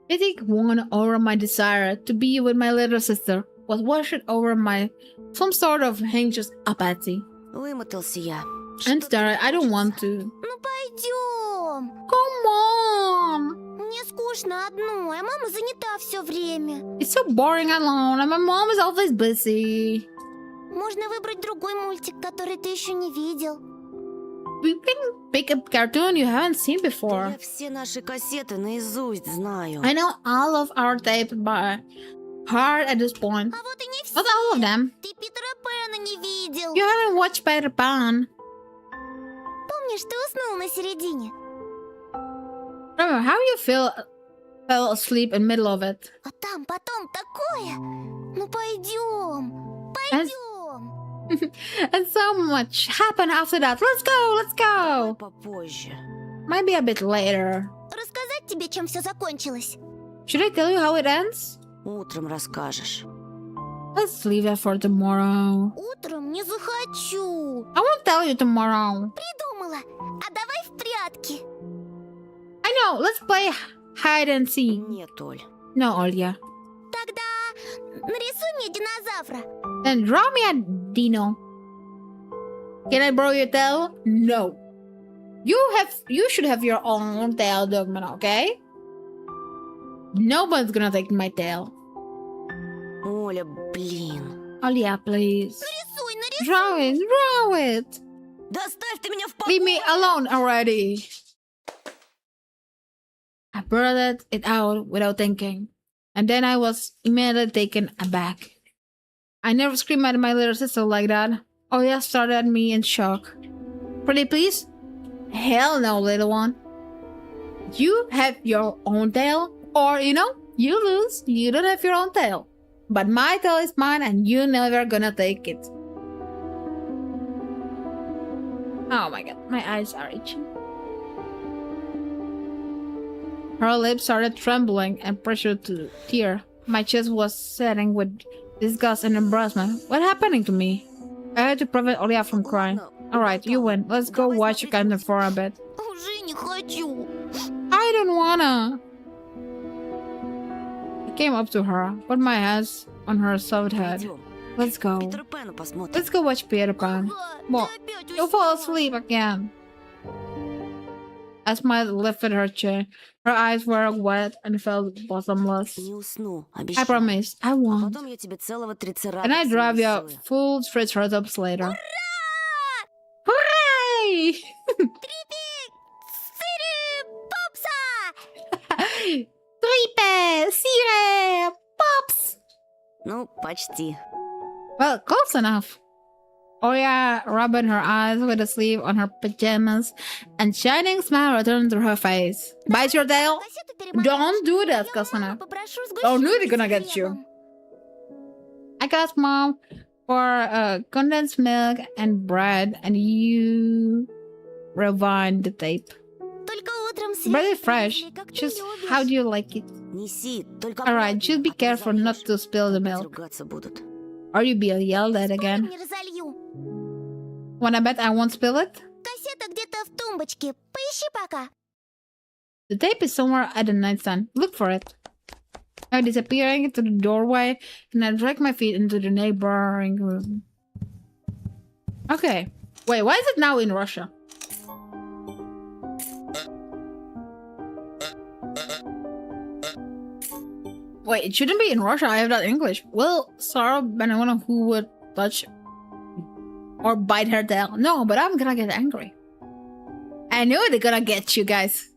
Pity won over my desire to be with my little sister was washed over my some sort of anxious apathy. Вымотался я. I'm sorry, I don't want to. Ну пойдем. Come on! Мне скучно одной, а мама занята все время. It's so boring alone, and my mom is always busy. Можно выбрать другой мультик, который ты еще не видел. We can pick a cartoon you haven't seen Да before. я все наши кассеты наизусть знаю. I know all of our tape by heart at this point. А вот и не все. Not all of them. Ты Питера Пэна не видел. You haven't watched Peter Pan. Помнишь, ты уснул на середине? Remember how you fell asleep in the middle of it. А там потом такое. Ну пойдем. And, Пойдем. and so much happened after that. Let's go, let's go. Попозже. Maybe a bit later. Рассказать тебе, чем все закончилось? Should I tell you how it ends? Утром расскажешь. Let's leave it for tomorrow. Утром не захочу. I won't tell you tomorrow. Придумала. А давай в прятки. I know, let's play hide and seek. Нет, Оль. No, Olya. Тогда нарисуй мне динозавра. Then draw me a dino. Can I borrow your tail? No. You should have your own tail, Dogman, okay? Nobody's gonna take my tail. Оля, блин. Olya, please. Рисуй, нарисуй. Draw it. Да оставь ты меня в покое! Leave me alone already. I blurted it out without thinking, and then I was immediately taken aback. I never screamed at my little sister like that. Olya stared at me in shock. Pretty please? Hell no, little one. You have your own tail, or you lose. You don't have your own tail. But my tail is mine, and you're never gonna take it. Oh my god, my eyes are itching. Her lips started trembling and pressured to tear. My chest was setting with disgust and embarrassment. What's happening to me? I had to prevent Olya from crying. Alright, you win. Let's go watch your cartoon for a bit. Уже не хочу. I don't wanna. I came up to her, put my hands on her soft head. Идем. Let's go. Питера Пэна посмотрим. Let's go watch Peter Pan. Ага, Well, ты опять you'll fall уснула. asleep again. I smiled, lifted her chair. Her eyes were wet and felt bottomless. Не усну, I обещаю. promise, I А won't. потом я тебе целого трицератопса And I drive you нарисую. full triceratops later. Hooray! Сири, попса! Tripe! Sire! Pops! Ну, почти. Well, close enough. Oya rubbing her eyes with a sleeve on her pajamas, and shining smile returned to her face. Bite your tail? Кассету перемотать. Don't do that, Я Kasana. попрошу Oh, no, сгущенки they're gonna с get you. хлебом. I asked Mom for condensed milk and bread, and you rewind the tape. Только утром Very свежий fresh. привезли, как ты Just любишь. how do you like it? Неси, только Alright, just be аккуратнее, а то careful not разольешь. to spill the Опять milk. ругаться будут. Or you be yelled at again. Не разолью. Wanna bet I won't spill it? Кассета где-то в тумбочке. Поищи пока. The tape is somewhere at the nightstand. Look for it. Now disappearing into the doorway, and I drag my feet into the neighboring room. Okay. Wait, why is it now in Russia? Wait, it shouldn't be in Russia. I have that in English. Well, Sarah, but I wonder who would touch or bite her tail. No, but I'm gonna get angry. I know they're gonna get you guys.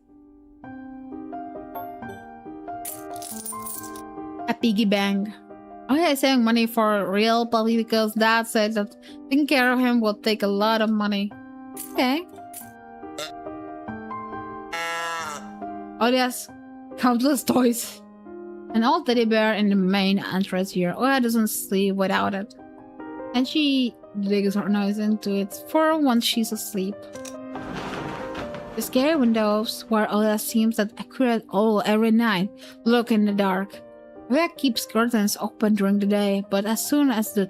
A piggy bank. Oh yeah, saving money for a real puppy because Dad said that taking care of him will take a lot of money. Okay. Oh yes, countless toys. An old teddy bear in the main entrance here. Oh, doesn't sleep without it. And she digs her nose into it for once she's asleep. The scary windows where Oya seems that accurate all every night look in the dark. Oya keeps curtains open during the day, but as soon as the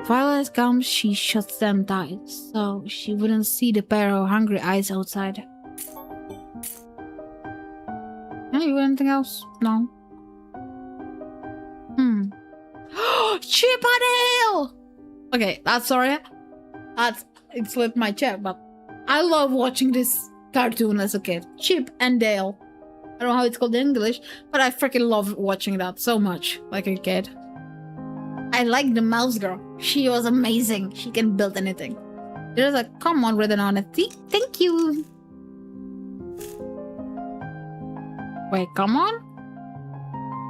twilight comes, she shuts them tight, so she wouldn't see the pair of hungry eyes outside. Anything else? No. Chipadale! Okay, that's sorry. It slipped my check, but I love watching this cartoon as a kid. Chip and Dale. I don't know how it's called in English, but I freaking love watching that so much, like a kid. I like the mouse girl. She was amazing. She can build anything. There's a common written on it. See? Thank you. Wait, come on?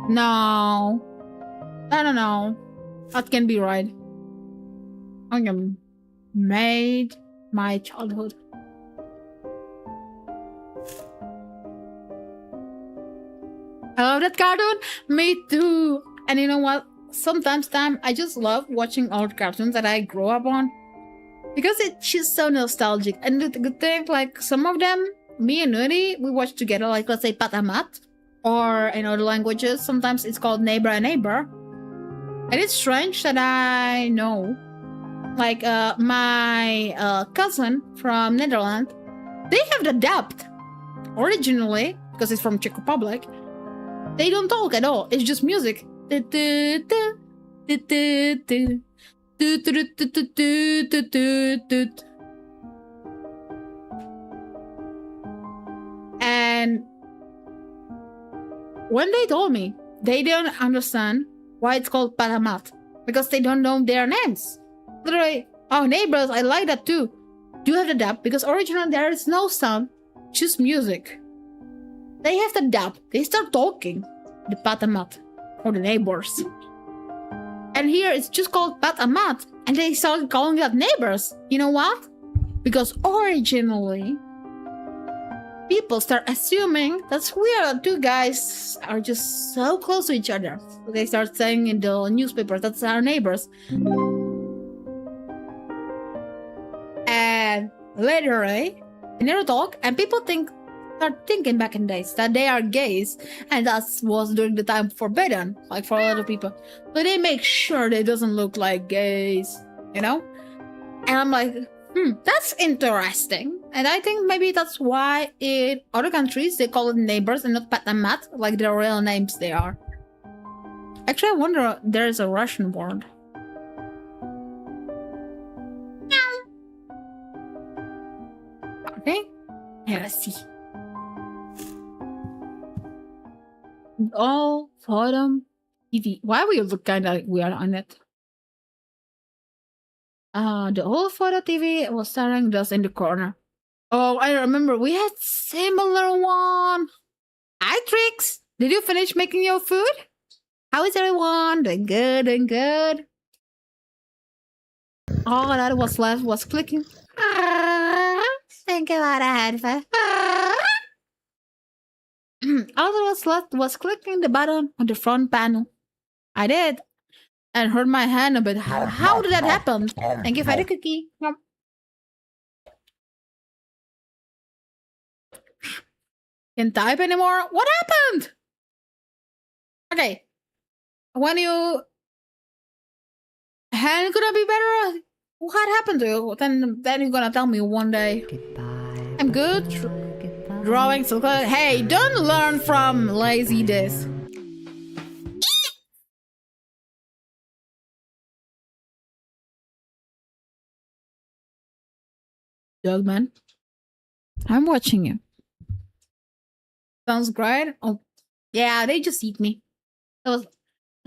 No. No. That can be right. I can made my childhood. I love that cartoon. Me too. And you know what? Sometimes I just love watching old cartoons that I grew up on because it's just so nostalgic. And the good thing, like some of them, me and Nuri, we watch together. Like let's say Patamat, or in other languages, sometimes it's called Neighbor and Neighbor. And it's strange that I know, like my cousin from Netherlands, they have the depth originally because it's from Czech Republic. They don't talk at all. It's just music. And when they told me, they don't understand why it's called Paramat because they don't know their names. Literally, oh, neighbors, I like that too. Do you have the dub? Because originally there is no sound, just music. They have the dub. They start talking, the Patamat, or the neighbors. And here it's just called Patamat, and they started calling that neighbors. You know what? Because originally, people start assuming that's weird. Two guys are just so close to each other. So they start saying in the newspapers, that's our neighbors. And later, they never talk, and people start thinking back in days that they are gays, and that was during the time forbidden, like for a lot of people. So they make sure they doesn't look like gays, you know? And I'm like, that's interesting. And I think maybe that's why in other countries they call it neighbors and not patamat, like their real names they are. Actually, I wonder there's a Russian word. Okay, let's see. All Forum TV. Why we look kind of weird on it? The whole photo TV was starring just in the corner. Oh, I remember we had similar one. Hi, Trix. Did you finish making your food? How is everyone? Doing good, doing good. All that was left was clicking. Think about it. All that was left was clicking the button on the front panel. I did, and hurt my hand a bit. How did that happen? Thank you for the cookie. Yum. Can't type anymore. What happened? Okay. When you hand gonna be better, what happened to you? Then you're gonna tell me one day. I'm good. Drawing so good. Hey, don't learn from lazy this. Dogman, I'm watching you. Sounds great. Oh, yeah, they just eat me. It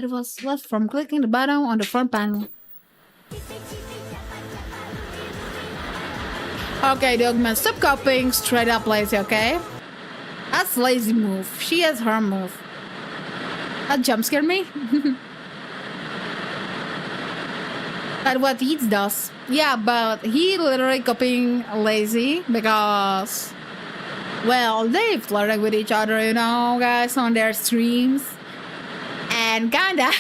was left from clicking the button on the front panel. Okay, Dogman, stop copying straight up lazy, okay? That's lazy move. She has her move. That jump scared me. That's what he does. Yeah, but he literally copying lazy because, well, they flirted with each other, you know, guys, on their streams. And kinda,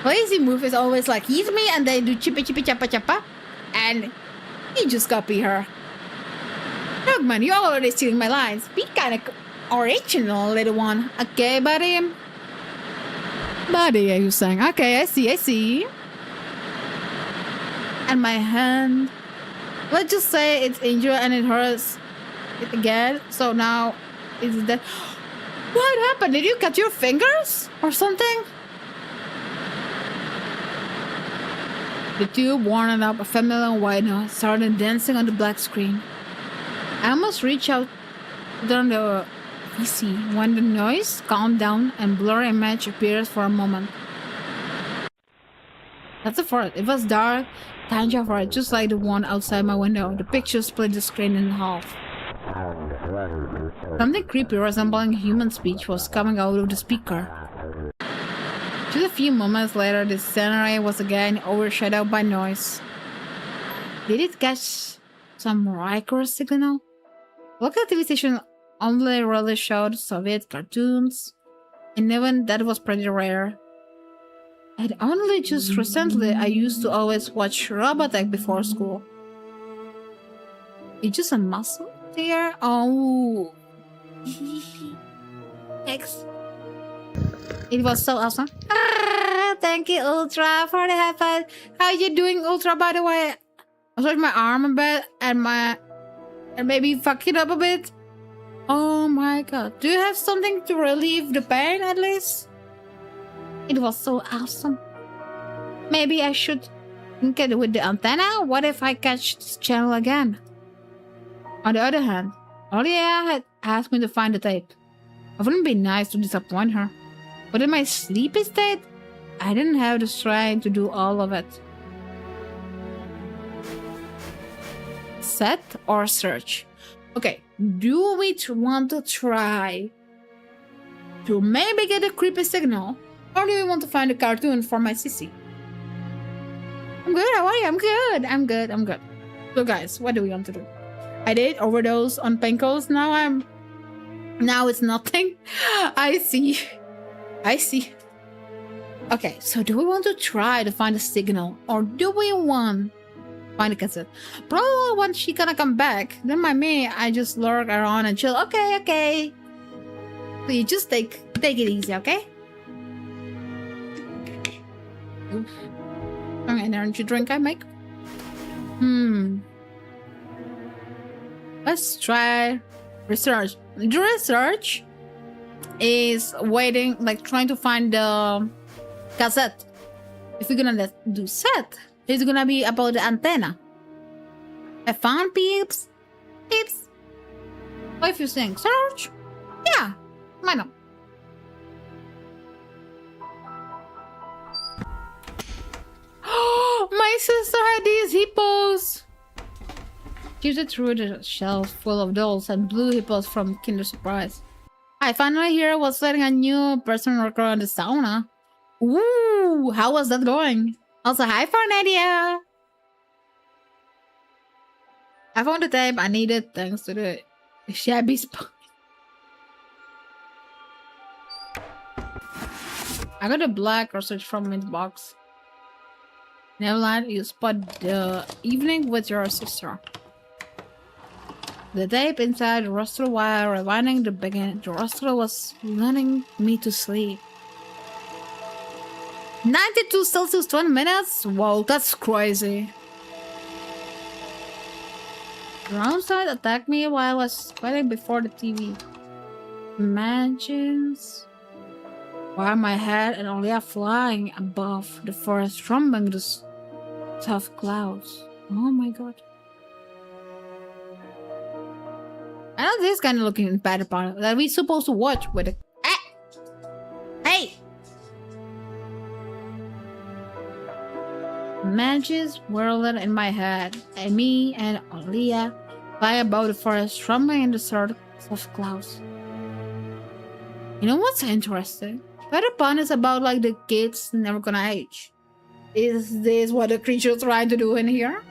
lazy move is always like, he's me, and they do chippy chippy chappa chappa. And he just copy her. Dogman, you're already stealing my lines. Be kind of original, little one. Okay, buddy? Buddy, are you saying? Okay, I see. And my hand. Let's just say it's injured and it hurts it again. So now it's dead. What happened? Did you cut your fingers or something? The tube warmed up a familiar white noise, started dancing on the black screen. I almost reached out on the PC when the noise calmed down and blurry image appeared for a moment. That's the first. It was dark, tiny of it, just like the one outside my window. The picture split the screen in half. Something creepy resembling human speech was coming out of the speaker. Just a few moments later, the scenery was again overshadowed by noise. Did it catch some micro signal? Local TV station only really showed Soviet cartoons, and even that was pretty rare. And only just recently I used to always watch Robotech before school. It's just a muscle there? Oh. Thanks. It was so awesome. Thank you, Ultra, for the high five. How you doing, Ultra, by the way? I stretched my arm a bit and maybe fuck it up a bit. Oh my god. Do you have something to relieve the pain at least? It was so awesome. Maybe I should get it with the antenna. What if I catch this channel again? On the other hand, Olia had asked me to find the tape. It wouldn't be nice to disappoint her. But in my sleepy state, I didn't have the strength to do all of it. Set or search? Okay, do we want to try to maybe get a creepy signal? Or do we want to find a cartoon for my sissy? I'm good, how are you? I'm good. So guys, what do we want to do? I did overdose on painkillers. Now it's nothing. I see. Okay, so do we want to try to find a signal? Or do we want to find a cassette? Probably when she gonna come back. Then by me, I just lurk around and chill. Okay. Please just take it easy, okay? Oof. An energy drink I make. Let's try research. The research is waiting, like trying to find the cassette. If we're gonna do set, it's gonna be about the antenna. I found peeps. What if you think search? Yeah, why not? My sister had these hippos. She threw the shelf full of dolls and blue hippos from Kinder Surprise. I finally hear was letting a new person work around the sauna. Ooh, how was that going? Also, hi for Nadia. I found the tape I needed thanks to the shabby spine. I got a black research from his box. Neverland, you spent the evening with your sister. The tape inside the roster while rewinding the beginning. The roster was lulling me to sleep. 92 Celsius 20 minutes? Whoa, that's crazy. Downside attacked me while I was sweating before the TV. Imagines while my head and Olia flying above the forest, rumbling the soft clouds. Oh my god. I know this kind of looking bad part that we supposed to watch with it. Hey! Matches whirling in my head, and me and Olia fly above the forest, rumbling in the soft clouds. You know what's interesting? VTuber is about like the kids never gonna age. Is this what the creature's trying to do in here?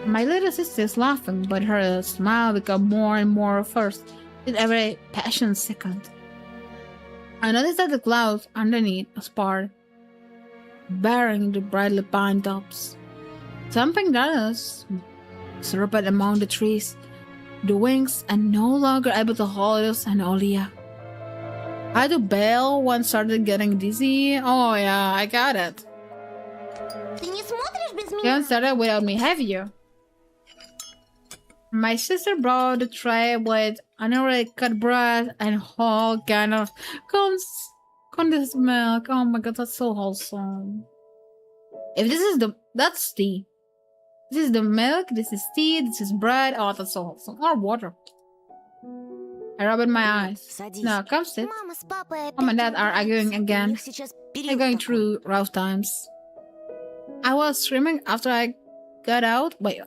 My little sister is laughing, but her smile becomes more and more forced with every passion second. I noticed that the clouds underneath was part, bearing the brightly pine tops. Something does surreped among the trees, the wings, and no longer able to hold us and Olia. I had to bail once started getting dizzy. Oh yeah, I got it. Ты не смотришь без You меня? haven't started without me, have you? My sister brought a tray with unalready cut bread and whole kind of condensed milk. Oh my god, that's so wholesome. If this is that's tea. This is the milk, this is tea, this is bread. Oh, that's so wholesome. Or water. I rubbed my eyes. Садись. Now, come sit. Мама с папой Mom and опять Dad are arguing У again. них сейчас They're период going такой. through rough times. I was streaming after I got out. Wait.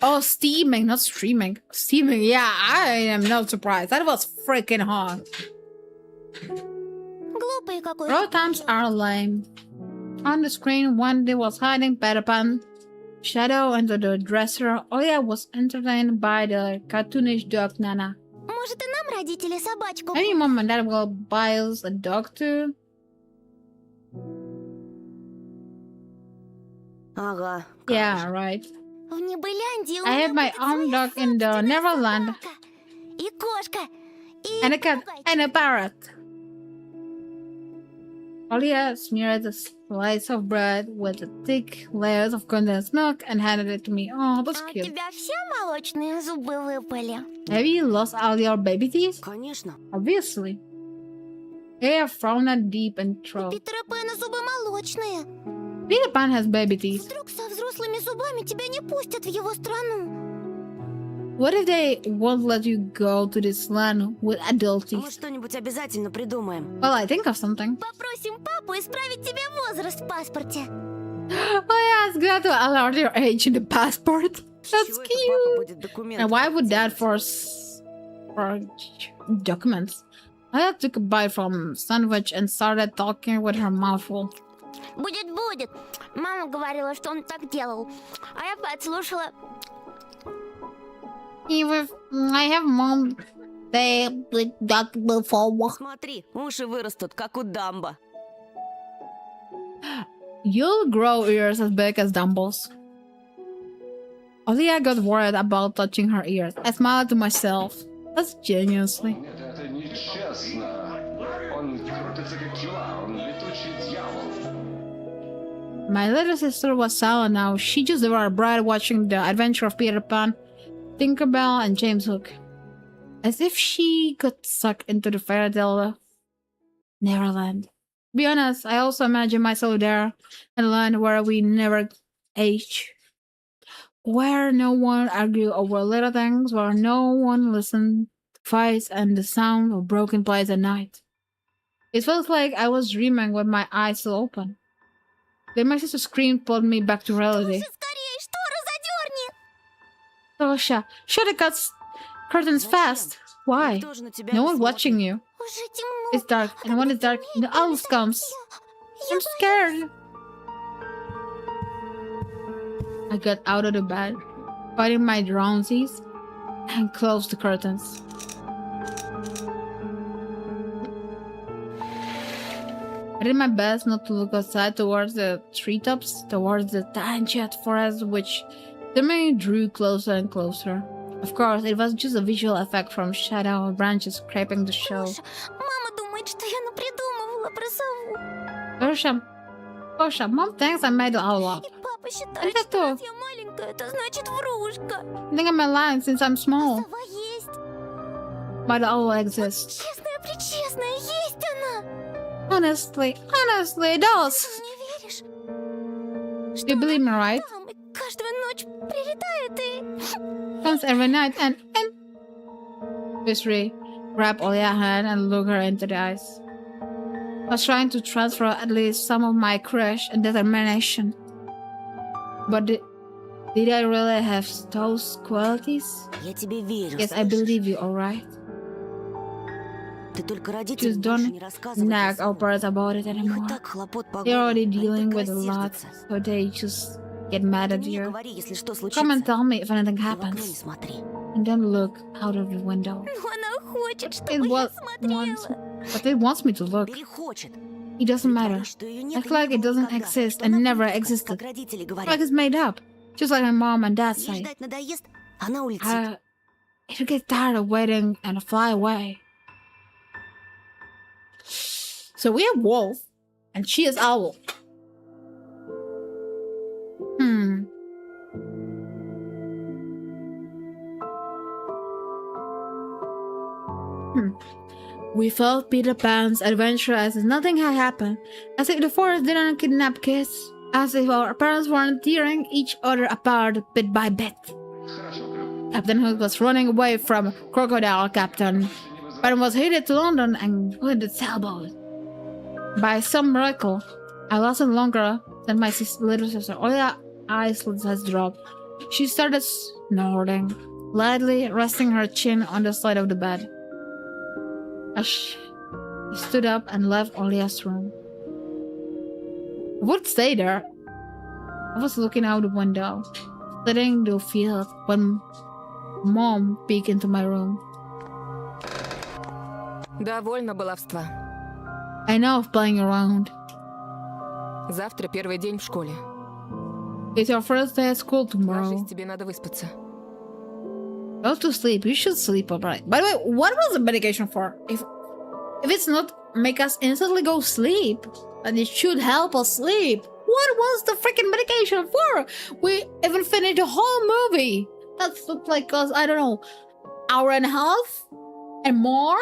Oh, steaming, not streaming. Steaming, yeah, I am not surprised. That was freaking hard. Глупый какой. Rough times are lame. On the screen, Wendy was hiding Peter shadow under the dresser. Olia was entertained by the cartoonish dog Nana. Может, и нам родители собачку? Maybe Mom and Dad will buy us a dog too. Ага. Yeah, right. В Небыляндии у I have меня my будет own своя dog in the собственная Neverland. собака. И кошка. И And a cat попугайчик. and a parrot. Olia smeared a slice of bread with the thick layers of condensed milk and handed it to me. Oh, that's А у cute. тебя все молочные зубы выпали? Have you lost all your baby teeth? Конечно. Obviously. They are frowned deep in throat. Питера Пэна зубы молочные. Peter Pan has baby teeth. Вдруг со взрослыми зубами тебя не пустят в его страну. What if they won't let you go to this land with adult Мы teeth? что-нибудь обязательно придумаем. Well, I think of something. Попросим папу исправить тебе возраст в паспорте. Oh yeah, it's glad to alert your age in the passport. С That's чего это cute. папа будет документы And why would Dad делать? for documents? I took a bite from sandwich and started talking with her mouth full. Будет. Мама говорила, что он так делал. А я подслушала. If I have mom, they did that before. Смотри, уши вырастут, как у Дамбо. You'll grow ears as big as dumbbells. Olia got worried about touching her ears. I smiled to myself. That's genuinely. Нет, это нечестно. Он крутится как кила, он летучий дьявол. My little sister was silent now. She just devoured bread watching the adventure of Peter Pan, Tinkerbell, and James Hook. As if she got sucked into the fairy tale Neverland. To be honest, I also imagine myself there in a land where we never age. Where no one argued over little things, where no one listened to fights and the sound of broken plates at night. It felt like I was dreaming with my eyes still open. Then my sister screamed, pulled me back to reality. Скорее, шторы задерни! Tosha, shut the curtains fast. Why? Никто же на тебя No не one's смотрит. watching you. Уже темно. It's dark, and when it's dark, the owls comes. I'm scared. I got out of the bed, fighting my drowsies, and closed the curtains. I did my best not to look outside towards the treetops, towards the tangled forest, which suddenly drew closer and closer. Of course, it was just a visual effect from shadow branches scraping the shell. Мама думает, что я напридумывала про сову. Kosha, Mom thinks I made it all up. И папа считает, Это что раз я маленькая, это значит врушка. I think I'm lying since I'm small, Сова есть. but it all exists. Честная-пречестная, есть она. Honestly, it does. Ты мне веришь? You believe me, right? Там и каждую ночь прилетает и... Comes every night and Visri grabbed Olia's hand and looked her into the eyes. I was trying to transfer at least some of my courage and determination. But did I really have those qualities? Я тебе верю, Yes, I слышишь? believe you, alright? Ты только родителям Just больше don't не рассказывай. nag про our сову. parents about it У них и anymore. так хлопот по They're already горло, они dealing так with a lot, рассердятся. so they just get mad Ты at мне you. говори, если что Come and случится, tell me if anything и в окно не happens, смотри. and then look out of the window. Но она хочет, It чтобы я was смотрела. wants, but it wants me to look. Перехочет. It doesn't matter. Притворись, что её нет Act и не like it было doesn't никогда, exist что and она never будет так, existed. как родители Like говорят. it's made up, just like my mom and dad Ей say. ждать надоест, она улетит. It'll get tired of waiting and fly away. So we have wolf, and she is owl. We felt Peter Pan's adventure as if nothing had happened, as if the forest didn't kidnap kids, as if our parents weren't tearing each other apart bit by bit. Хорошо, Крю. Captain Hook was running away from Crocodile Captain, but was headed to London and with the sailboat. By some miracle, I lasted longer than my little sister. Olia's eyelids has dropped. She started snoring, lightly resting her chin on the side of the bed. As she stood up and left Olia's room. I would stay there. I was looking out the window, studying the field when Mom peeked into my room. Довольно баловства. Enough playing around. Завтра первый день в школе. It's your first day at school tomorrow. Ложись, тебе надо выспаться. Go to sleep. You should sleep, alright. By the way, what was the medication for? If it's not make us instantly go sleep, then it should help us sleep. What was the freaking medication for? We even finished the whole movie. That's looked like us, I don't know, hour and a half and more.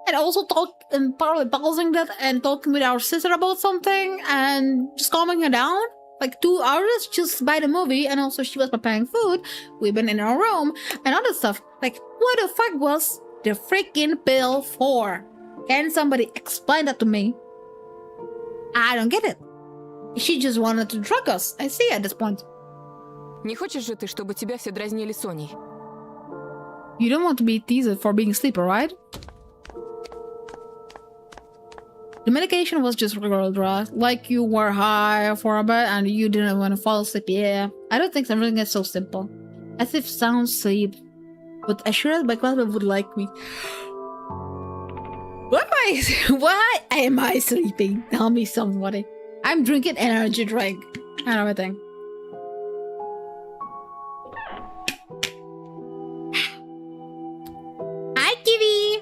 And also talk and probably pausing that and talking with our sister about something and just calming her down. Like 2 hours just by the movie, and also she was preparing food. We've been in our room and other stuff. Like, what the fuck was the freaking pill for? Can somebody explain that to me? I don't get it. She just wanted to drug us. I see at this point. Не хочешь же ты, чтобы тебя все дразнили Соней? You don't want to be teased for being asleep, right? The medication was just regular drug, like you were high for a bit and you didn't want to fall asleep. Yeah, I don't think everything is so simple. As if sound sleep, but assured my classmate would like me. Why am I sleeping? Tell me somebody. I'm drinking energy drink and everything. Hi, Kiwi.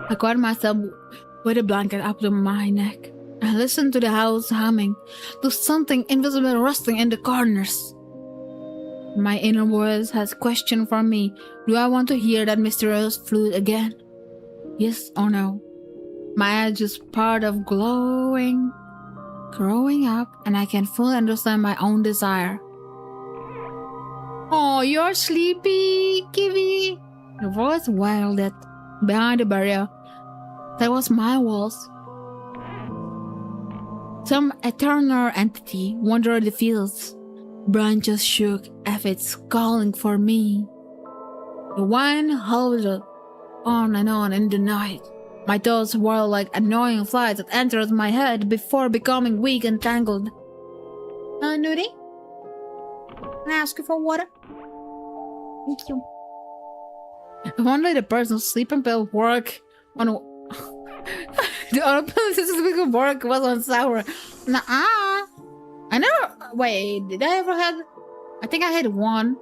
I got myself with a blanket up to my neck. I listened to the house humming, to something invisible rustling in the corners. My inner voice has question for me. Do I want to hear that mysterious flute again? Yes or no? My eyes just part of growing up, and I can fully understand my own desire. Oh, you're sleepy, Kiwi. The voice wailed it behind the barrier. That was my walls. Some eternal entity wandered the fields. Branches shook as if it's calling for me. The wind howled on and on in the night, My thoughts were like annoying flies that entered my head before becoming weak and tangled. Nudie? Can I ask you for water? Thank you. If only the person's sleeping pill work on the other person's sleeping work was on sour. Nah, I never. Wait, did I ever had? I think I had one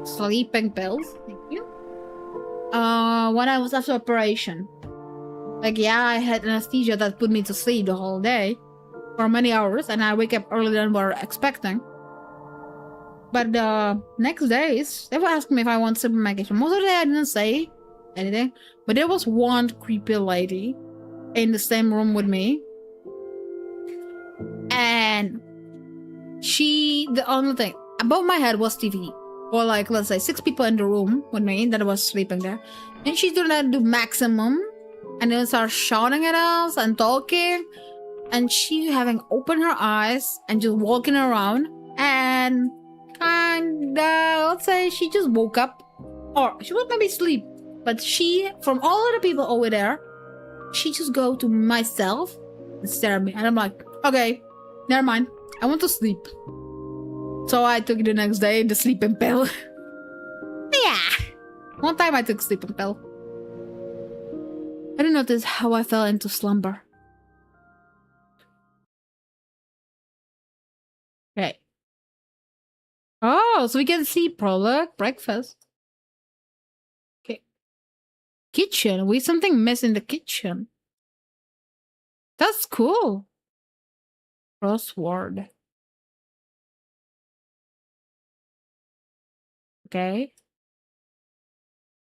sleeping pills. Thank you. When I was after operation. Like, yeah, I had anesthesia that put me to sleep the whole day for many hours, and I wake up earlier than we were expecting. But the next days, they were asking me if I want sleeping medication. Most of the day, I didn't say anything, but there was one creepy lady in the same room with me, and the only thing above my head was TV. Or like, let's say 6 people in the room with me that was sleeping there. And she's doing that to maximum. And then start shouting at us and talking. And she having opened her eyes and just walking around. And kinda, let's say she just woke up. Or she was maybe asleep. But she, from all of the people over there, she just go to myself and stare at me. And I'm like, okay, never mind. I want to sleep. So I took the next day the sleeping pill. Yeah. One time I took sleeping pill. I didn't notice how I fell into slumber. Okay. Oh, so we can see product breakfast. Okay. Kitchen. We something missing in the kitchen. That's cool. Crossword. Okay.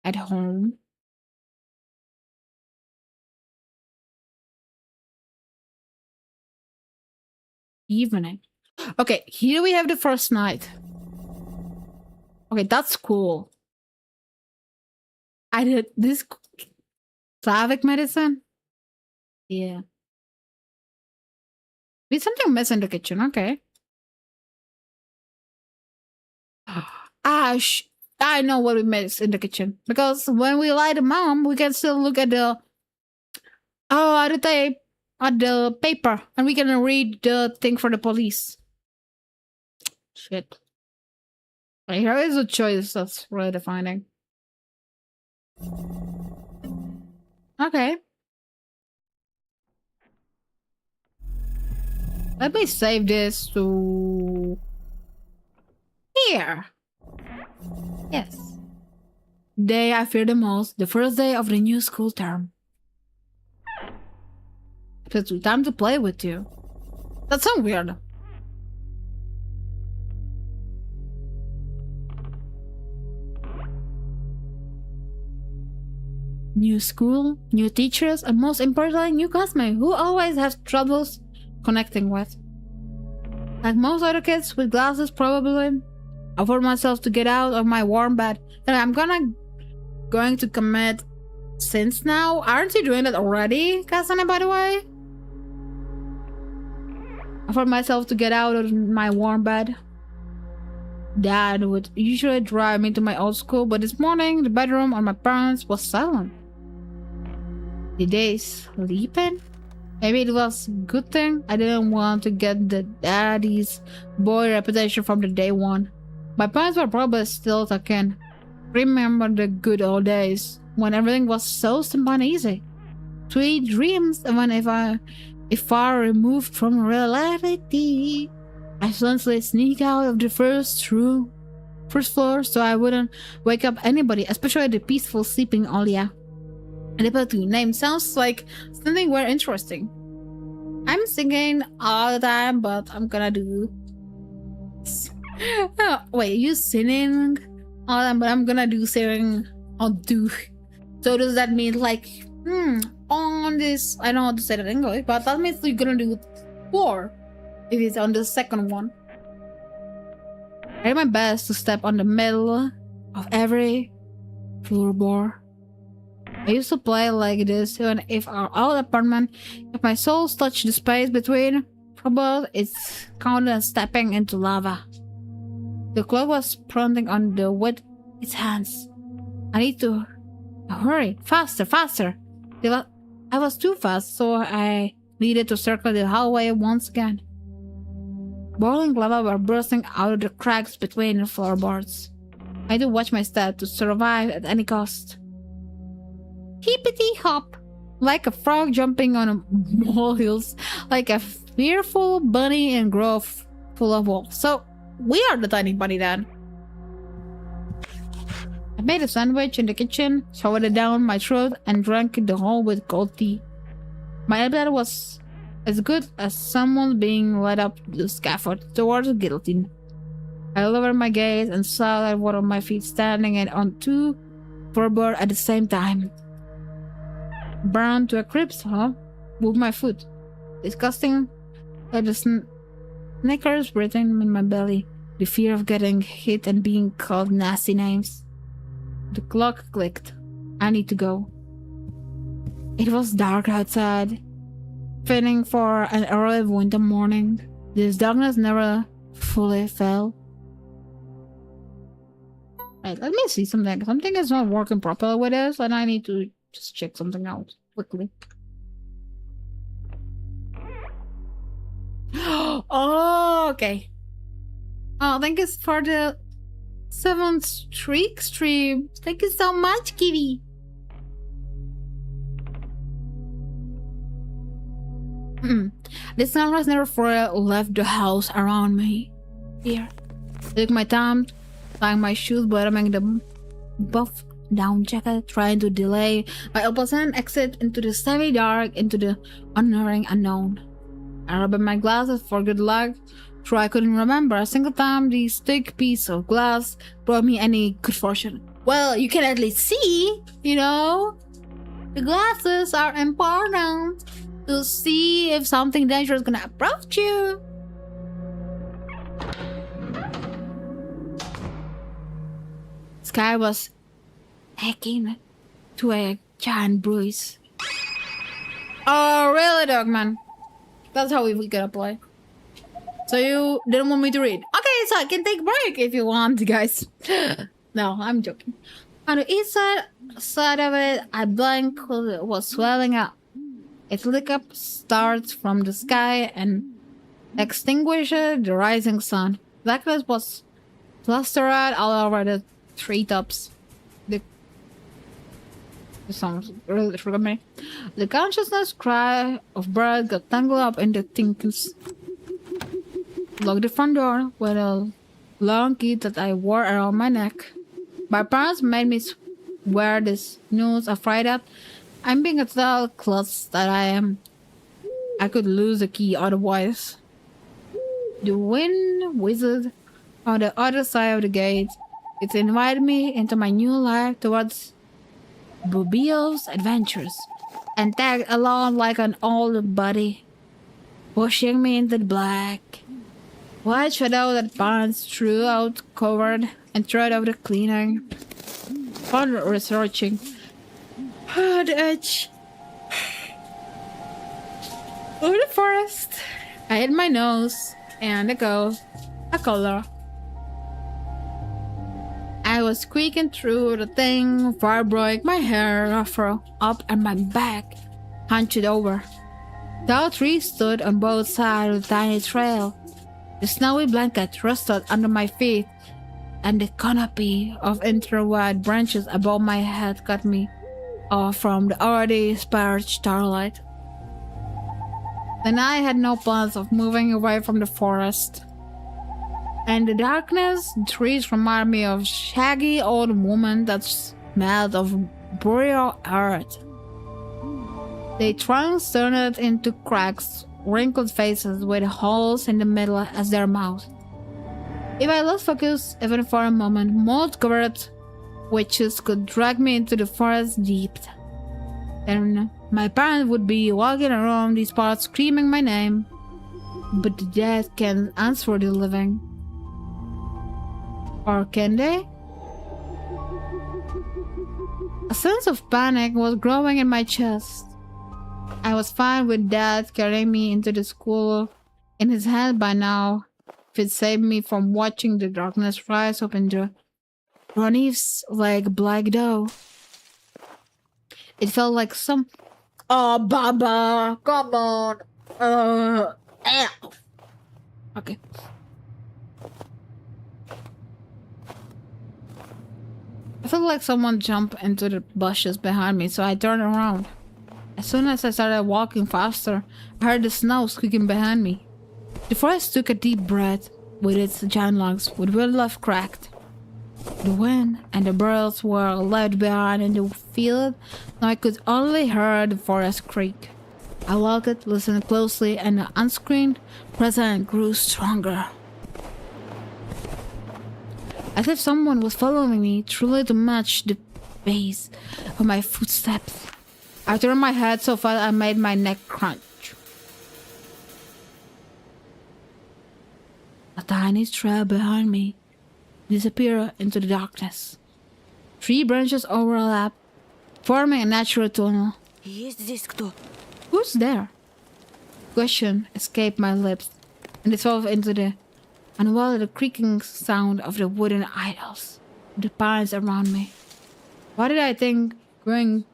At home. Evening. Okay, here we have the first night. Okay, that's cool. I did this Slavic medicine. Yeah. We something missing in the kitchen. Okay. I know what we missed in the kitchen. Because when we light them on, we can still look at the tape, at the paper, and we can read the thing for the police. Shit. Okay, here is a choice that's really defining. Okay. Let me save this to here. Yes. Day I fear the most, the first day of the new school term. It's time to play with you. That's so weird. New school, new teachers, and most importantly, new classmates who always have troubles connecting with. Like most other kids with glasses, probably. I forced myself to get out of my warm bed. And I'm going to commit sins now. Aren't you doing that already, Kasane, by the way? I forced myself to get out of my warm bed. Dad would usually drive me to my old school, but this morning the bedroom of my parents was silent. Did they sleeping? Maybe it was a good thing I didn't want to get the daddy's boy reputation from the day one. My parents were probably still talking. Remember the good old days when everything was so simple and easy. Sweet dreams, even if far removed from reality. I silently sneak out of the first floor so I wouldn't wake up anybody, especially the peaceful sleeping Alia. And the Batu name sounds like something very interesting. I'm singing all the time, but I'm gonna do. Oh, wait, you singing all the time, but I'm gonna do singing on do. So does that mean like on this? I don't know how to say that in English, but that means you're gonna do 4 if it's on the second one. I did my best to step on the middle of every floorboard. I used to play like this even if our old apartment, if my soles touch the space between, probably it's counted as stepping into lava. The clock was pounding on the with its hands. I need to hurry, faster, faster. I was too fast, so I needed to circle the hallway once again. Boiling lava were bursting out of the cracks between the floorboards. I had to watch my step to survive at any cost. Hippity hop, like a frog jumping on a molehills, like a fearful bunny in grove full of wolves. So we are the tiny bunny then. I made a sandwich in the kitchen, shoved it down my throat, and drank it the whole with cold tea. My appetite was as good as someone being led up the scaffold towards the guillotine. I lowered my gaze and saw that one of my feet standing on two floorboards at the same time. Burned to a crisp, huh? With my foot. Disgusting, like the Snickers written in my belly. The fear of getting hit and being called nasty names. The clock clicked. I need to go. It was dark outside, fitting for an early winter morning. This darkness never fully fell. Right, let me see something. Something is not working properly with this, and I need to just check something out quickly. Oh, okay. Oh, thank you for the 7th stream. Thank you so much, Kitty. The sunrise never fully left the house around me. Here, I took my time, tying my shoes, bottoming the buff down jacket, trying to delay my unpleasant exit into the semi-dark, into the unknowing unknown. I rubbed my glasses for good luck, so I couldn't remember a single time this thick piece of glass brought me any good fortune. Well, you can at least see, you know? The glasses are important to see if something dangerous is gonna approach you. Sky was hacking to a giant bruise. Oh, really, Dogman? That's how we gonna play. So you didn't want me to read? Okay, so I can take a break if you want, guys. No, I'm joking. On the east side of it, a blank was swelling up. It lit up stars from the sky and extinguished the rising sun. Blackness was plastered all over the treetops. The songs really triggered me. The consciousness cry of birds got tangled up in the tinkles. Locked the front door with a long key that I wore around my neck. My parents made me wear this news, afraid that I'm being a tall klutz that I am. I could lose the key otherwise. The wind whistled on the other side of the gate. It invited me into my new life towards Bubio's adventures, and tagged along like an old buddy, pushing me into the black. White shadow that burns throughout, covered and tried over the cleaning. Fun researching. The edge of the forest. I hit my nose and a color. I was squeaking through the thing, fire broke my hair afro up and my back hunched over. Tall trees stood on both sides of the tiny trail. The snowy blanket rested under my feet, and the canopy of interwide branches above my head cut me off from the already sparse starlight. Then I had no plans of moving away from the forest. And the darkness, the trees remind me of shaggy old women that smelled of burial earth. Their trunks turned into cracks, wrinkled faces with holes in the middle as their mouths. If I lost focus even for a moment, mold-covered witches could drag me into the forest deep. Then my parents would be walking around these parts screaming my name. But the dead can't answer the living. Or can they? A sense of panic was growing in my chest. I was fine with Dad carrying me into the school in his hand by now, if it saved me from watching the darkness rise up into Ronnie's like black dough. It felt like Oh, Baba, come on. Ow. Okay. I felt like someone jumped into the bushes behind me, so I turned around. As soon as I started walking faster, I heard the snow squeaking behind me. The forest took a deep breath with its giant lungs, with wildlife cracked. The wind and the birds were left behind in the field, so I could only hear the forest creak. I walked, listened closely, and the unscreened presence grew stronger. As if someone was following me, truly to match the pace of my footsteps. I turned my head so fast I made my neck crunch. A tiny trail behind me disappeared into the darkness. 3 branches overlap, forming a natural tunnel. Есть здесь кто? Who's there? Question escaped my lips and dissolved into the unwelcome creaking sound of the wooden idols, the pines around me. Why did I think going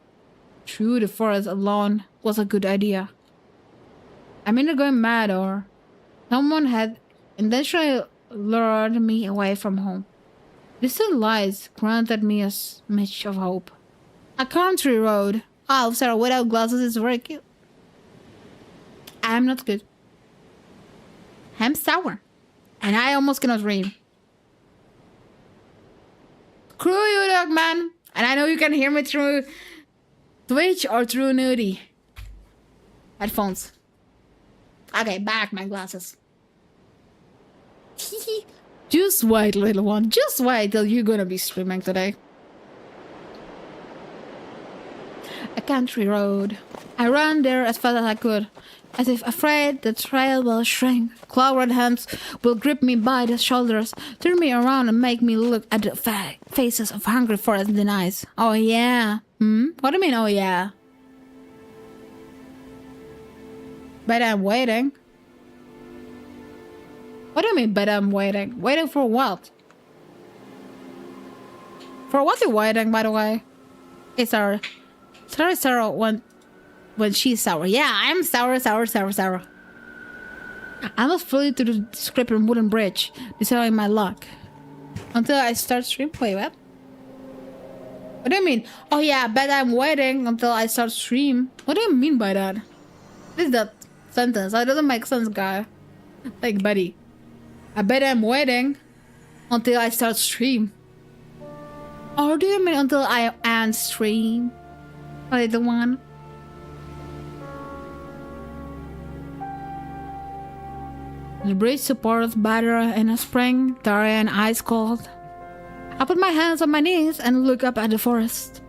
through the forest alone was a good idea? I'm either going mad or someone had intentionally lured me away from home. Distant lights granted me a smidge of hope. A country road. Oh, Sarah, without glasses is very cute. I'm not good. I'm sour. And I almost cannot read. Screw you, dog man. And I know you can hear me through Twitch or through Nudie headphones. Okay, back my glasses. Just wait, little one. Just wait till you're gonna be streaming today. A country road. I ran there as fast as I could, as if afraid the trail will shrink. Clawed hands will grip me by the shoulders, turn me around and make me look at the faces of hungry forest denies. Oh yeah. What do you mean, oh yeah? But I'm waiting. What do you mean, but I'm waiting? Waiting for what? For what are you waiting, by the way? It's our... Sarah when she's sour. Yeah, I'm sour. I was fully to the scraping wooden bridge, deciding my luck. Until I start stream. Wait, what? What do you mean? Oh yeah, but I'm waiting until I start stream. What do you mean by that? What is that sentence? That doesn't make sense, guy. Like, buddy. I bet I'm waiting until I start stream. Or do you mean until I end stream? Little one. The bridge supports batter in a spring, tarry and ice cold. I put my hands on my knees and look up at the forest.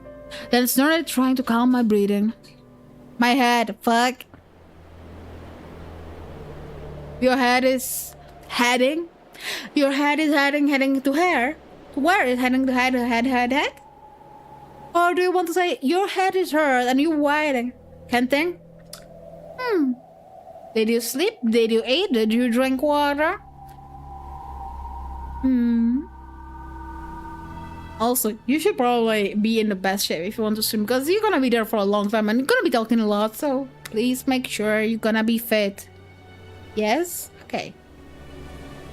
Then snorted, trying to calm my breathing. My head, fuck. Your head is heading? Your head is heading to where? Where is heading to head? Or do you want to say your head is hurt and you're waiting? Can't think? Did you sleep? Did you eat? Did you drink water? Also, you should probably be in the best shape if you want to swim, because you're gonna be there for a long time and you're gonna be talking a lot, so please make sure you're gonna be fit. Yes? Okay.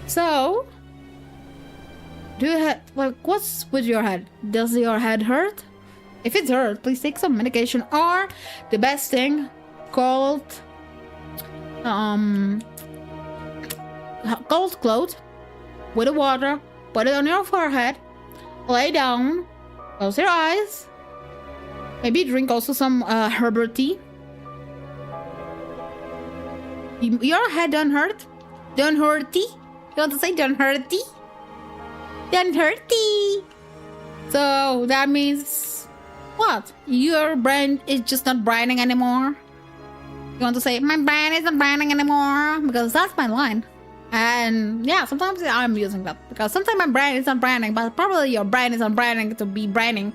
So, do you have, like, what's with your head? Does your head hurt? If it's hurt, please take some medication, or the best thing called cold cloth with the water, put it on your forehead, lay down, close your eyes, maybe drink also some herbal tea. Your head don't hurt? Don't hurty? You want to say don't hurty? Don't hurty. So that means what? Your brain is just not braining anymore? You want to say my brain isn't braining anymore? Because that's my line. And yeah, sometimes I'm using that. Because sometimes my brain is not braining, but probably your brain is not braining to be braining.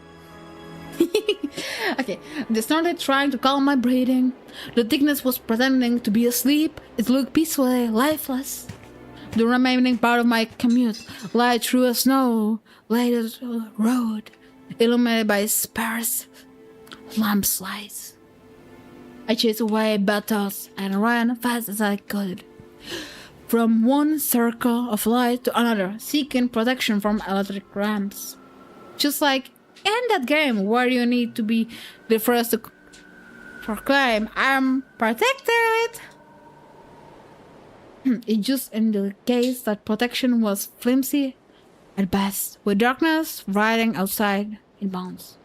Okay, I just started trying to calm my breathing. The thickness was pretending to be asleep. It looked peacefully lifeless. The remaining part of my commute lay through a snow-laden road, illuminated by sparse lamp lights. I chased away battles and ran fast as I could. From one circle of light to another, seeking protection from electric ramps. Just like in that game where you need to be the first to proclaim, I'm protected! It just indicates that protection was flimsy at best, with darkness riding outside in bounds.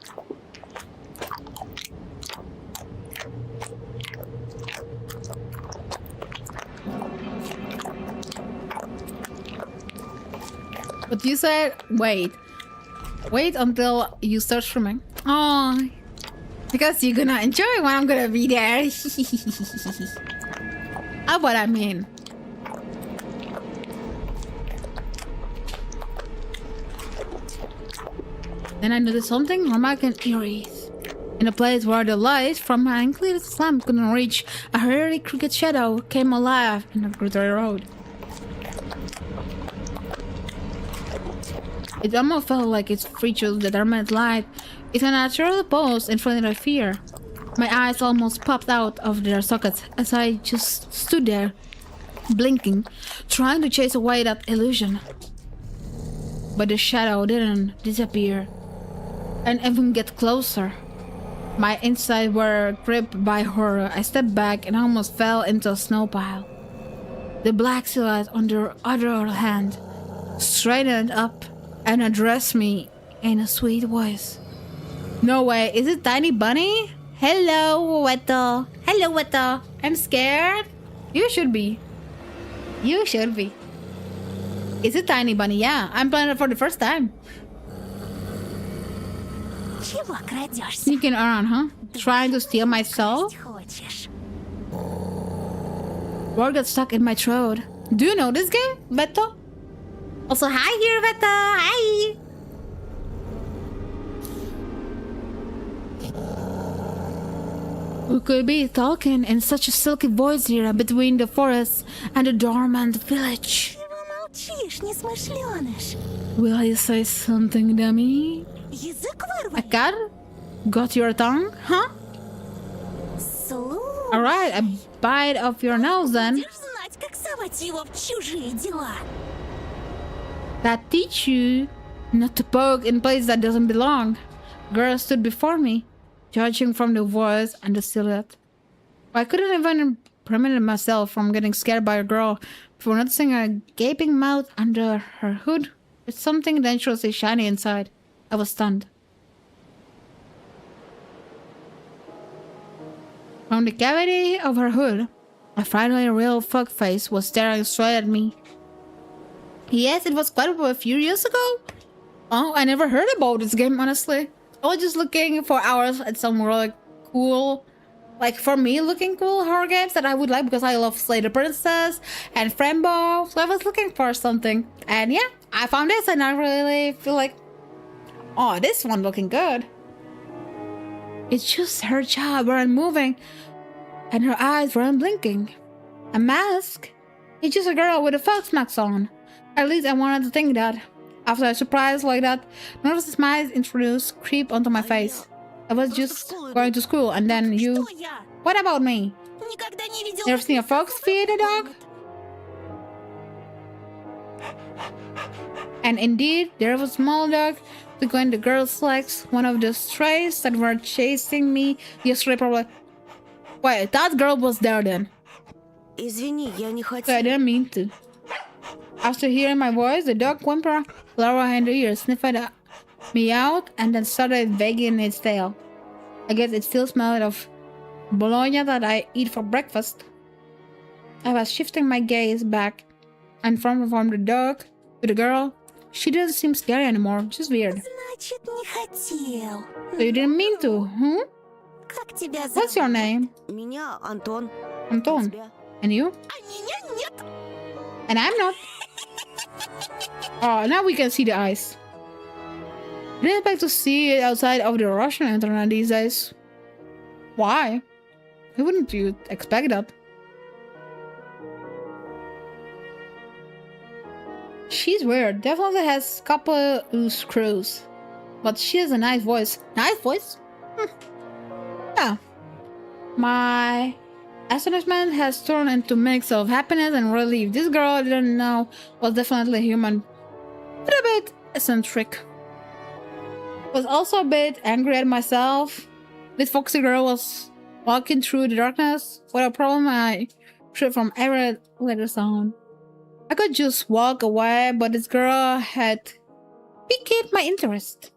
But you said wait until you start streaming. Oh, because you're gonna enjoy when I'm gonna be there. That's what I mean. Then I noticed something remarkable and eerie. In a place where the light from my unclear lamp couldn't reach, a hairy crooked shadow came alive in the glittery road. It almost felt like its features determined light. It's a natural pose in front of fear. My eyes almost popped out of their sockets as I just stood there, blinking, trying to chase away that illusion. But the shadow didn't disappear, and even get closer. My insides were gripped by horror. I stepped back and almost fell into a snow pile. The black silhouette on the other hand straightened up and addressed me in a sweet voice. No way, is it tinybunny? Hello, Weto. Hello, Weto. I'm scared. You should be. You should be. Is it tinybunny? Yeah, I'm playing it for the first time. Чего крадешься? Sneaking around, huh? Trying to steal my soul? Хочешь? Word got stuck in my throat. Do you know this game, Beto? Also, hi here, Beto. Hi. We could be talking in such a silky voice here between the forest and the dormant village. Чего молчишь, несмышленыш? Will you say something, dummy? Язык A вырвали? cat? Got your tongue, huh? Слушай, Alright, a bite of your nose then. будешь знать, как совать его в чужие дела. That teach you not to poke in place that doesn't belong. Girl stood before me, judging from the voice and the silhouette. I couldn't even prevent myself from getting scared by a girl for noticing a gaping mouth under her hood with something dangerously shiny inside. I was stunned. From the cavity of her hood, a frightfully real fuck face was staring straight at me. Yes, it was quite a few years ago. Oh, I never heard about this game, honestly. I was just looking for hours at some really cool, like for me looking cool horror games that I would like because I love Slay the Princess and Frambo. So I was looking for something. And yeah, I found this and I really feel like, oh, this one looking good. It's just her jaw weren't moving and her eyes weren't blinking. A mask? It's just a girl with a fox mask on. At least I wanted to think that. After a surprise like that, nervous smiles introduced creep onto my face. I was just going to school and then you... Что я? What about me? Никогда не видел Never seen a таких fox feed a dog? And indeed, there was a small dog between the girl's legs, one of the strays that were chasing me yesterday probably. Wait, that girl was there then. Извини, я не So I хотела. didn't mean to. After hearing my voice, the dog whimpered, Laura in the ear, sniffed me out, and then started wagging its tail. I guess it still smelled of bologna that I eat for breakfast. I was shifting my gaze back and from the dog to the girl. She didn't seem scary anymore, just weird. Значит, не хотел. So you didn't mean to, hmm? Как тебя зовут? What's your name? Меня Антон. Anton. Тебя? And you? А меня нет. And I'm not. Oh, now we can see the eyes. I didn't expect to see it outside of the Russian internet these days. Why? Why wouldn't you expect that? She's weird. Definitely has a couple loose screws. But she has a nice voice. Nice voice? Yeah. My astonishment has turned into a mix of happiness and relief. This girl I didn't know was definitely human, but a bit eccentric. Was also a bit angry at myself. This foxy girl was walking through the darkness without a problem. I should from every little sound. I could just walk away, but this girl had piqued my interest.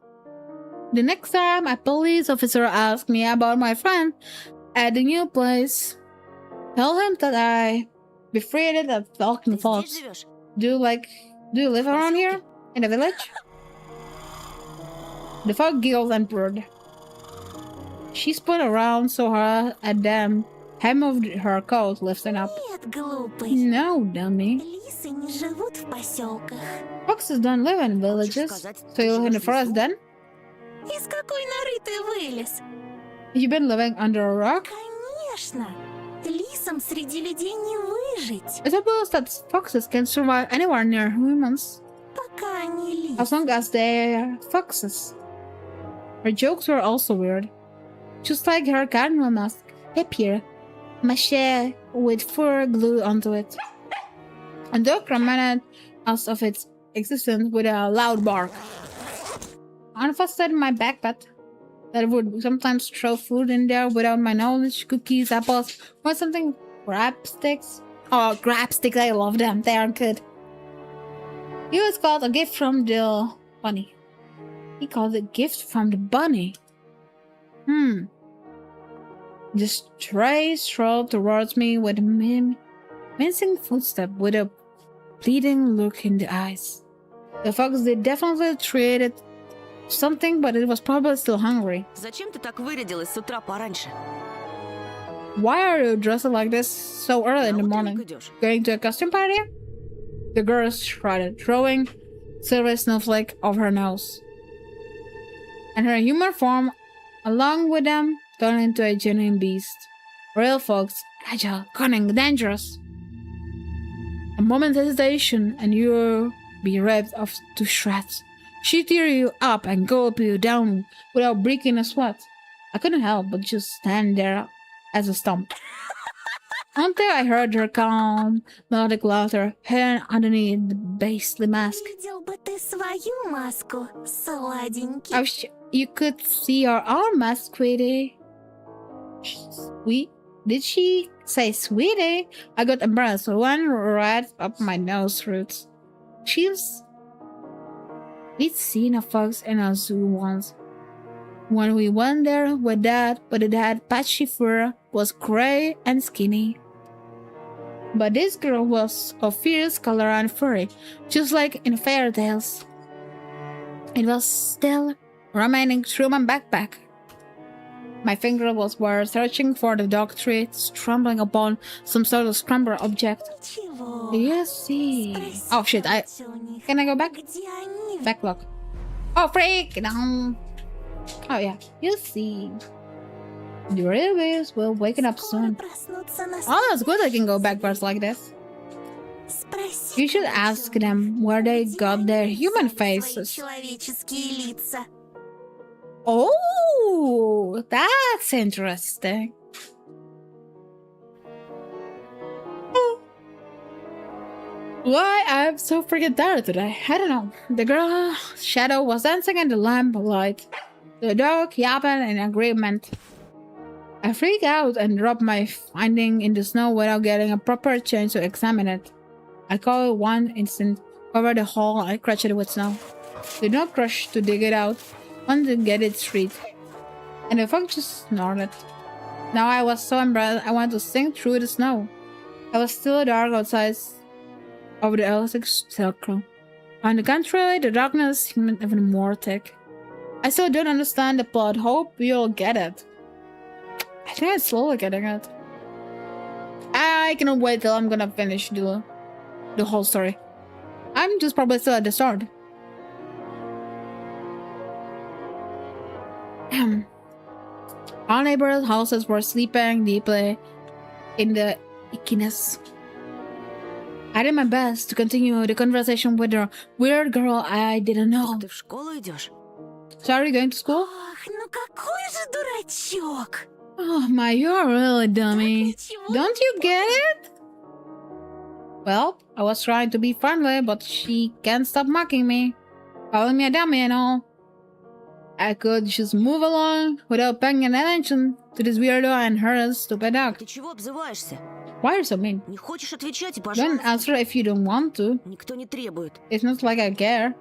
The next time a police officer asked me about my friend at the new place, tell him that I befriended a talking fox. Do you live around here? In the village? The fox giggled and purred. She spun around so hard at them, hem of her coat lifting up. Нет, глупый. No, dummy. Лисы не живут в поселках. Foxes don't live in villages. So you live in the forest then? Из какой норы ты вылез? You've been living under a rock? Конечно. Лисам среди людей не выжить, I suppose that foxes can survive anywhere near humans, пока они as лисы. long as they're foxes. Her jokes were also weird. Just like her cardinal mask, Hippier, mache with fur glued onto it. A dog reminded us of its existence with a loud bark. I unfastened my backpack that would sometimes throw food in there without my knowledge, cookies, apples, or something. Grab sticks. Oh, grab sticks, I love them. They are good. It was called a gift from the bunny. He called it gift from the bunny. The stray strolled towards me with a mincing footstep with a pleading look in the eyes. The fox did definitely treated something, but it was probably still hungry. Зачем ты так вырядилась с утра пораньше? Why are you dressed like this so early in the На morning? утренник идешь? Going to a costume party? The girl shrugged, throwing silver snowflake over her nose. And her human form, along with them, turned into a genuine beast. Real fox, agile, cunning, dangerous. A moment's hesitation, and you'll be ripped off to shreds. She tear you up and gulp you down without breaking a sweat. I couldn't help but just stand there as a stump. Until I heard her calm, melodic laughter hidden underneath the beastly mask. Видел бы ты свою маску, сладенький. I wish you could see her own mask, sweetie. Sweet? Did she say sweetie? I got embarrassed. One right up my nose roots. We'd seen a fox in a zoo once. When we went there with Dad, but it had patchy fur, was gray and skinny. But this girl was of fierce color and furry, just like in fairy tales. It was still remaining through my backpack. My finger were searching for the dog treats, trembling upon some sort of scrambled object. Ничего. You see. Спроси Oh shit, у них, can I go back? где они? Backlog. Oh freak! No. Oh yeah, you see. The railways will waken up Скоро soon. проснутся на Oh, that's good I can go backwards like this. Спроси You should у ask них, them where they где got their они human взяли свои faces. человеческие лица. Oh, that's interesting. Why I'm so freaking tired today? I don't know. The girl's shadow was dancing in the lamplight. The dog yapping in agreement. I freaked out and dropped my finding in the snow without getting a proper chance to examine it. I called one instant, covered the hole, I crushed it with snow. Did not crush to dig it out, wanted to get it straight. And the fox just snorted. Now I was so embarrassed I wanted to sink through the snow. It was still dark outside of the elastic circle. On the contrary, the darkness seemed even more thick. I still don't understand the plot. Hope you'll get it. I think I'm slowly getting it. I cannot wait till I'm gonna finish the whole story. I'm just probably still at the start. All neighbors' houses were sleeping deeply in the ickiness. I did my best to continue the conversation with the weird girl I didn't know. Ты в школу идешь? So are you going to school? Ах, ну какой же дурачок! Oh my, you're really dummy. Don't you get it? Well, I was trying to be friendly, but she can't stop mocking me, calling me a dummy and all. I could just move along without paying attention to this weirdo and her stupid dog. Ты чего обзываешься? Why are you so mean? Не хочешь отвечать и Don't пожалуйста. answer if you don't want to. Никто не требует. It's not like I care.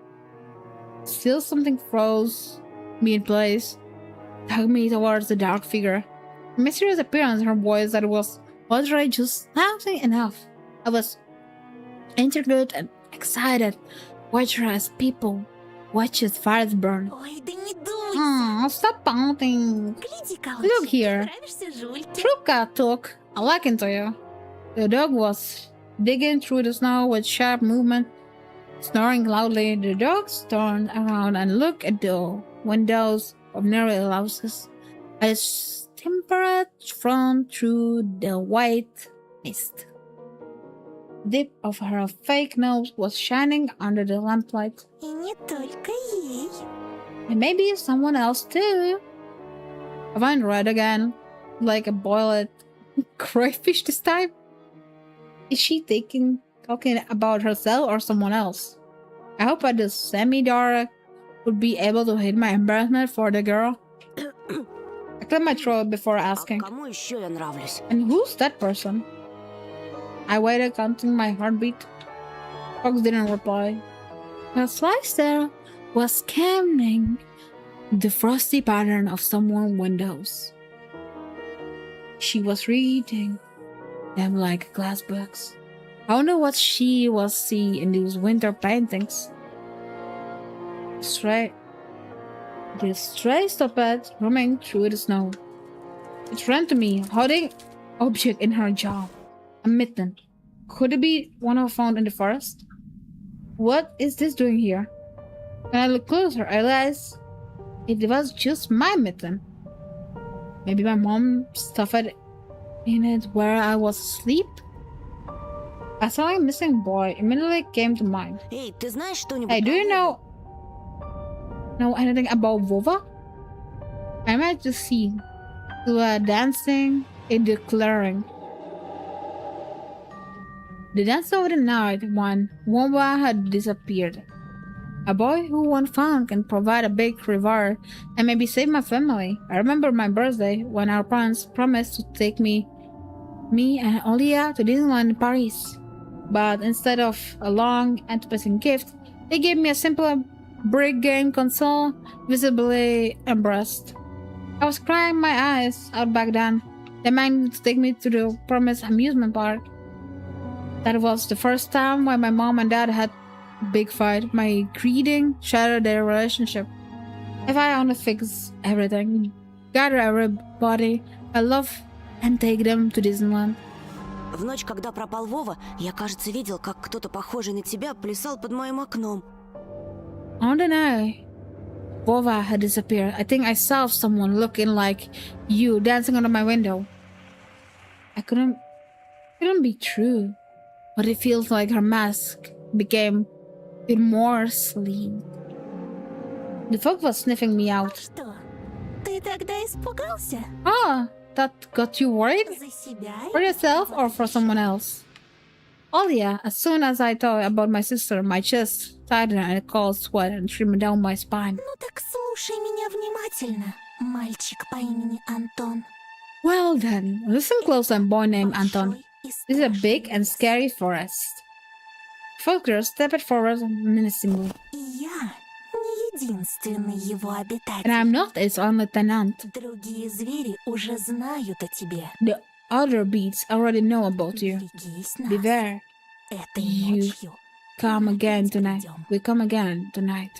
Still, something froze me in place, tugged me towards the dark figure. Her mysterious appearance, her voice that was already just nothing enough. I was intrigued and excited, watch her as people watch as fires burn. Ой, да не дуйся. Oh, stop pouting. Гляди-ка, Look here. нравишься Жульке. True cat talk. I like into you. The dog was digging through the snow with sharp movement, snoring loudly. The dog turned around and looked at the windows of nearby houses. Its temperate front through the white mist. The tip of her fake nose was shining under the lamplight. И не только ей. And maybe someone else too. I went red again, like a boiled crayfish this time. Is she talking about herself or someone else? I hope at the semi-dark would be able to hide my embarrassment for the girl. I cleared my throat before asking, А кому еще я нравлюсь? and who's that person? I waited, counting my heartbeat. Fox didn't reply. Her slicer was scanning the frosty pattern of someone's windows. She was reading them like glass books. I wonder what she was seeing in these winter paintings. The stray stopped roaming through the snow. It ran to me, holding object in her jaw. A mitten. Could it be one I found in the forest? What is this doing here? When I looked closer, I realized it was just my mitten. Maybe my mom stuffed it in it where I was asleep? A suddenly missing boy immediately came to mind. Эй, ты знаешь что-нибудь? Hey, do you know anything about Vova? I managed to see Lua dancing in the clearing. The dance of the night when Womba had disappeared. A boy who one found can provide a big reward and maybe save my family. I remember my birthday when our parents promised to take me and Olia to Disneyland in Paris. But instead of a long enticing gift, they gave me a simple brick game console, visibly embarrassed. I was crying my eyes out back then. They managed to take me to the promised amusement park. That was the first time when my mom and dad had a big fight. My greeting shattered their relationship. If I only fix everything, gather everybody I love and take them to Disneyland. В ночь, когда пропал Вова, я, кажется, видел, как кто-то похожий на тебя плясал под моим окном. On the night Vova had disappeared, I think I saw someone looking like you dancing under my window. I couldn't be true, but it feels like her mask became even more slim. The fog was sniffing me out. Что? Ты тогда испугался? Ah, that got you worried? За себя? For yourself or for someone else? Oh yeah, as soon as I thought about my sister, my chest tightened and a cold sweat and shimmered down my spine. Ну так слушай меня внимательно, мальчик по имени Антон. Well then, listen close, a boy named Anton. Большой и This is a страшный big and scary forest. Folker stepped forward menacingly, И я не единственный его and обитатель. I'm not its only tenant. Другие звери уже знают о тебе. The other beasts already know about you. Берегись нас. Beware, Этой you ночью come again tonight. придем. We come again tonight.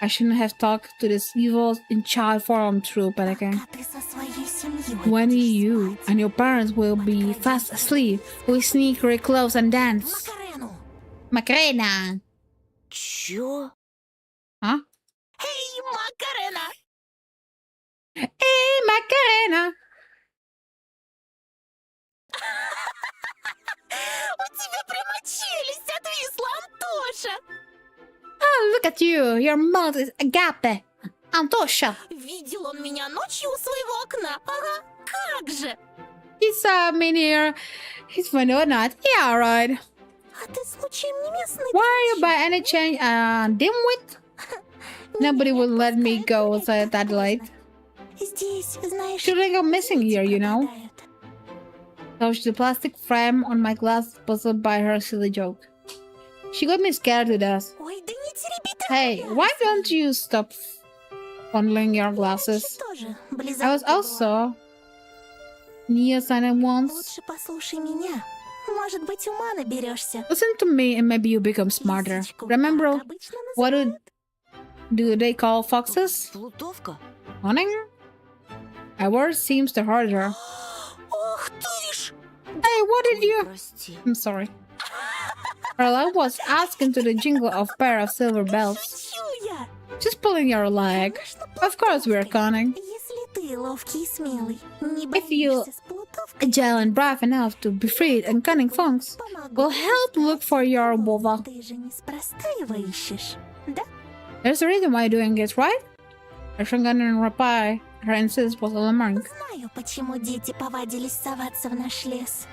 I shouldn't have talked to this evil in child form through Pelican. Пока ты со своей семьей When будешь you спать. and your parents will be fast asleep, we sneak very close and dance. Макарену. Macarena! Чё? Huh? Эй, Макарена! Hey, Macarena! У тебя прямо челюсть отвисла, Антоша! Oh, look at you! Your mouth is agape! Антоша. Видел он меня ночью у своего окна. Ага, как же. He saw me near his window at night. Yeah, right. А ты случаем не местный? Why are you by any chance dimwit? Nobody would let me go outside that late. Здесь, знаешь, Should I go missing here, you know? пропадают. Touched the plastic frame on my glass, puzzled by her silly joke. She got me scared to death. Ой, да не тереби ты. Hey, why don't you stop fondling your glasses? Тоже I близко was бывало. also nearsighted once. Лучше послушай меня. Может быть, ума наберешься. Listen to me and maybe you become smarter. Лисичку Remember как обычно what называют. do they call foxes? Плутовка? Hunting? A word seems to hurt her. Ох ты ж! Hey, what did you... Прости. I'm sorry. Her love was asking to the jingle of pair of silver bells. Шучу я. Just pulling your leg. Конечно, Of course we're плутовкой. cunning. Если ты ловкий и смелый, не If you- боишься с плутовкой, Agile and brave enough to be freed and cunning fonks помогу. will help look for your vulva. Ты же неспроста его ищешь, да? There's a reason why you're doing it, right? Her shotgun reply, her insist was alarming. Знаю, почему дети повадились соваться в наш лес.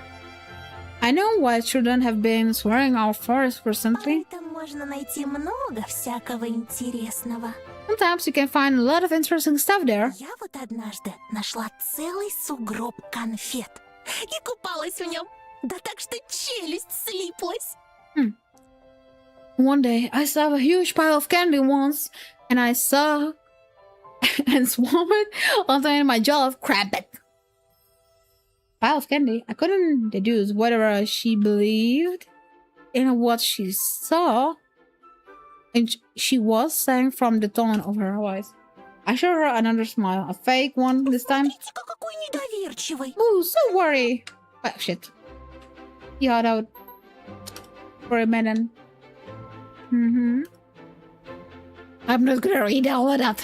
I know why children have been swearing our forest recently. Там можно найти много всякого интересного. Sometimes you can find a lot of interesting stuff there. Я вот однажды нашла целый сугроб конфет и купалась в нем. Да так что челюсть слиплась. One day, I saw a huge pile of candy once, and I saw and swallowed it until in my jaw of crab it. Pile of candy. I couldn't deduce whether she believed in what she saw, and she was saying from the tone of her voice. I showed her another smile, a fake one this time. Смотрите-ка, какой недоверчивый. Ooh, so worry. Oh, shit. He held out for a minute. Mm-hmm. I'm not gonna read all of that.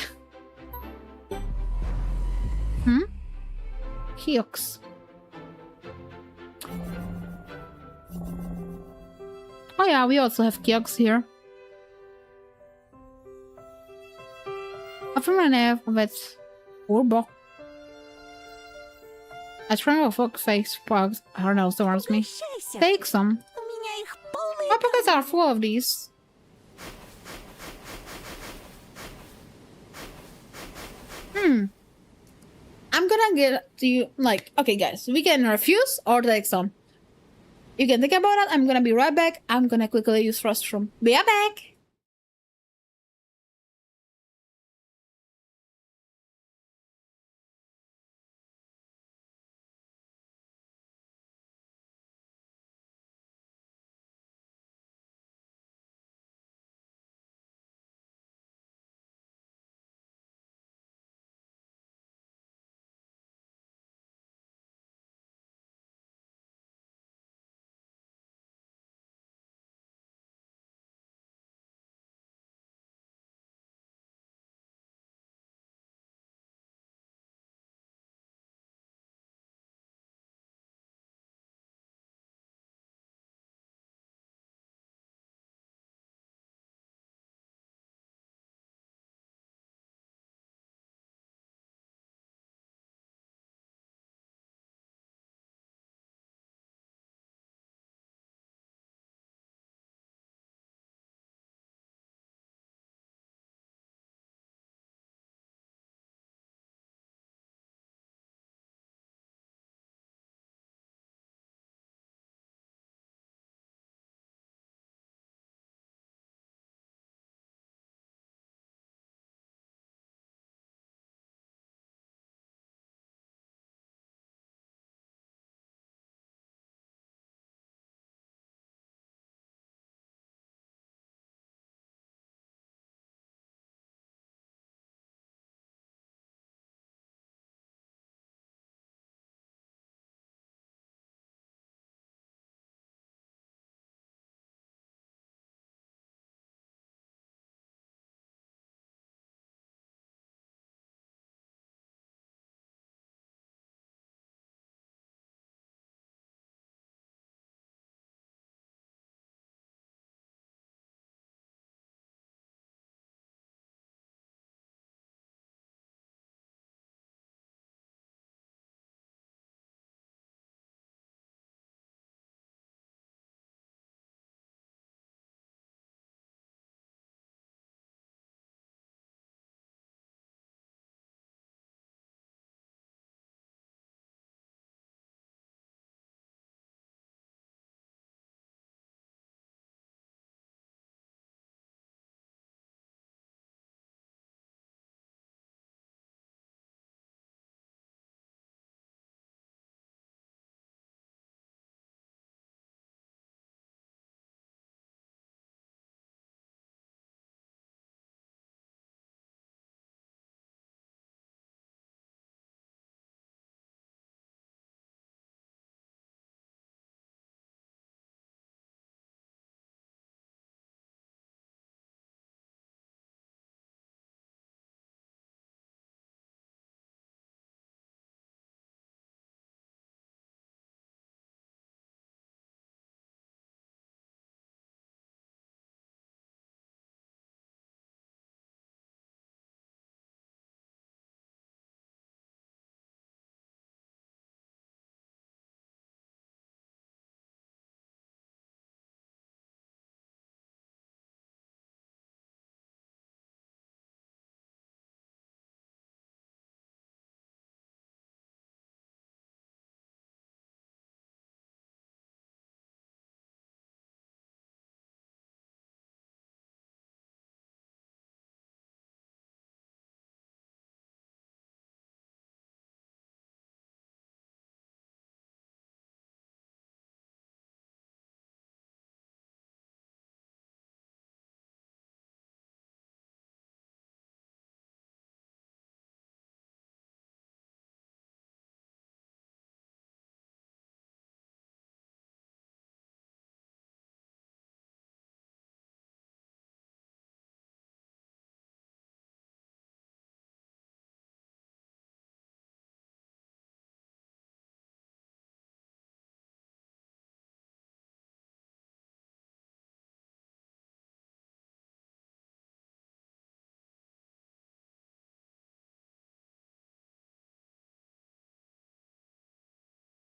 Kiosk. Oh yeah, we also have kiosks here. After my name with Urbo. I try to fuck face bugs. I don't know, storms me. Прощайся. Take some. У меня их полные My pockets are full of these. I'm gonna get to you like, okay guys, we can refuse or take some. You can think about it. I'm gonna be right back. I'm gonna quickly use restroom. Be right back.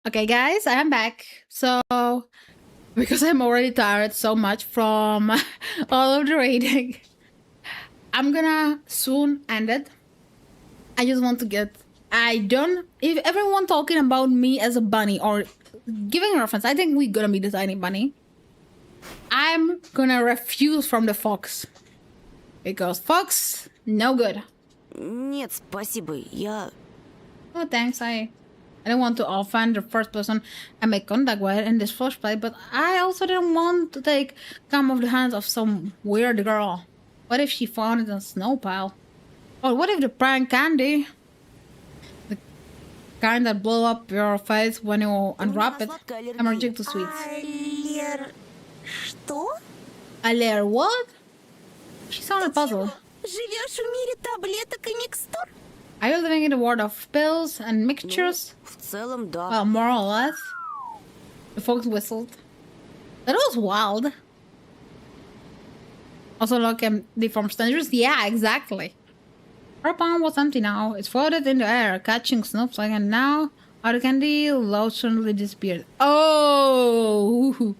Okay, guys, I am back. So, because I'm already tired so much from all of the reading, I'm gonna soon end it. I just want to get... If everyone talking about me as a bunny or giving reference, I think we're gonna be the tiny bunny. I'm gonna refuse from the fox. Because fox, no good. Нет, спасибо, я... Oh, thanks. I don't want to offend the first person I make contact with in this first place, but I also didn't want to come off the hands of some weird girl. What if she found it in a snow pile? Or what if the prank candy, the kind that blow up your face when you unwrap it, I'm allergic to sweets. Что? Aller what? She sounded puzzled. Живешь в мире таблеток и микстур? Are you living in the world of pills and mixtures? В целом, да. Well, more or less. The fox whistled. That was wild. Also, like deformed strangers? Yeah, exactly. Her palm was empty now. It floated in the air, catching snowflake, and now out of candy, loud suddenly disappeared. Oh!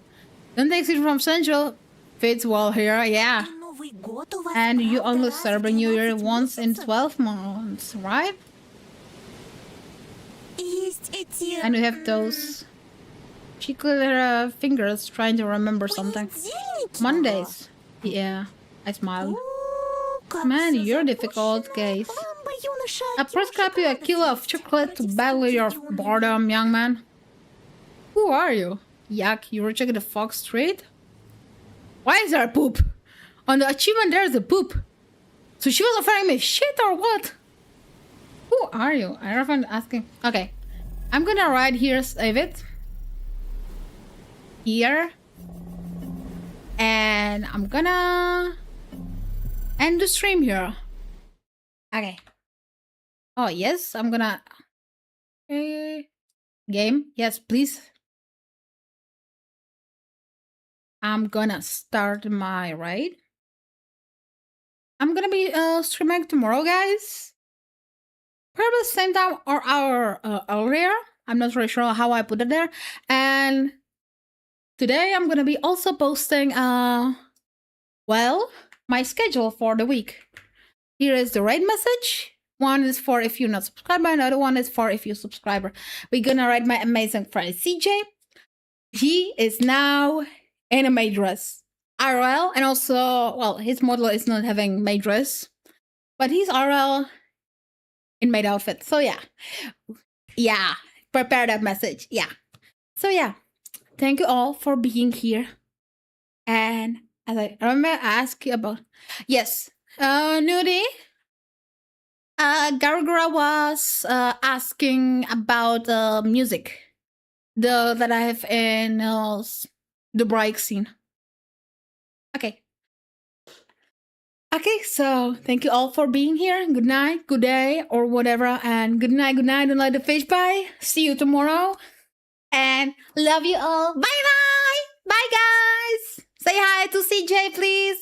Don't take it from Central. Fits well here, yeah. Новый год у вас And you правда only раз в celebrate New Year 12 once in месяцев? 12 months, right? Есть эти... And you have those... She cleared her fingers trying to remember something. понедельники? Mondays. Yeah, I smiled. О, как Man, всё you're difficult, запущено. guys. Вам бы, юноша, I prescribe you a девушек kilo of chocolate to battle your boredom, young man. Who are you? Yuck, you were checking the Fox Street? Why is there a poop? On the achievement there's a poop. So she was offering me shit or what? Who are you? I often asking. Okay. I'm gonna write here, save it. Here. And I'm gonna end the stream here. Okay. Oh, yes, I'm gonna... game? Yes, please. I'm gonna start my raid. I'm gonna be streaming tomorrow, guys. Probably the same time or hour earlier. I'm not really sure how I put it there. And today I'm gonna be also posting, well, my schedule for the week. Here is the raid message. One is for if you're not subscriber, another one is for if you're subscriber. We're gonna raid my amazing friend CJ. He is now in a maid dress. RL, and also, well, his model is not having maid dress, but he's RL in maid outfit. So yeah. Yeah. Prepare that message. Yeah. So yeah. Thank you all for being here. And as I remember, I asked you about... Yes. Nudie. Gargara was asking about music. That I have in the break scene. Okay. Okay, so thank you all for being here. Good night, good day, or whatever. And good night, good night. Don't let the fish bite. See you tomorrow. And love you all. Bye bye. Bye, guys. Say hi to CJ, please.